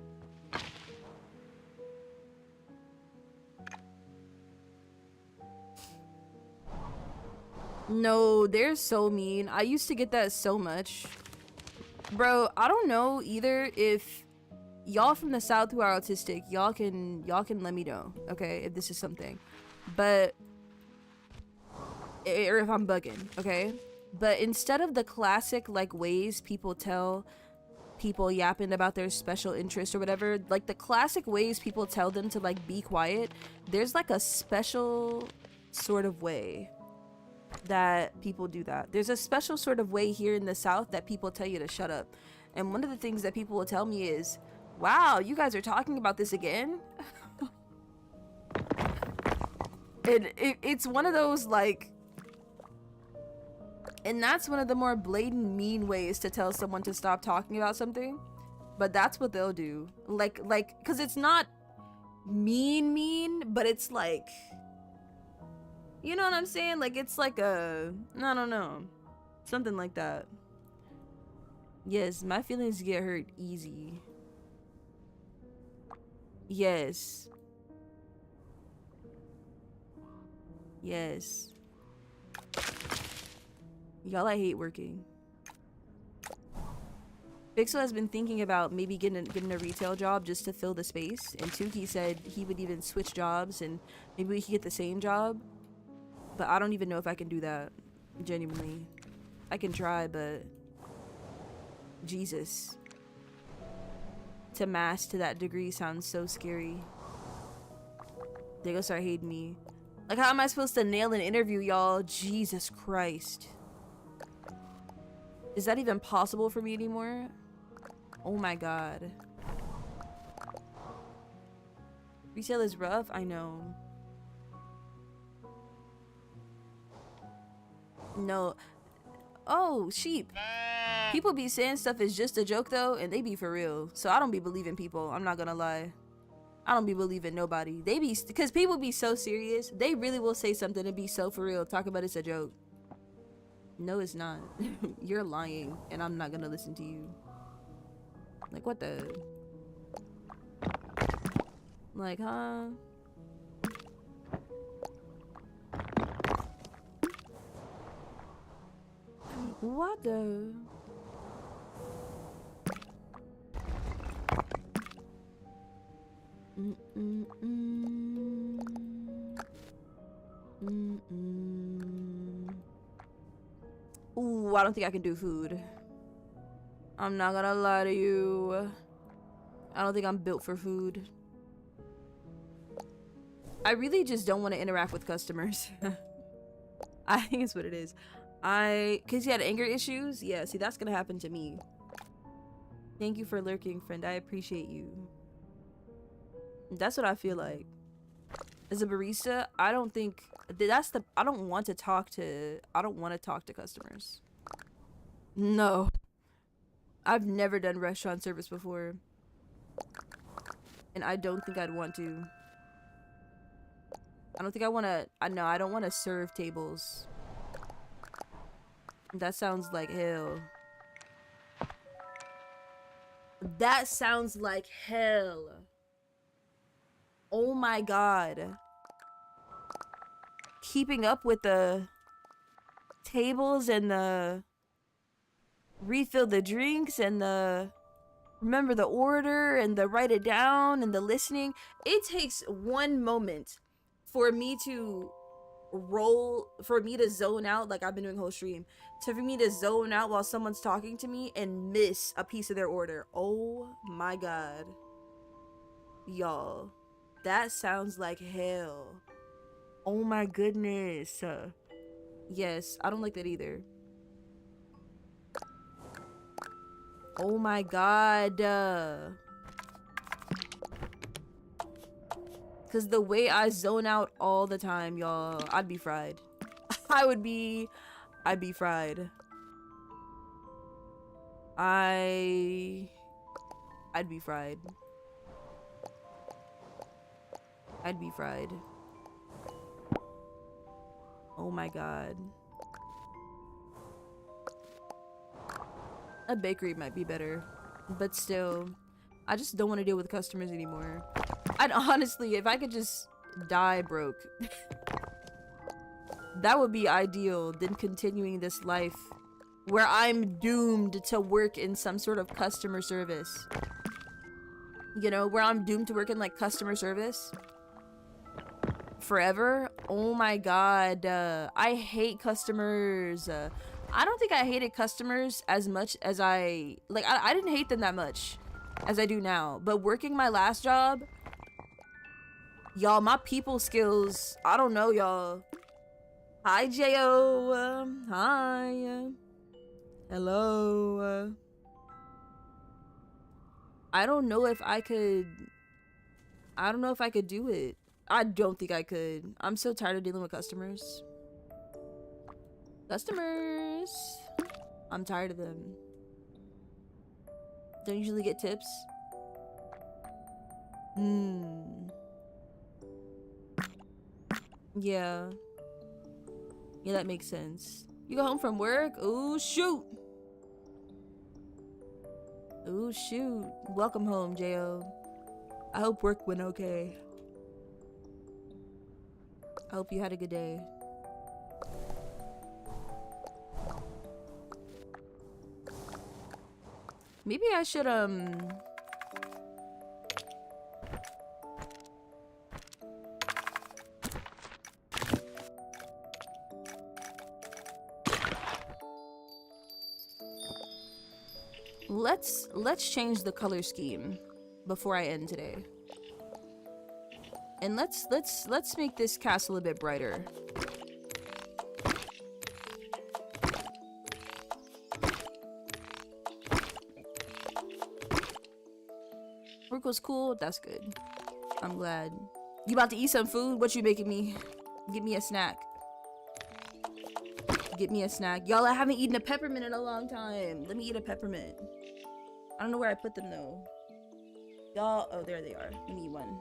No, they're so mean. I used to get that so much. Bro, I don't know either if y'all from the South who are autistic, y'all can let me know, okay, if this is something. But or if I'm bugging, okay? But instead of the classic like ways people tell people yapping about their special interest or whatever, like the classic ways people tell them to like be quiet, there's like a special sort of way that people do that. There's a special sort of way here in the South that people tell you to shut up. And one of the things that people will tell me is, wow, you guys are talking about this again? It's one of those like, and that's one of the more blatant mean ways to tell someone to stop talking about something. But that's what they'll do. Like, cause it's not mean, but it's like, you know what I'm saying? Like, it's like a, I don't know, something like that. Yes, my feelings get hurt easy. Yes. Yes. Y'all, I hate working. Pixel has been thinking about maybe getting a retail job just to fill the space. And Tuki said he would even switch jobs and maybe we could get the same job. But I don't even know if I can do that. Genuinely. I can try, but Jesus. To mass to that degree sounds so scary. They gonna start hating me. Like, how am I supposed to nail an interview, y'all? Jesus Christ. Is that even possible for me anymore? Oh my god. Resale is rough, I know. No. Oh, sheep. People be saying stuff is just a joke though, and they be for real. So I don't be believing people, I'm not gonna lie. I don't be believing nobody. They be, because people be so serious, they really will say something and be so for real, talk about it's a joke. No, it's not. You're lying, and I'm not gonna listen to you. Like, what the? Like, huh? What the? Ooh, I don't think I can do food. I'm not gonna lie to you. I don't think I'm built for food. I really just don't want to interact with customers. I think it's what it is. Cause you had anger issues? Yeah, see, that's gonna happen to me. Thank you for lurking, friend. I appreciate you. That's what I feel like. As a barista, I don't think I don't want to talk to customers. No. I've never done restaurant service before. And I don't think I'd want to. I don't think I want to. I don't want to serve tables. That sounds like hell. That sounds like hell. Oh my god. Keeping up with the tables and the refill the drinks and the remember the order and the write it down and the listening. It takes one moment for me to zone out, like I've been doing whole stream, for me to zone out while someone's talking to me and miss a piece of their order. Oh my god. Y'all, that sounds like hell. Oh my goodness. Yes, I don't like that either. Oh my god. Cause the way I zone out all the time, y'all, I'd be fried. I'd be fried. I'd be fried. I'd be fried. Oh my god. A bakery might be better, but still, I just don't want to deal with customers anymore. I'd honestly, if I could just die broke, that would be ideal than continuing this life where I'm doomed to work in some sort of customer service. You know, where I'm doomed to work in like customer service forever. Oh my god. I hate customers. I don't think I hated customers as much as I didn't hate them that much as I do now. But working my last job, y'all, my people skills, I don't know, y'all. Hi, J.O. Hi. Hello. I don't know if I could do it. I don't think I could. I'm so tired of dealing with customers. Customers. I'm tired of them. Don't usually get tips. Yeah. Yeah, that makes sense. You go home from work? Ooh, shoot. Ooh, shoot. Welcome home, J.O. I hope work went okay. I hope you had a good day. Maybe I should, let's change the color scheme before I end today. And let's make this castle a bit brighter. Work was cool. That's good. I'm glad. You about to eat some food? What you making me? Get me a snack. Get me a snack. Y'all, I haven't eaten a peppermint in a long time. Let me eat a peppermint. I don't know where I put them though. Y'all, oh, there they are. Let me eat one.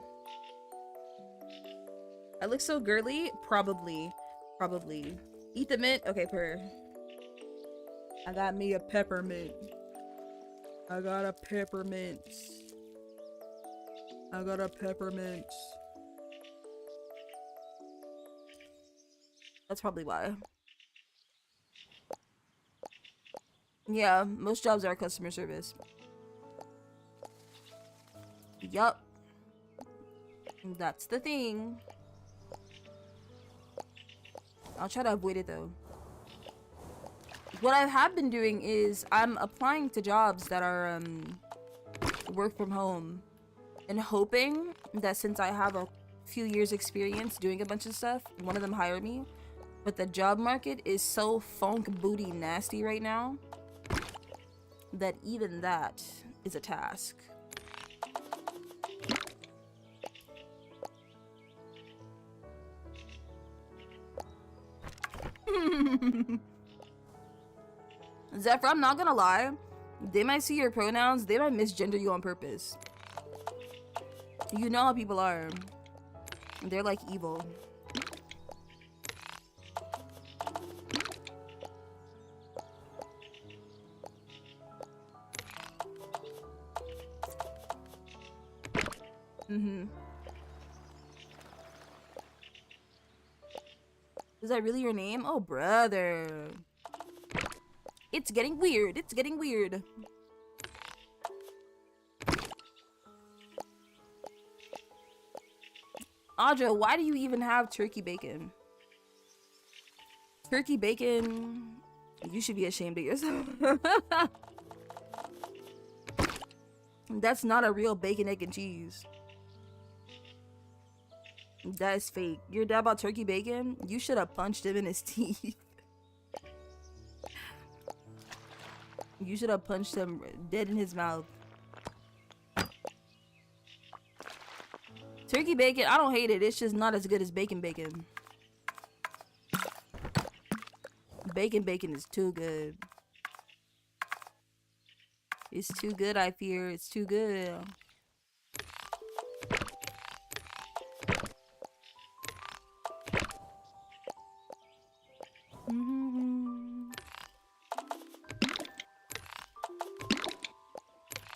I look so girly? Probably. Probably. Eat the mint? Okay, purr. I got me a peppermint. I got a peppermint. I got a peppermint. That's probably why. Yeah, most jobs are customer service. Yup. That's the thing. I'll try to avoid it though. What I have been doing is I'm applying to jobs that are work from home and hoping that since I have a few years experience doing a bunch of stuff, one of them hire me. But the job market is so funk booty nasty right now that even that is a task. Zephyr, I'm not gonna lie. They might see your pronouns, they might misgender you on purpose. You know how people are. They're like evil. Is that really your name? Oh, brother. It's getting weird. It's getting weird. Audra, why do you even have turkey bacon? Turkey bacon, you should be ashamed of yourself. That's not a real bacon, egg, and cheese. That is fake. Your dad bought turkey bacon? You should have punched him in his teeth. You should have punched him dead in his mouth. Turkey bacon, I don't hate it. It's just not as good as bacon bacon. Bacon bacon is too good. It's too good, I fear. It's too good.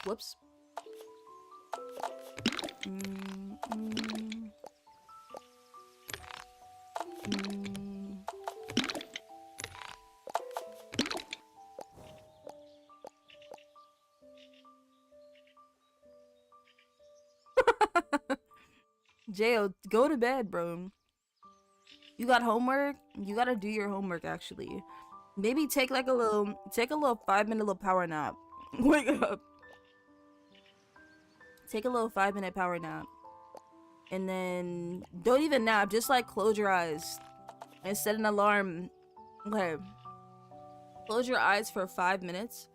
Whoops. Jail, go to bed, bro. You got homework? You gotta do your homework, actually. Maybe take like a little 5-minute little power nap. Wake up. Take a little 5-minute power nap. And then don't even nap, just like close your eyes and set an alarm. Okay. Close your eyes for 5 minutes.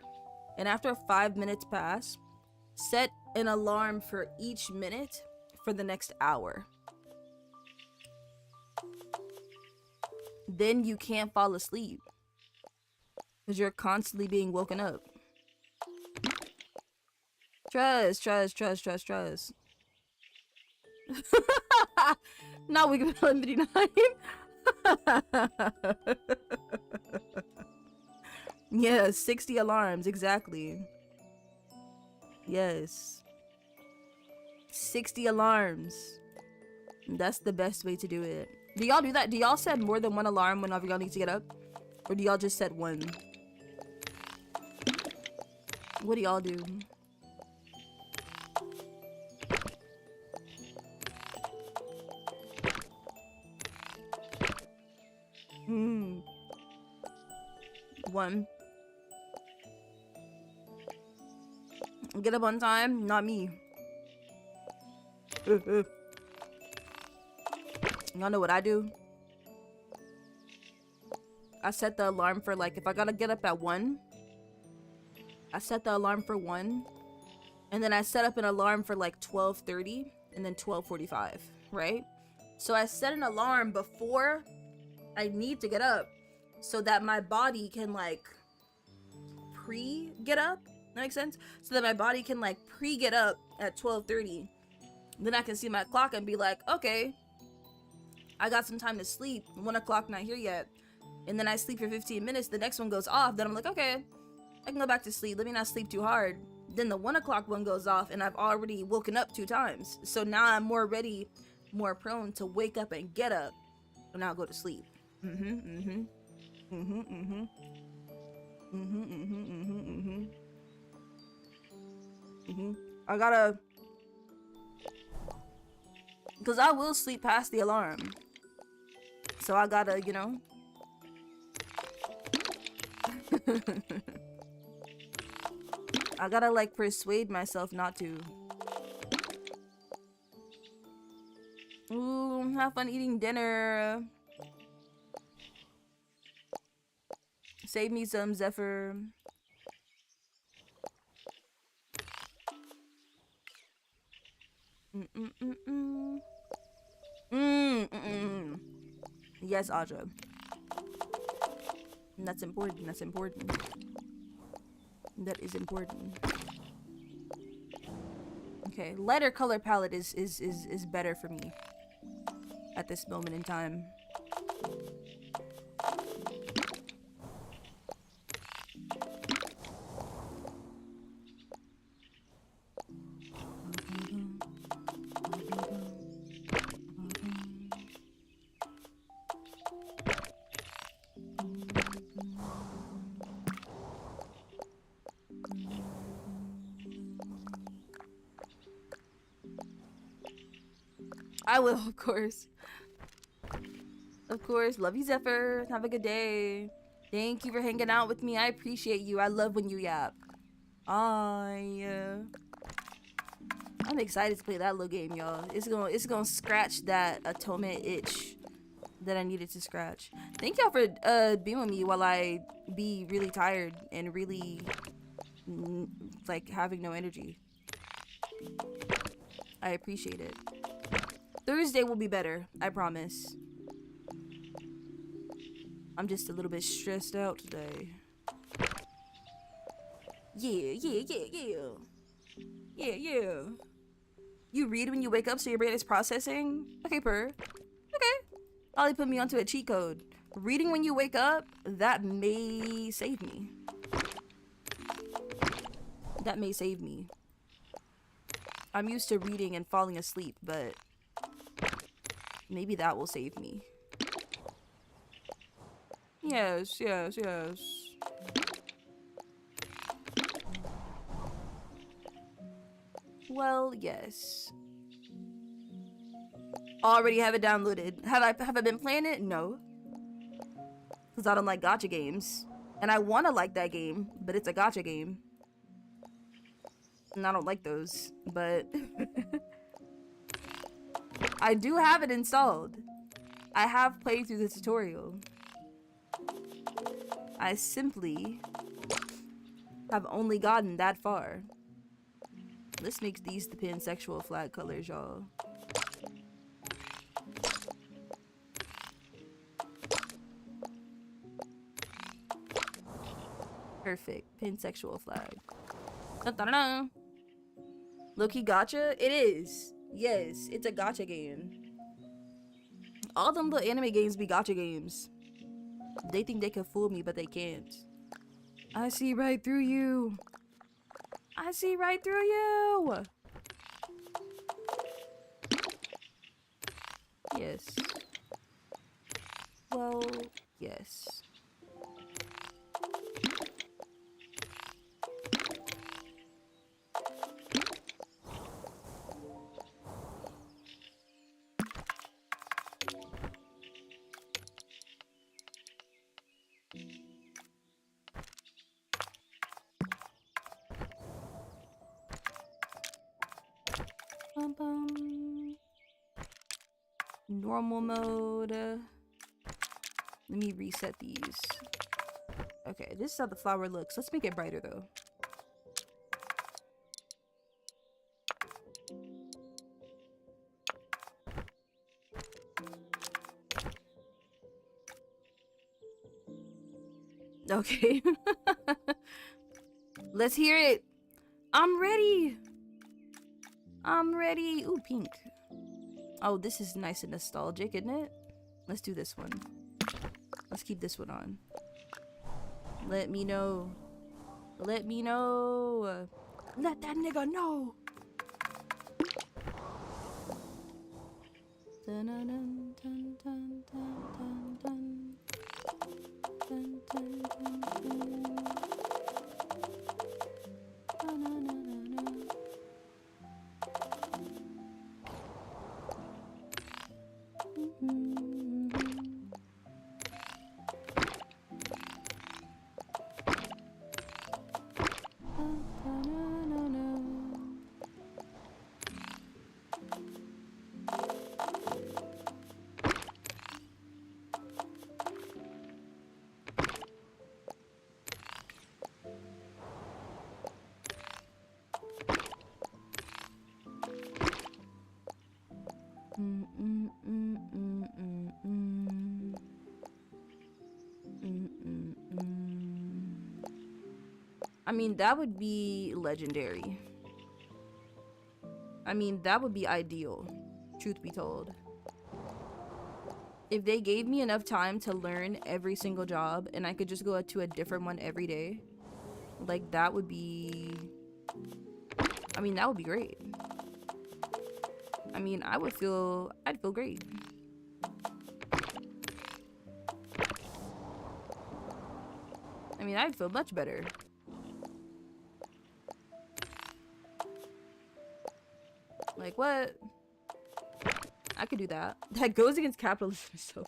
And after 5 minutes pass, set an alarm for each minute for the next hour. Then you can't fall asleep because you're constantly being woken up. Trust. Now we can 59. Yeah, 60 alarms, exactly. Yes. 60 alarms. That's the best way to do it. Do y'all do that? Do y'all set more than one alarm whenever y'all need to get up? Or do y'all just set one? What do y'all do? One. Get up on time, not me. Y'all know what I do? I set the alarm for, like, if I gotta get up at 1, I set the alarm for 1, and then I set up an alarm for like 12:30 and then 12:45, right? So I set an alarm before I need to get up so that my body can like pre-get up. That makes sense? So that my body can like pre-get up at 12:30. Then I can see my clock and be like, okay, I got some time to sleep. 1 o'clock not here yet. And then I sleep for 15 minutes. The next one goes off. Then I'm like, okay, I can go back to sleep. Let me not sleep too hard. Then the 1 o'clock one goes off and I've already woken up 2 times. So now I'm more ready, more prone to wake up and get up. And I'll go to sleep. I gotta, because I will sleep past the alarm. So I gotta, you know. I gotta like persuade myself not to. Ooh, have fun eating dinner. Save me some, Zephyr. Yes, Audra. And that's important. That's important. That is important. Okay, lighter color palette is better for me at this moment in time. I will, of course. Of course. Love you, Zephyr. Have a good day. Thank you for hanging out with me. I appreciate you. I love when you yap. I'm excited to play that little game, y'all. It's gonna scratch that atonement itch that I needed to scratch. Thank y'all for being with me while I be really tired and really like having no energy. I appreciate it. Thursday will be better, I promise. I'm just a little bit stressed out today. Yeah. You read when you wake up so your brain is processing? Okay, Okay. Ollie put me onto a cheat code. Reading when you wake up, that may save me. That may save me. I'm used to reading and falling asleep, but maybe that will save me. Yes. Well, yes. Already have it downloaded. Have I been playing it? No. Because I don't like gacha games. And I want to like that game, but it's a gacha game. And I don't like those, but I do have it installed. I have played through the tutorial. I simply have only gotten that far. Let's make these the pansexual flag colors, y'all. Perfect. Pansexual flag. Da-da-da-da. Low-key gacha? It is. Yes, it's a gacha game. All them little anime games be gacha games. They think they can fool me, but they can't. I see right through you. I see right through you. Yes. Well, yes. Normal mode. Let me reset these. Okay, this is how the flower looks. Let's make it brighter though. Okay. Let's hear it. I'm ready. I'm ready. Ooh, pink. Oh, this is nice and nostalgic, isn't it? Let's do this one. Let's keep this one on. Let me know. Let me know. Let that nigga know. Dun, dun, dun, dun, dun, dun, dun. Dun, dun, dun, dun. Dun, dun, dun, dun, dun. I mean, that would be legendary. I mean, that would be ideal, truth be told. If they gave me enough time to learn every single job and I could just go to a different one every day, like, that would be... I mean, that would be great. I mean, I'd feel great. I mean, I'd feel much better. Like, what? I could do that. That goes against capitalism. So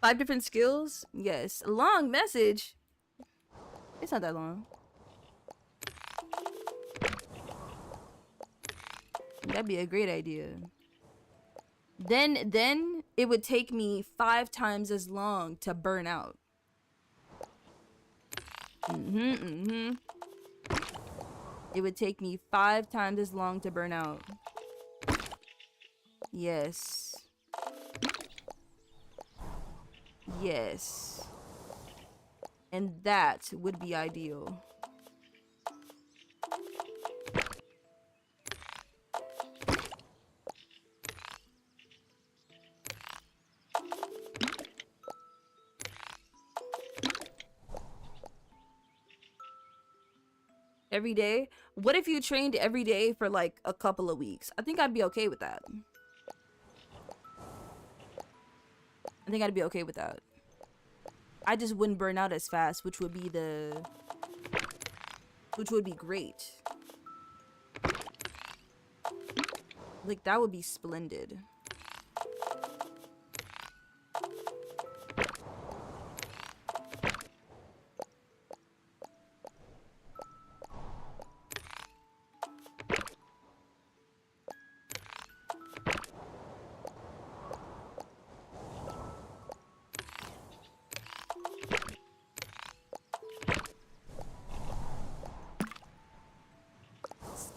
5 different skills? Yes. A long message. It's not that long. That'd be a great idea. Then it would take me 5 times as long to burn out. It would take me 5 times as long to burn out. Yes. Yes. And that would be ideal. Every day? What if you trained every day for like a couple of weeks? I think I'd be okay with that. I think I'd be okay with that. I just wouldn't burn out as fast, which would be great. Like, that would be splendid.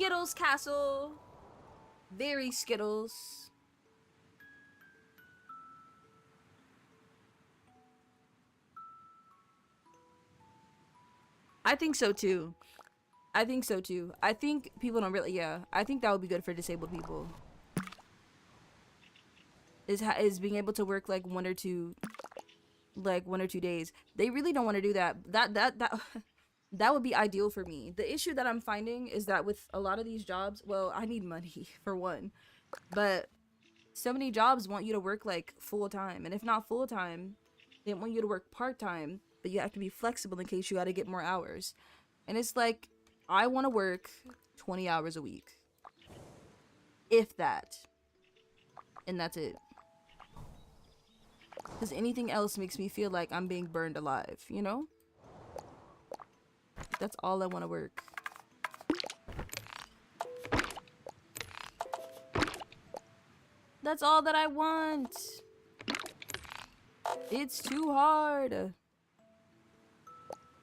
Skittles Castle. Very Skittles. I think so too. I think so too. I think people don't really, yeah. I think that would be good for disabled people. Is being able to work like one or two days. They really don't want to do that. That would be ideal for me. The issue that I'm finding is that with a lot of these jobs, well, I need money for one, but so many jobs want you to work like full time, and if not full time, they want you to work part time, but you have to be flexible in case you got to get more hours. And it's like, I want to work 20 hours a week, if that, and that's it. Because anything else makes me feel like I'm being burned alive, you know? That's all I want to work. That's all that I want. It's too hard.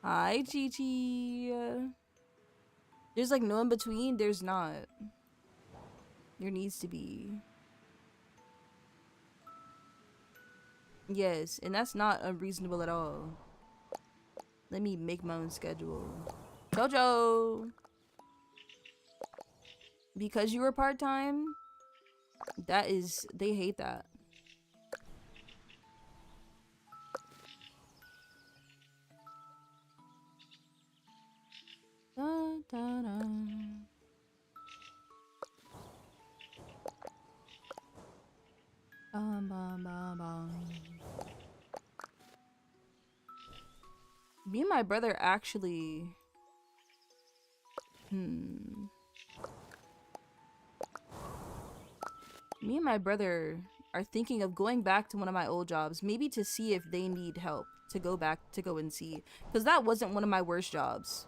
Hi, Chi-Chi. There's like no in between. There's not. There needs to be. Yes, and that's not unreasonable at all. Let me make my own schedule. Jojo! Because you were part-time? That is... They hate that. Da, da, da. Bum, bum, bum, bum. Me and my brother actually... Me and my brother are thinking of going back to one of my old jobs, maybe to see if they need help to go back to go and see. Because that wasn't one of my worst jobs.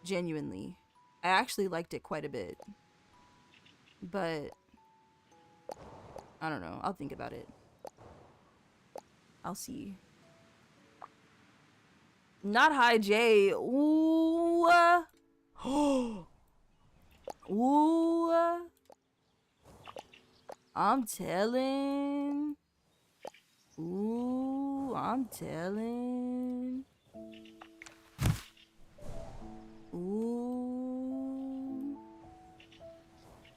Genuinely. I actually liked it quite a bit. But... I don't know. I'll think about it. I'll see. Not High J. Ooh. Ooh. I'm telling. Ooh, I'm telling. Ooh.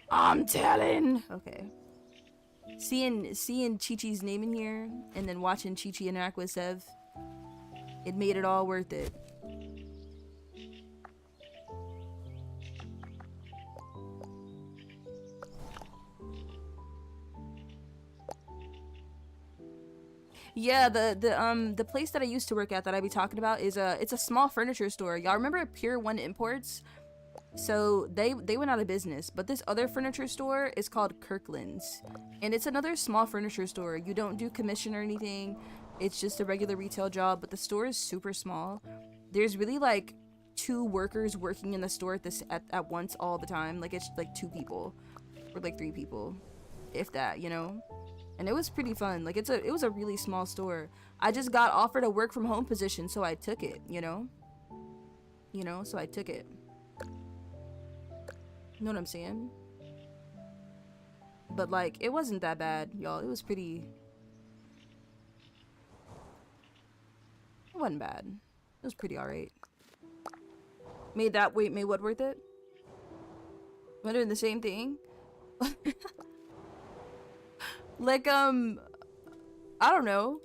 I'm telling. Okay. Seeing Chi-Chi's name in here and then watching Chi-Chi interact with Sev, it made it all worth it. Yeah, the place that I used to work at that I be talking about is it's a small furniture store. Y'all remember Pier 1 Imports? So they went out of business, but this other furniture store is called Kirkland's, and it's another small furniture store. You don't do commission or anything. It's just a regular retail job, but the store is super small. There's really like 2 workers working in the store at once all the time. Like it's like 2 people or like 3 people, if that, you know. And it was pretty fun. Like it was a really small store. I just got offered a work from home position, so I took it, you know. So I took it. You know what I'm saying? But like it wasn't that bad, y'all. It was pretty. It wasn't bad. It was pretty alright. Made what worth it? We're doing the same thing. Like I don't know.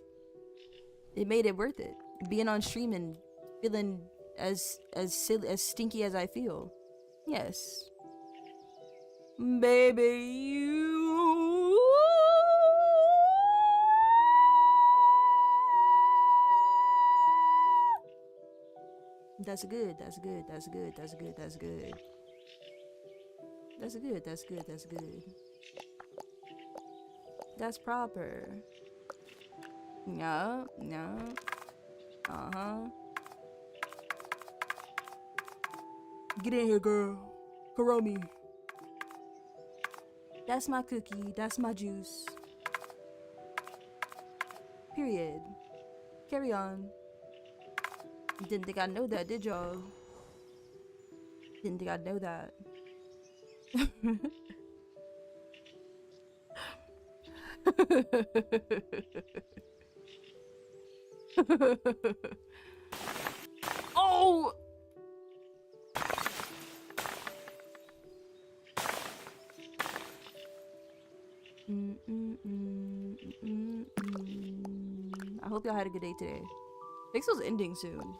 It made it worth it. Being on stream and feeling as silly, as stinky as I feel. Yes. Baby, you. That's good. That's good. That's good. That's good. That's good. That's good. That's good. That's good. That's proper. No, no. Uh-huh. Get in here, girl. Karomi. That's my cookie. That's my juice. Period. Carry on. Didn't think I'd know that, did y'all? Didn't think I'd know that. Oh! I hope y'all had a good day today. Pixel's ending soon.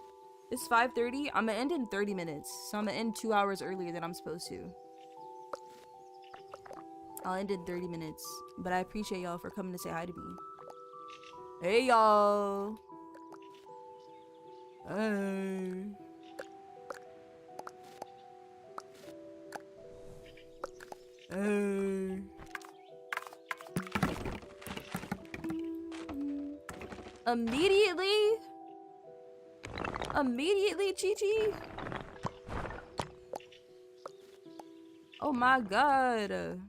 It's 5:30. I'm gonna end in 30 minutes. So I'm gonna end 2 hours earlier than I'm supposed to. I'll end in 30 minutes. But I appreciate y'all for coming to say hi to me. Hey, y'all. Hey. Hey. Immediately? Immediately, Chi-Chi? Oh my god.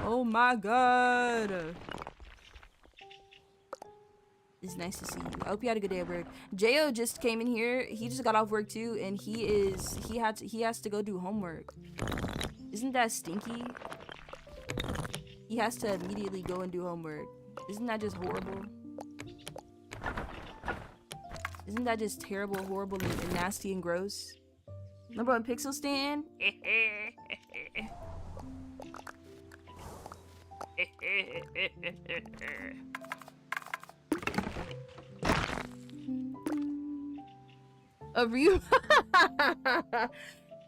Oh my god. It's nice to see you. I hope you had a good day at work. Jo just came in here. He just got off work too, and he has to go do homework. Isn't that stinky? He has to immediately go and do homework. Isn't that just horrible? Isn't that just terrible, horrible, and nasty and gross? Remember on Pixel Stand? A review.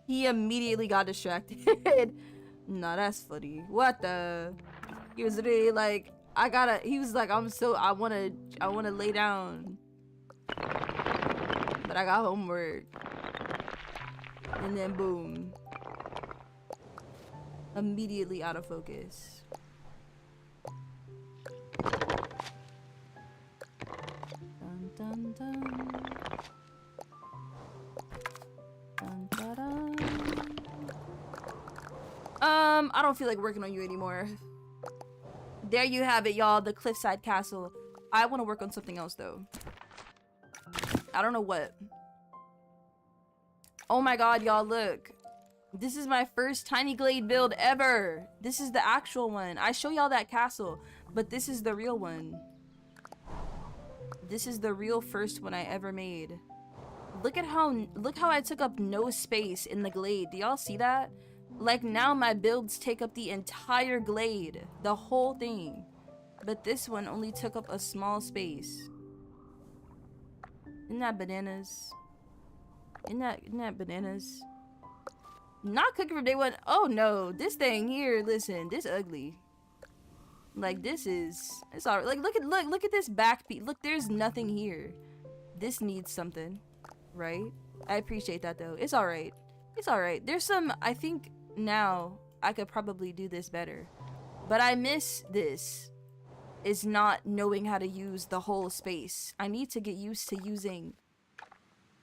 He immediately got distracted. No, that's funny. What the? He was really like, he was like, I wanna lay down. But I got homework. And then boom. Immediately out of focus. Dun dun dun. Dun dun dun. I don't feel like working on you anymore. There you have it, y'all. The Cliffside Castle. I want to work on something else, though. I don't know what. Oh my god, y'all, look. This is my first Tiny Glade build ever. This is the actual one. I show y'all that castle, but this is the real one. This is the real first one I ever made. Look how I took up no space in the glade. Do y'all see that? Like now my builds take up the entire glade, the whole thing. But this one only took up a small space. Isn't that bananas? Isn't that bananas? Not cooking from day one. Oh no, this thing here, listen, this ugly. Like this is, it's alright. Like look at this back piece. Look, there's nothing here. This needs something, right? I appreciate that though. It's alright. It's alright. There's some, I think now I could probably do this better. But I miss this. Is not knowing how to use the whole space. I need to get used to using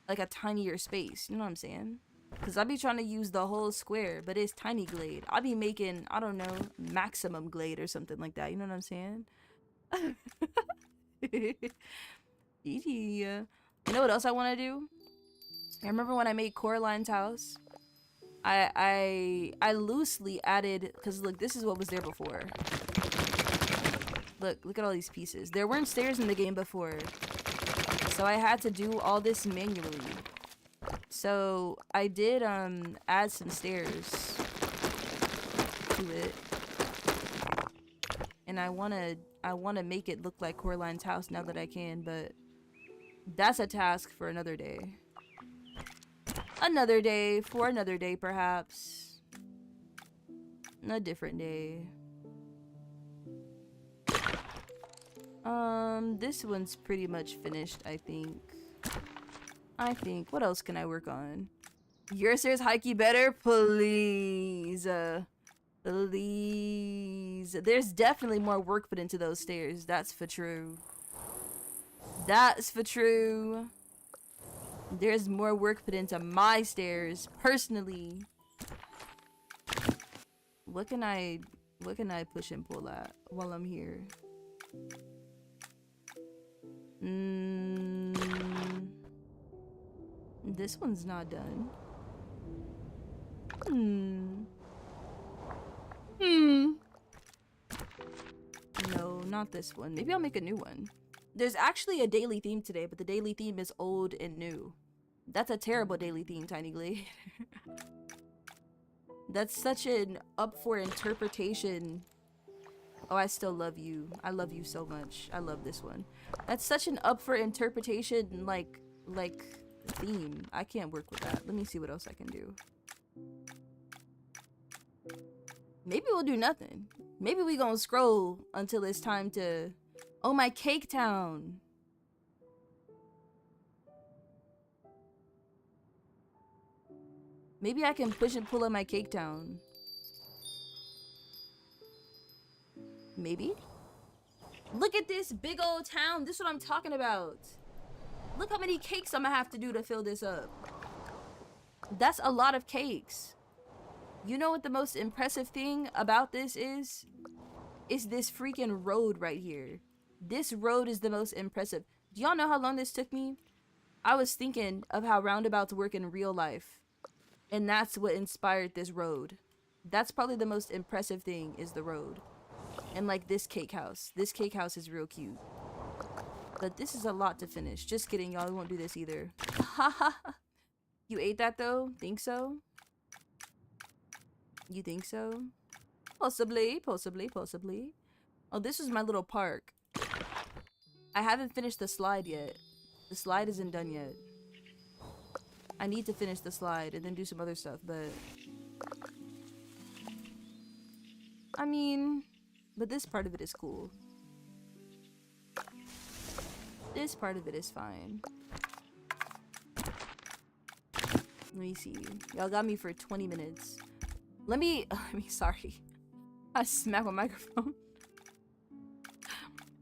like a tinier space. You know what I'm saying? Because I be trying to use the whole square, but it's Tiny Glade. I'll be making, I don't know, maximum glade or something like that. You know what I'm saying? Yeah. You know what else I want to do? I remember when I made Coraline's house. I loosely added, because look, this is what was there before. Look at all these pieces. There weren't stairs in the game before. So I had to do all this manually. So I did add some stairs to it. And I wanna make it look like Coraline's house now that I can, but that's a task for another day. Another day, for another day perhaps. A different day. This one's pretty much finished, I think. What else can I work on? Your stairs hikey better? Please. Please. There's definitely more work put into those stairs. That's for true. That's for true. There's more work put into my stairs, personally. What can I push and pull at while I'm here? This one's not done. No, not this one. Maybe I'll make a new one. There's actually a daily theme today, but the daily theme is old and new. That's a terrible daily theme, Tiny Glade. That's such an up for interpretation. Oh, I still love you. I love you so much. I love this one. That's such an up for interpretation, like theme. I can't work with that. Let me see what else I can do. Maybe we'll do nothing. Maybe we gonna scroll until it's time to... Oh, my Cake Town. Maybe I can push and pull on my Cake Town. Maybe. Look at this big old town. This is what I'm talking about. Look how many cakes I'm gonna have to do to fill this up. That's a lot of cakes. You know what the most impressive thing about this is? Is this freaking road right here. This road is the most impressive. Do y'all know how long this took me? I was thinking of how roundabouts work in real life. And that's what inspired this road. That's probably the most impressive thing, is the road. And like this cake house. This cake house is real cute. But this is a lot to finish. Just kidding, y'all. We won't do this either. You ate that though? Think so? You think so? Possibly, possibly, possibly. Oh, this is my little park. I haven't finished the slide yet. The slide isn't done yet. I need to finish the slide and then do some other stuff, but... I mean... But this part of it is cool. This part of it is fine. Let me see. Y'all got me for 20 minutes. Let me... sorry. I smacked my microphone.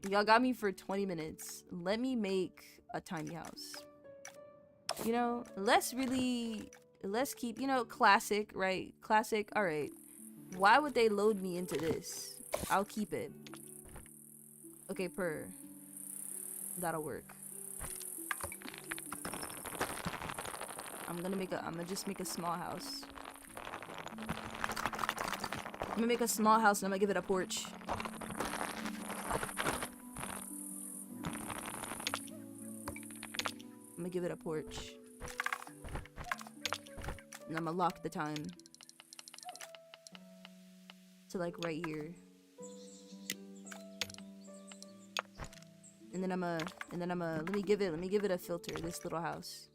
Y'all got me for 20 minutes. Let me make a tiny house. You know, let's keep, you know, classic, right? Classic, alright. Why would they load me into this? I'll keep it. Okay, that'll work. I'm gonna just make a small house. gonna make a small house and I'm gonna give it a porch. I'm gonna give it a porch. And I'm gonna lock the time to like right here. And then I'm gonna let me give it a filter, this little house.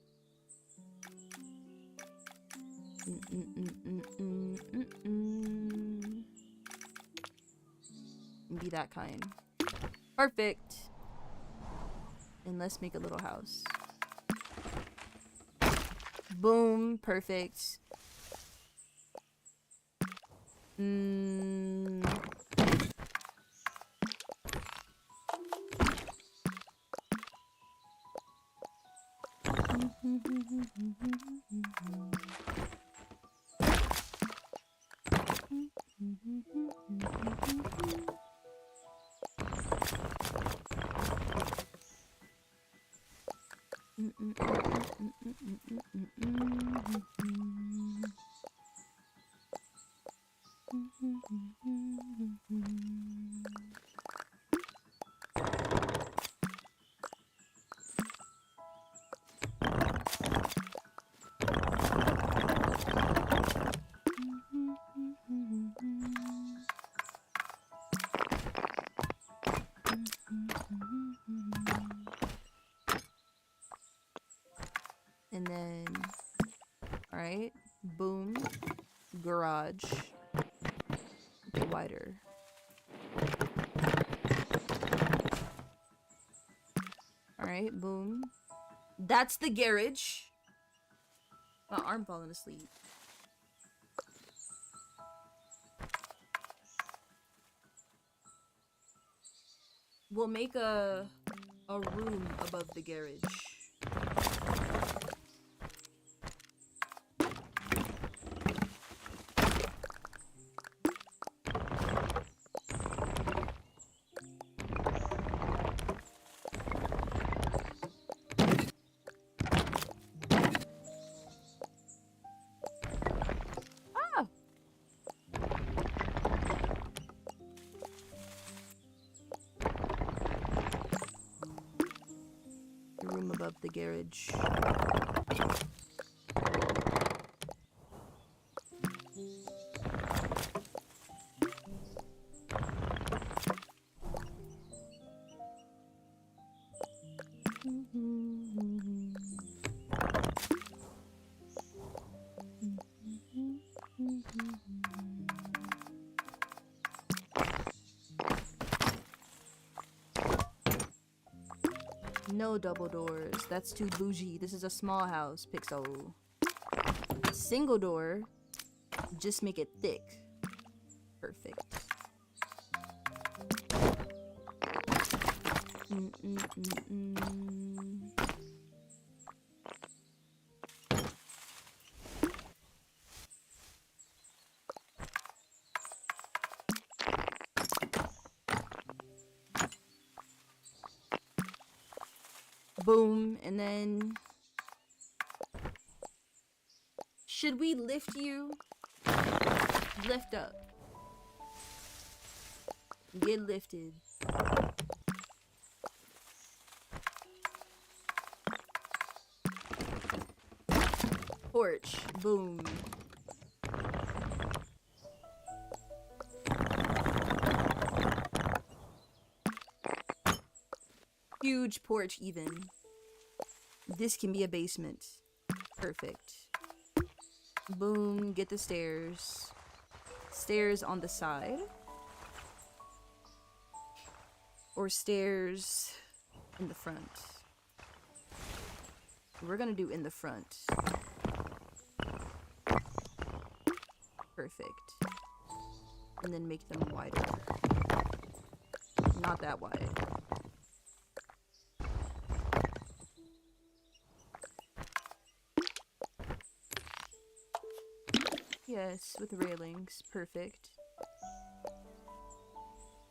Be that kind. Perfect. And let's make a little house. Boom, perfect. And then, alright, boom, garage, get wider. Alright, boom. That's the garage. My arm falling asleep. We'll make a room above the garage. Above the garage. No double doors. That's too bougie. This is a small house, Pixel. Single door. Just make it thick. Perfect. Boom, and then should we lift you? Lift up. Get lifted. Porch, boom. Huge porch even. This can be a basement. Perfect. Boom, get the stairs. Stairs on the side. Or stairs in the front. We're gonna do in the front. Perfect. And then make them wider. Not that wide. Yes, with railings. Perfect.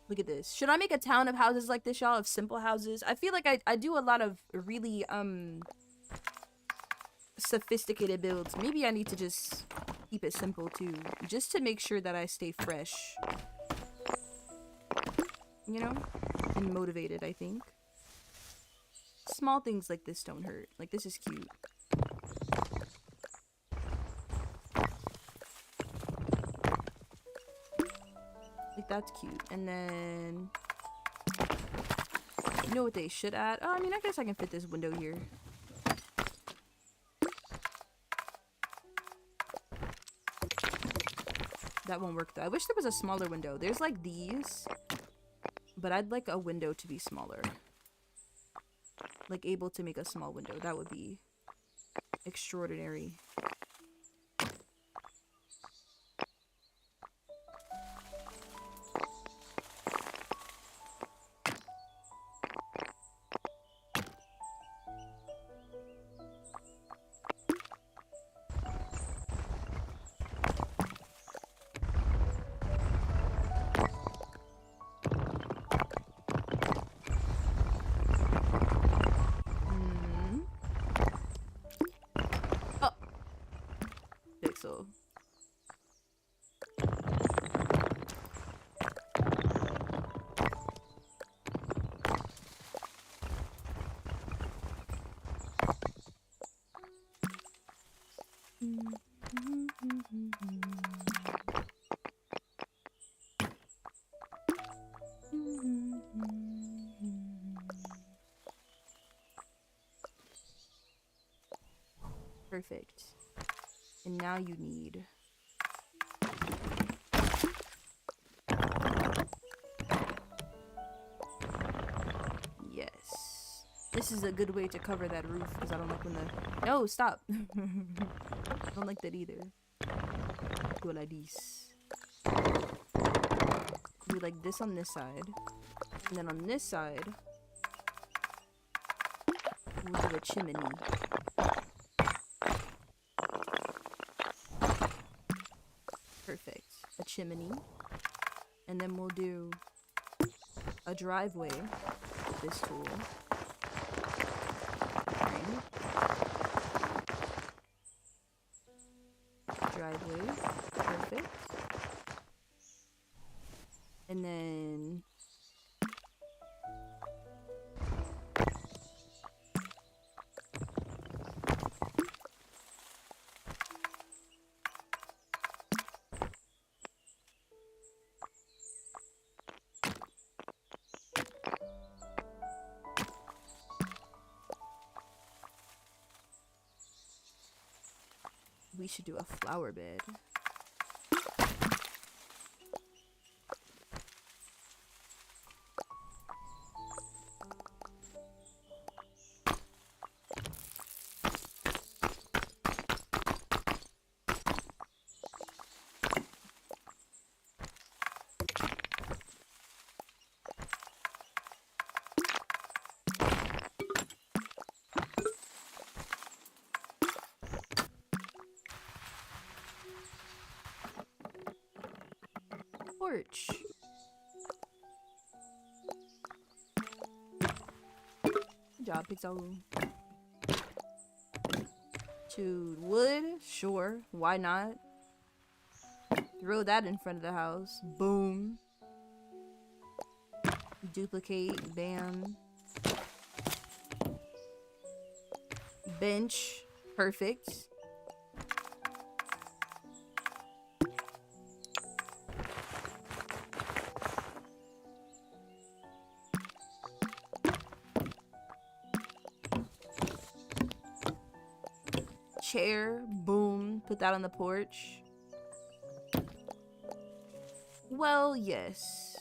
Look at this. Should I make a town of houses like this, y'all? Of simple houses? I feel like I do a lot of really, sophisticated builds. Maybe I need to just keep it simple too, just to make sure that I stay fresh, you know, and motivated. I think small things like this don't hurt. Like, this is cute. Like, that's cute. And then, you know what they should add? Oh, I mean, I guess I can fit this window here. That won't work though. I wish there was a smaller window. There's like these, but I'd like a window to be smaller. Like, able to make a small window. That would be extraordinary. So perfect. And now you need yes. This is a good way to cover that roof because I don't like when the no stop. I don't like that either. Go like this. Do like this on this side, and then on this side we'll do a chimney. Perfect. A chimney. And then we'll do a driveway with this tool. Right. Driveway. Perfect. And then we should do a flower bed. Porch. Good job, Pixel. To wood? Sure. Why not? Throw that in front of the house. Boom. Duplicate. Bam. Bench. Perfect. Chair, boom, put that on the porch. Well, yes.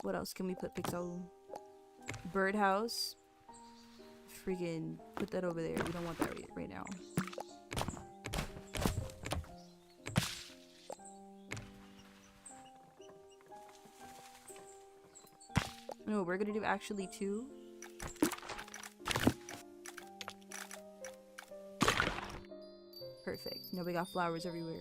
What else can we put, Pixel? Birdhouse. Freaking put that over there. We don't want that right now. No, we're gonna do actually two. Perfect. Now we got flowers everywhere.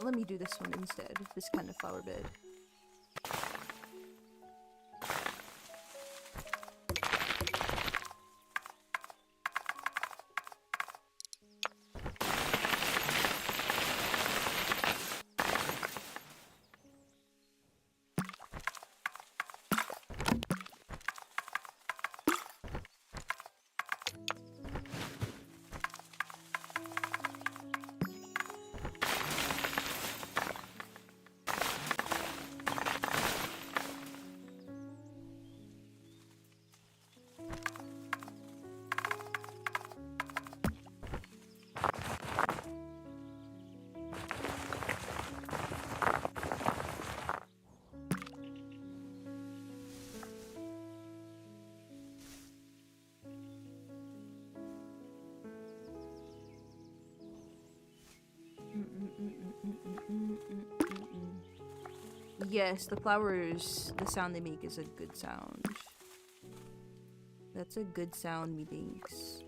let me do this one instead. This kind of flower bed. Yes, the flowers, the sound they make is a good sound. That's a good sound, methinks.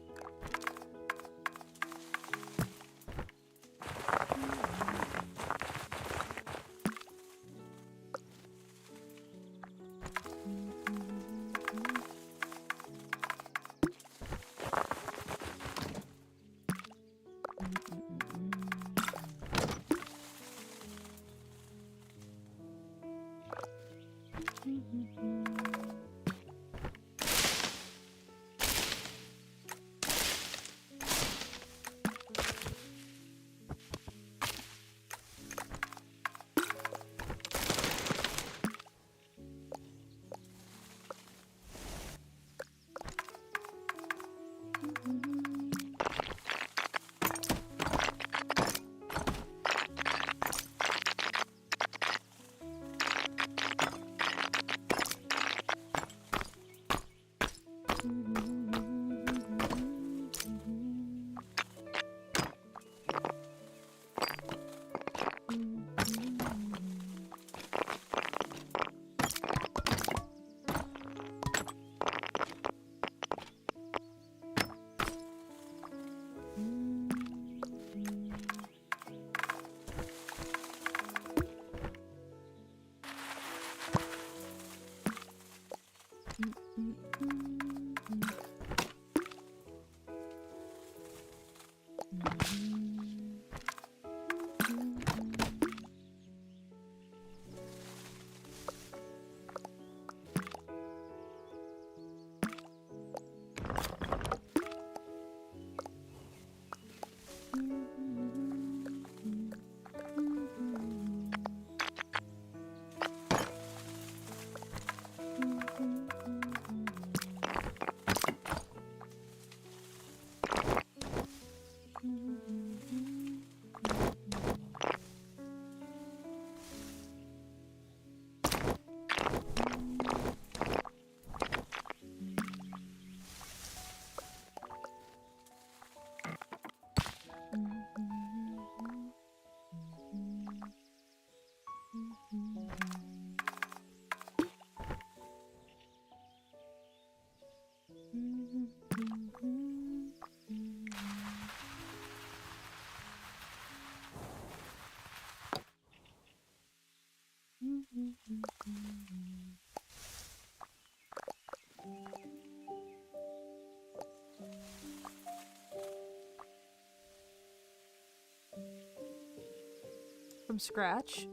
From scratch?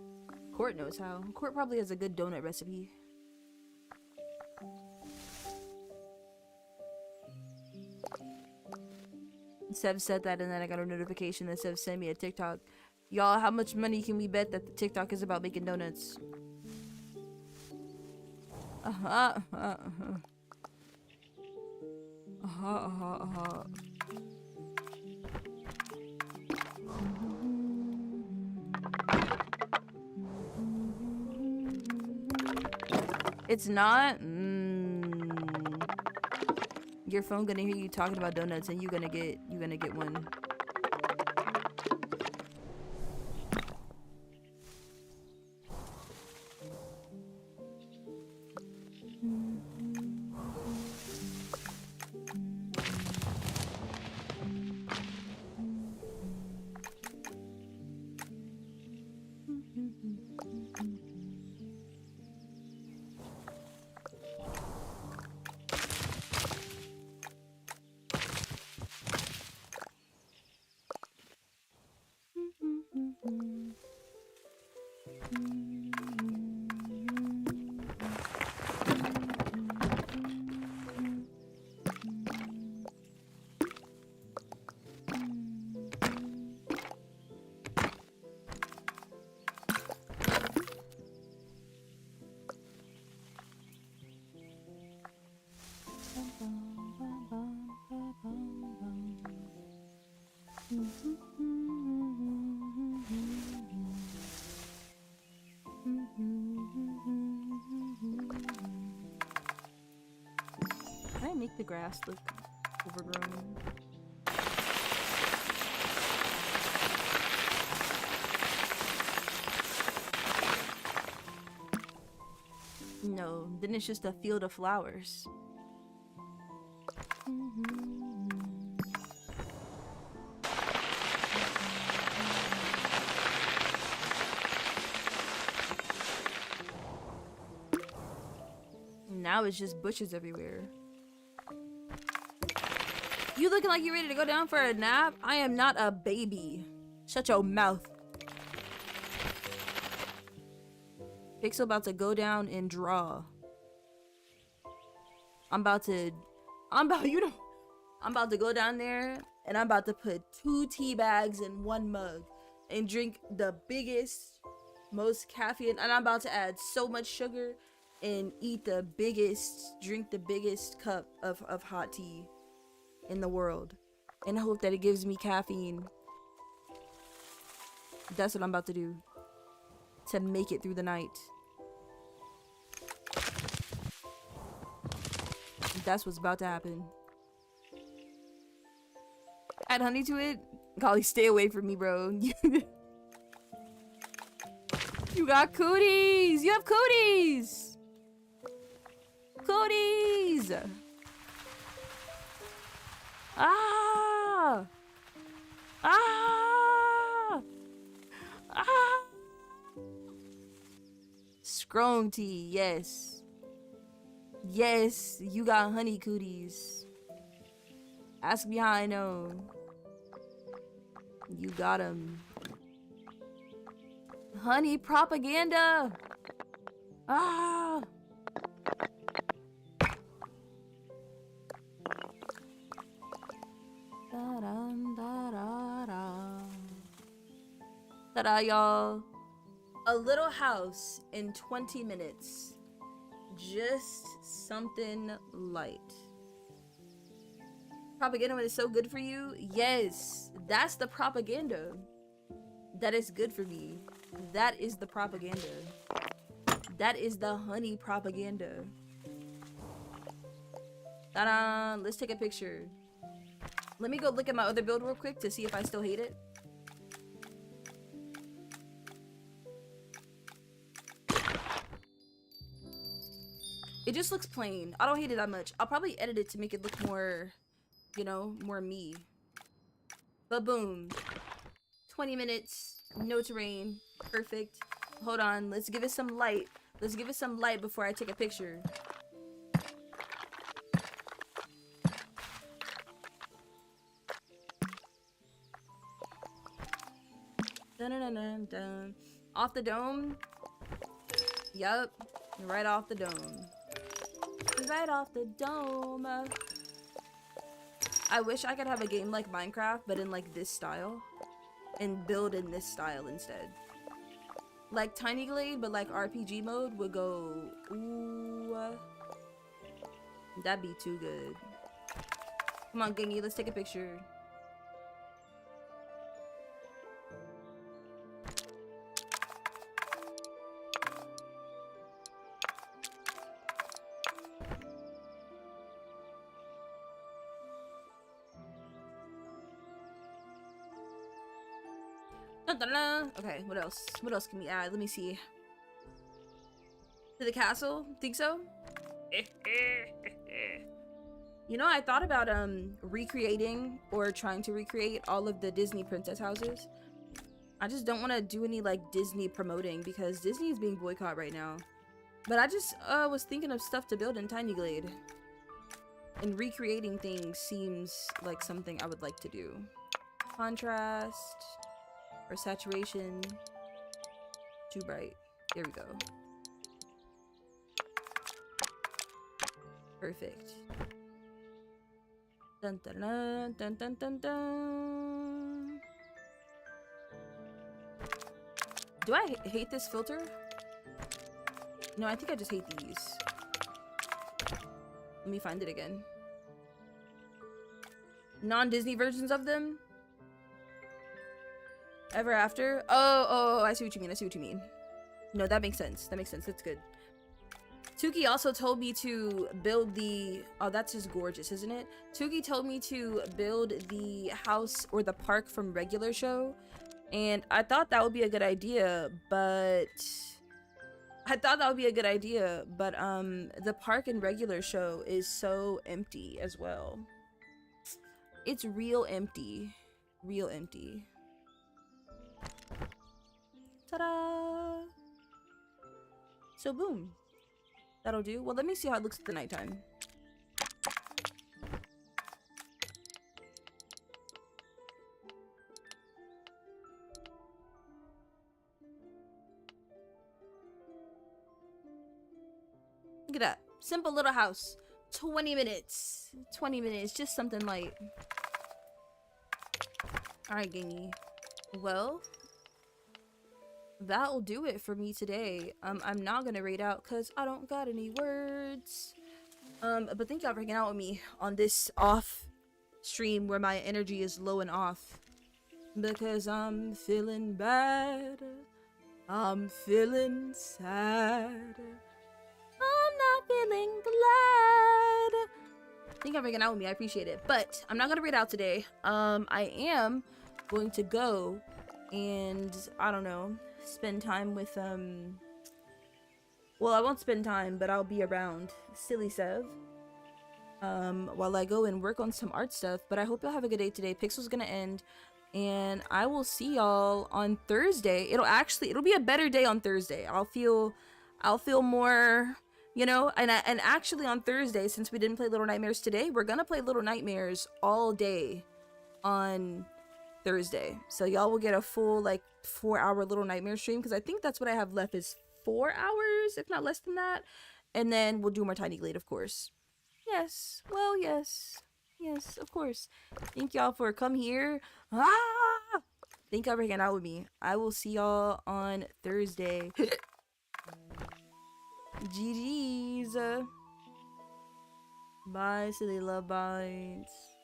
Court knows how. Court probably has a good donut recipe. Sev said that, and then I got a notification that Sev sent me a TikTok. Y'all, how much money can we bet that the TikTok is about making donuts? It's not? Your phone gonna hear you talking about donuts and you gonna get one. Can I make the grass look overgrown? No, then it's just a field of flowers. Now it's just bushes everywhere. You looking like you ready to go down for a nap? I am not a baby. Shut your mouth. Pixel about to go down and draw. I'm about to go down there and I'm about to put 2 tea bags in 1 mug and drink the biggest, most caffeine, and I'm about to add so much sugar and drink the biggest cup of hot tea in the world and hope that it gives me caffeine. That's what I'm about to do to make it through the night. That's what's about to happen. Add honey to it? Golly, stay away from me, bro. You got cooties! You have cooties! Cooties! Ah! Ah! Ah! Scrone tea, yes. Yes, you got honey cooties. Ask me how I know. You got them. Honey propaganda! Ah! Ta-da, y'all. A little house in 20 minutes. Just something light. Propaganda is so good for you? Yes, that's the propaganda. That is good for me. That is the propaganda. That is the honey propaganda. Ta-da! Let's take a picture. Let me go look at my other build real quick to see if I still hate it. It just looks plain. I don't hate it that much. I'll probably edit it to make it look more, you know, more me. But boom. 20 minutes. No terrain. Perfect. Hold on. Let's give it some light. Let's give it some light before I take a picture. Dun -dun -dun -dun -dun. Off the dome. Yup. Right off the dome. Right off the dome. I wish I could have a game like Minecraft, but in like this style. And build in this style instead. Like Tiny Glade, but like RPG mode would go, ooh. That'd be too good. Come on, Gengi, let's take a picture. Okay, what else? What else can we add? Let me see. To the castle? Think so? You know, I thought about recreating or trying to recreate all of the Disney princess houses. I just don't want to do any like Disney promoting because Disney is being boycotted right now. But I just was thinking of stuff to build in Tiny Glade. And recreating things seems like something I would like to do. Contrast. Or saturation. Too bright. There we go. Perfect. Dun dun dun dun dun dun dun. Do I hate this filter? No, I think I just hate these. Let me find it again. Non-Disney versions of them? Ever After? Oh, I see what you mean. I see what you mean. No, that makes sense. That makes sense. That's good. Tuki also told me to build the... Oh, that's just gorgeous, isn't it? Tuki told me to build the house or the park from regular show. And I thought that would be a good idea, but... the park in regular show is so empty as well. It's real empty. Real empty. Ta-da! So boom. That'll do. Well, let me see how it looks at the nighttime. Look at that. Simple little house. 20 minutes. 20 minutes. Just something light. Alright, gangy. Well, that'll do it for me today. I'm not gonna raid out because I don't got any words. But thank y'all for hanging out with me on this off stream where my energy is low and off. Because I'm feeling bad. I'm feeling sad. I'm not feeling glad. Thank y'all for hanging out with me. I appreciate it. But I'm not gonna raid out today. I am going to go and I don't know, spend time with well, I won't spend time, but I'll be around Silly Sev while I go and work on some art stuff. But I hope y'all have a good day today. Pixel's gonna end and I will see y'all on Thursday. It'll be a better day on Thursday. I'll feel more, you know, and actually on Thursday, since we didn't play Little Nightmares today, we're gonna play Little Nightmares all day on Thursday. So y'all will get a full like 4-hour Little Nightmare stream, because I think that's what I have left is 4 hours, if not less than that. And then we'll do more Tiny Glade, of course. Yes. Well, yes. Yes, of course. Thank y'all for coming here. Ah! Thank y'all for hanging out with me. I will see y'all on Thursday. GG's. Bye, silly Luvbytes.